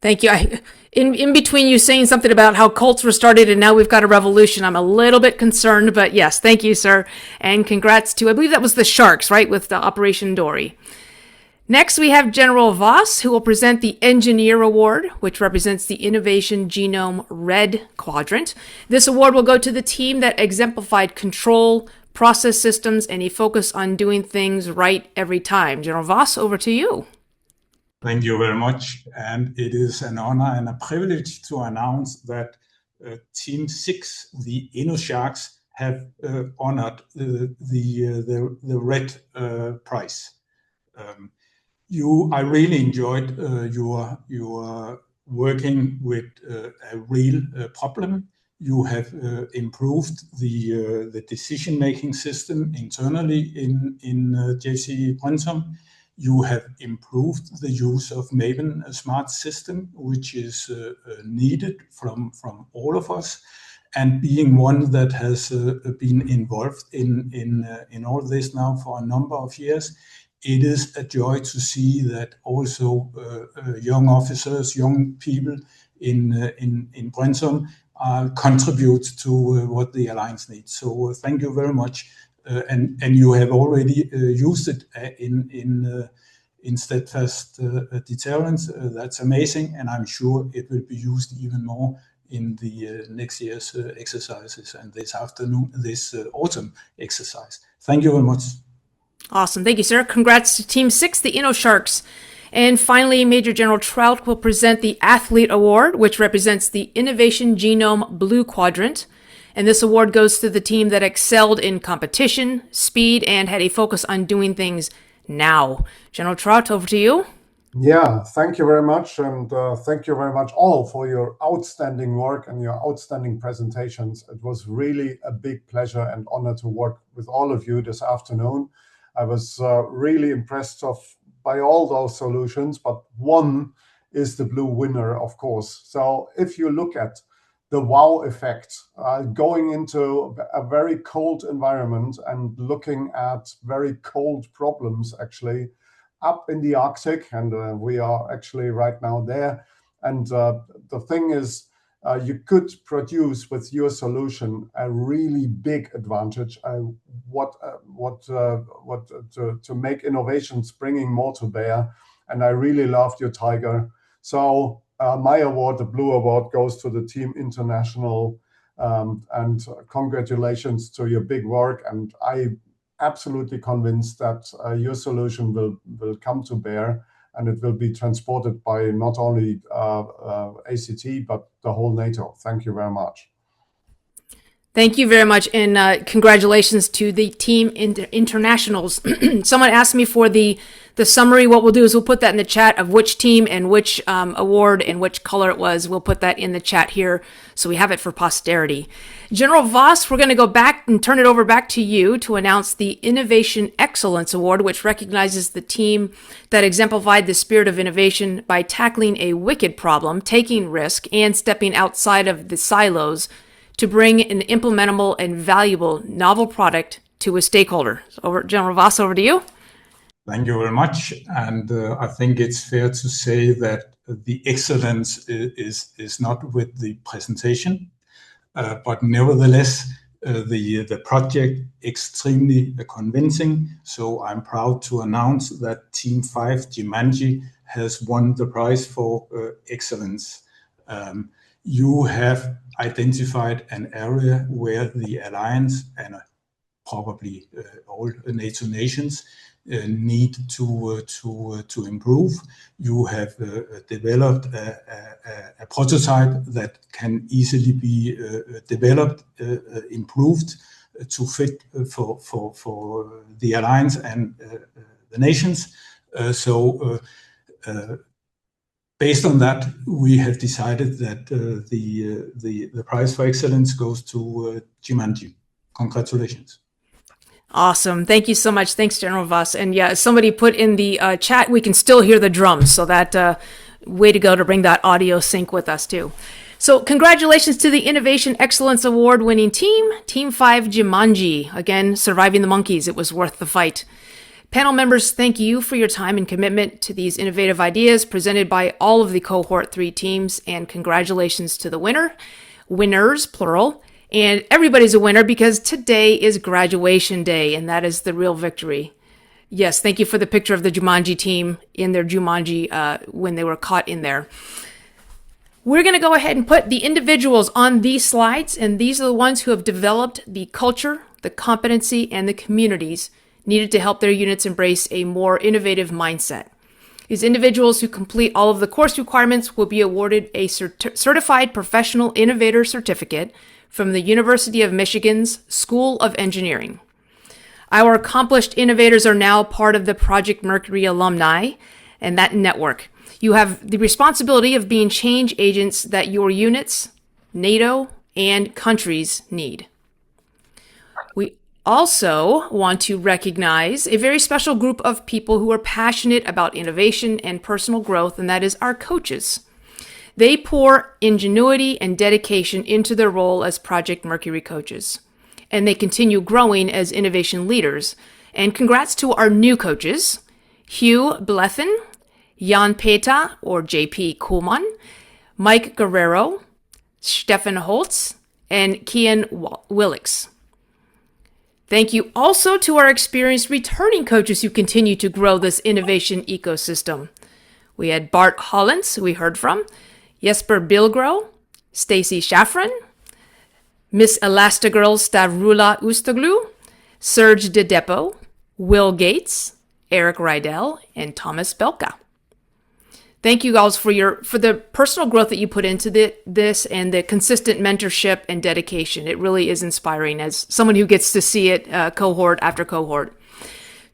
Thank you. In between you saying something about how cults were started and now we've got a revolution, I'm a little bit concerned, but yes, thank you, sir. And congrats to, I believe that was the Sharks, right, with the Operation Dory. Next, we have General Voss, who will present the Engineer Award, which represents the Innovation Genome Red Quadrant. This award will go to the team that exemplified control, process systems, and a focus on doing things right every time. General Voss, over to you. Thank you very much. And it is an honor and a privilege to announce that Team 6, the InnoSharks, have honored the Red Prize. I really enjoyed your working with a real problem. You have improved the decision-making system internally in JC Brøndum. You have improved the use of Maven, a smart system, which is needed from all of us. And being one that has been involved in all this now for a number of years, it is a joy to see that also young officers, young people in Brøndum contribute to what the Alliance needs. So thank you very much. And you have already used it in steadfast deterrence. That's amazing, and I'm sure it will be used even more in the next year's exercises and this autumn exercise. Thank you very much. Awesome. Thank you, sir. Congrats to Team 6, the InnoSharks. And finally, Major General Traut will present the Athlete Award, which represents the Innovation Genome Blue Quadrant. And this award goes to the team that excelled in competition, speed, and had a focus on doing things now. General Traut, over to you. Yeah, thank you very much. And thank you very much all for your outstanding work and your outstanding presentations. It was really a big pleasure and honor to work with all of you this afternoon. I was really impressed by all those solutions, but one is the blue winner, of course. So if you look at the wow effect, going into a very cold environment and looking at very cold problems, actually, up in the Arctic, and we are actually right now there. And the thing is, you could produce with your solution a really big advantage. To make innovations bringing more to bear, and I really loved your Tiger. So my award, the Blue Award, goes to the Team International, and congratulations to your big work. And I absolutely convinced that your solution will come to bear, and it will be transported by not only ACT, but the whole NATO. Thank you very much. Thank you very much, and congratulations to the Team Internationals. Someone asked me for the summary. What we'll do is we'll put that in the chat of which team and which award and which color it was. We'll put that in the chat here so we have it for posterity. General Voss, we're going to go back and turn it over back to you to announce the Innovation Excellence Award, which recognizes the team that exemplified the spirit of innovation by tackling a wicked problem, taking risk, and stepping outside of the silos to bring an implementable and valuable novel product to a stakeholder. So General Voss, over to you. Thank you very much. And I think it's fair to say that the excellence is not with the presentation, but nevertheless, the project extremely convincing. So I'm proud to announce that Team 5 Jumanji has won the prize for excellence. You have identified an area where the Alliance and probably all NATO nations need to improve. You have developed a prototype that can easily be developed, improved to fit for the Alliance and the nations. Based on that, we have decided that the prize for excellence goes to Jumanji. Congratulations. Awesome. Thank you so much. Thanks, General Voss. And yeah, somebody put in the chat, we can still hear the drums. So that way to go to bring that audio sync with us too. So congratulations to the Innovation Excellence Award winning team, Team 5 Jumanji. Again, surviving the monkeys. It was worth the fight. Panel members, thank you for your time and commitment to these innovative ideas presented by all of the Cohort 3 teams, and congratulations to the winners, plural, and everybody's a winner because today is graduation day, and that is the real victory. Yes, thank you for the picture of the Jumanji team in their Jumanji when they were caught in there. We're going to go ahead and put the individuals on these slides, and these are the ones who have developed the culture, the competency, and the communities needed to help their units embrace a more innovative mindset. These individuals who complete all of the course requirements will be awarded a Certified Professional Innovator Certificate from the University of Michigan's School of Engineering. Our accomplished innovators are now part of the Project Mercury alumni and that network. You have the responsibility of being change agents that your units, NATO, and countries need. We also want to recognize a very special group of people who are passionate about innovation and personal growth, and that is our coaches. They pour ingenuity and dedication into their role as Project Mercury coaches, and they continue growing as innovation leaders. And congrats to our new coaches, Hugh Blethen, Jan Peta, or JP Kuhlmann, Mike Guerrero, Stefan Holtz, and Kian Willix. Thank you also to our experienced returning coaches who continue to grow this innovation ecosystem. We had Bart Hollins, who we heard from, Jesper Bilgro, Stacy Shafran, Miss Elastigirl Stavrula Ustaglu, Serge De Depo, Will Gates, Eric Rydell, and Thomas Belka. Thank you guys for the personal growth that you put into this and the consistent mentorship and dedication. It really is inspiring as someone who gets to see it cohort after cohort.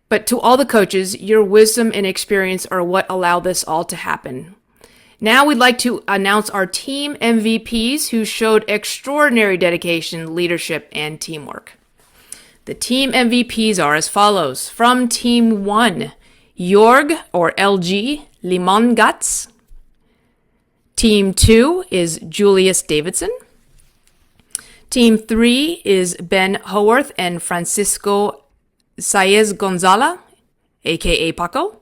But to all the coaches, your wisdom and experience are what allow this all to happen. Now we'd like to announce our team MVPs who showed extraordinary dedication, leadership, and teamwork. The team MVPs are as follows. From Team 1, Jorg, or LG, Limongatz. Team 2 is Julius Davidson. Team 3 is Ben Howarth and Francisco Saez Gonzala, aka Paco.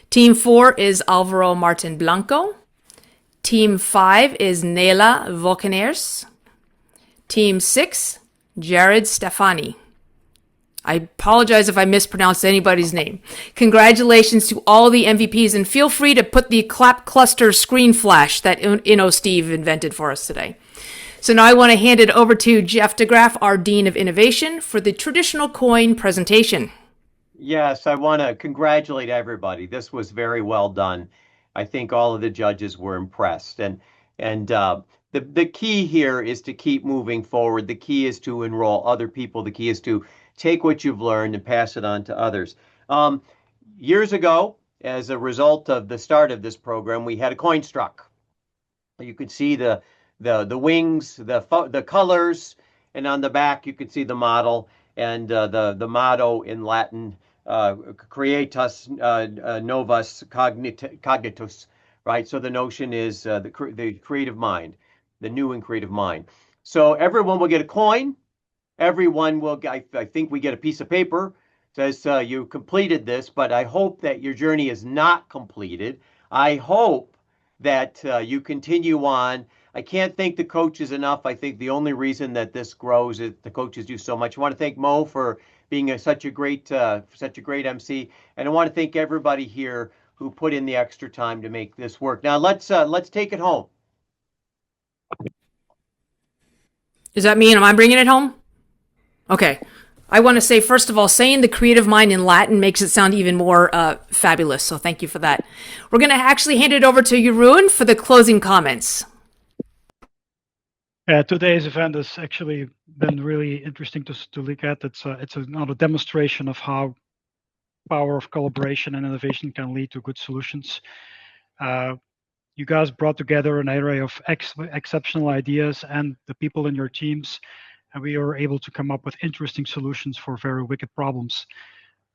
Team 4 is Alvaro Martin Blanco. Team 5 is Nela Volkeners. Team 6, Jared Stefani. I apologize if I mispronounced anybody's name. Congratulations to all the MVPs, and feel free to put the clap cluster screen flash that Steve invented for us today. So now I want to hand it over to Jeff DeGraff, our Dean of Innovation, for the traditional coin presentation. Yes, I want to congratulate everybody. This was very well done. I think all of the judges were impressed. And the key here is to keep moving forward. The key is to enroll other people. The key is to take what you've learned and pass it on to others. Years ago, as a result of the start of this program, we had a coin struck. You could see the wings, the colors, and on the back you could see the model and the motto in Latin, Creatus Novus Cognitus, right? So the notion is the creative mind, the new and creative mind. So everyone will get a coin. Everyone will, I think we get a piece of paper that says you completed this, but I hope that your journey is not completed. I hope that you continue on. I can't thank the coaches enough. I think the only reason that this grows is the coaches do so much. I want to thank Mo for being such a great MC, and I want to thank everybody here who put in the extra time to make this work. Now let's take it home. Does that mean am I bringing it home? Okay. I want to say, first of all, saying the creative mind in Latin makes it sound even more fabulous. So thank you for that. We're going to actually hand it over to Jeroen for the closing comments. Today's event has actually been really interesting to look at. It's another demonstration of how power of collaboration and innovation can lead to good solutions. You guys brought together an array of exceptional ideas and the people in your teams, and we were able to come up with interesting solutions for very wicked problems.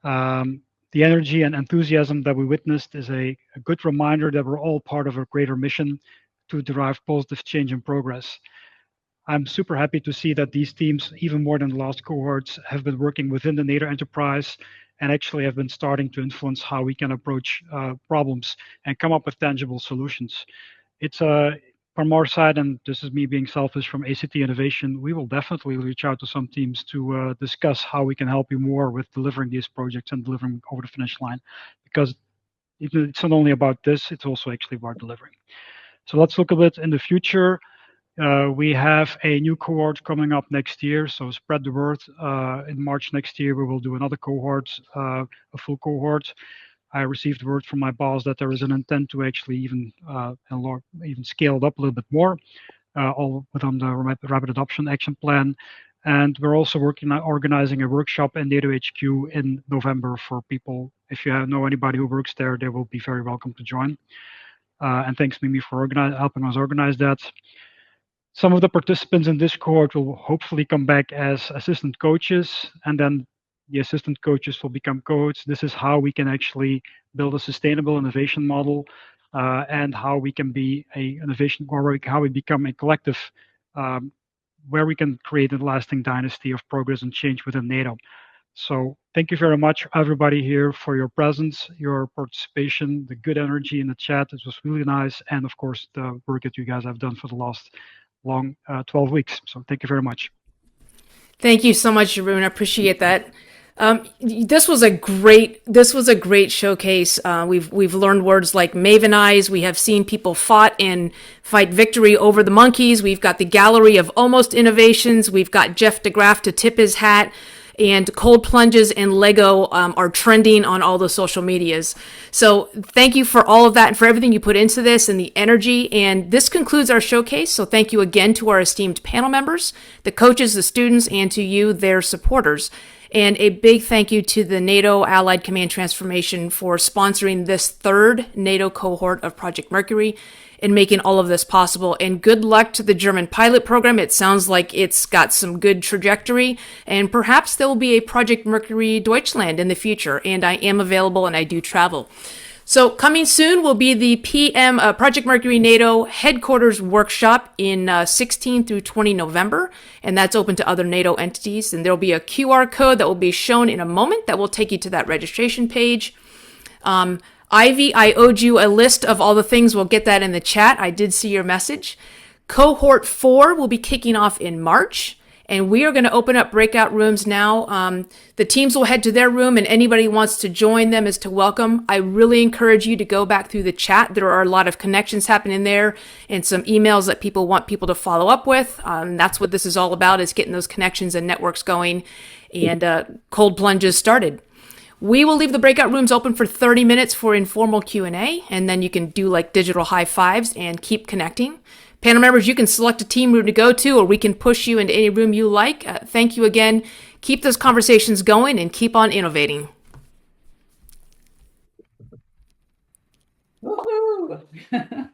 The energy and enthusiasm that we witnessed is a good reminder that we're all part of a greater mission to derive positive change and progress. I'm super happy to see that these teams, even more than the last cohorts, have been working within the NATO enterprise and actually have been starting to influence how we can approach problems and come up with tangible solutions. It's from our side, and this is me being selfish from ACT Innovation, we will definitely reach out to some teams to discuss how we can help you more with delivering these projects and delivering over the finish line, because it's not only about this, it's also actually about delivering. So let's look a bit in the future. We have a new cohort coming up next year, so spread the word. In March next year, we will do another cohort, a full cohort. I received word from my boss that there is an intent to actually even scale it up a little bit more, all within the Rapid Adoption Action Plan. And we're also working on organizing a workshop in NATO HQ in November for people. If you know anybody who works there, they will be very welcome to join. And thanks, Mimi, for helping us organize that. Some of the participants in this cohort will hopefully come back as assistant coaches, and then the assistant coaches will become coaches. This is how we can actually build a sustainable innovation model, and how we can be a innovation, or how we become a collective, where we can create a lasting dynasty of progress and change within NATO. So thank you very much, everybody here, for your presence, your participation, the good energy in the chat. It was really nice. And of course, the work that you guys have done for the last long 12 weeks. So thank you very much. Thank you so much, Jeroen. I appreciate that. This was a great showcase. We've learned words like Mavenize. We have seen people fight victory over the monkeys. We've got the gallery of almost innovations. We've got Jeff DeGraff to tip his hat. And cold plunges and Lego are trending on all the social medias. So thank you for all of that and for everything you put into this and the energy. And this concludes our showcase. So thank you again to our esteemed panel members, the coaches, the students, and to you, their supporters. And a big thank you to the NATO Allied Command Transformation for sponsoring this third NATO cohort of Project Mercury and making all of this possible. And good luck to the German pilot program. It sounds like it's got some good trajectory, and perhaps there will be a Project Mercury Deutschland in the future. And I am available and I do travel. So coming soon will be the Project Mercury NATO headquarters workshop in 16 through 20 November, and that's open to other NATO entities. And there'll be a QR code that will be shown in a moment that will take you to that registration page. Ivy, I owed you a list of all the things. We'll get that in the chat. I did see your message. Cohort 4 will be kicking off in March, and we are going to open up breakout rooms now. The teams will head to their room, and anybody who wants to join them is to welcome. I really encourage you to go back through the chat. There are a lot of connections happening there and some emails that people want people to follow up with. That's what this is all about, is getting those connections and networks going and cold plunges started. We will leave the breakout rooms open for 30 minutes for informal Q&A, and then you can do like digital high fives and keep connecting. Panel members, you can select a team room to go to, or we can push you into any room you like. Thank you again. Keep those conversations going and keep on innovating. Woohoo!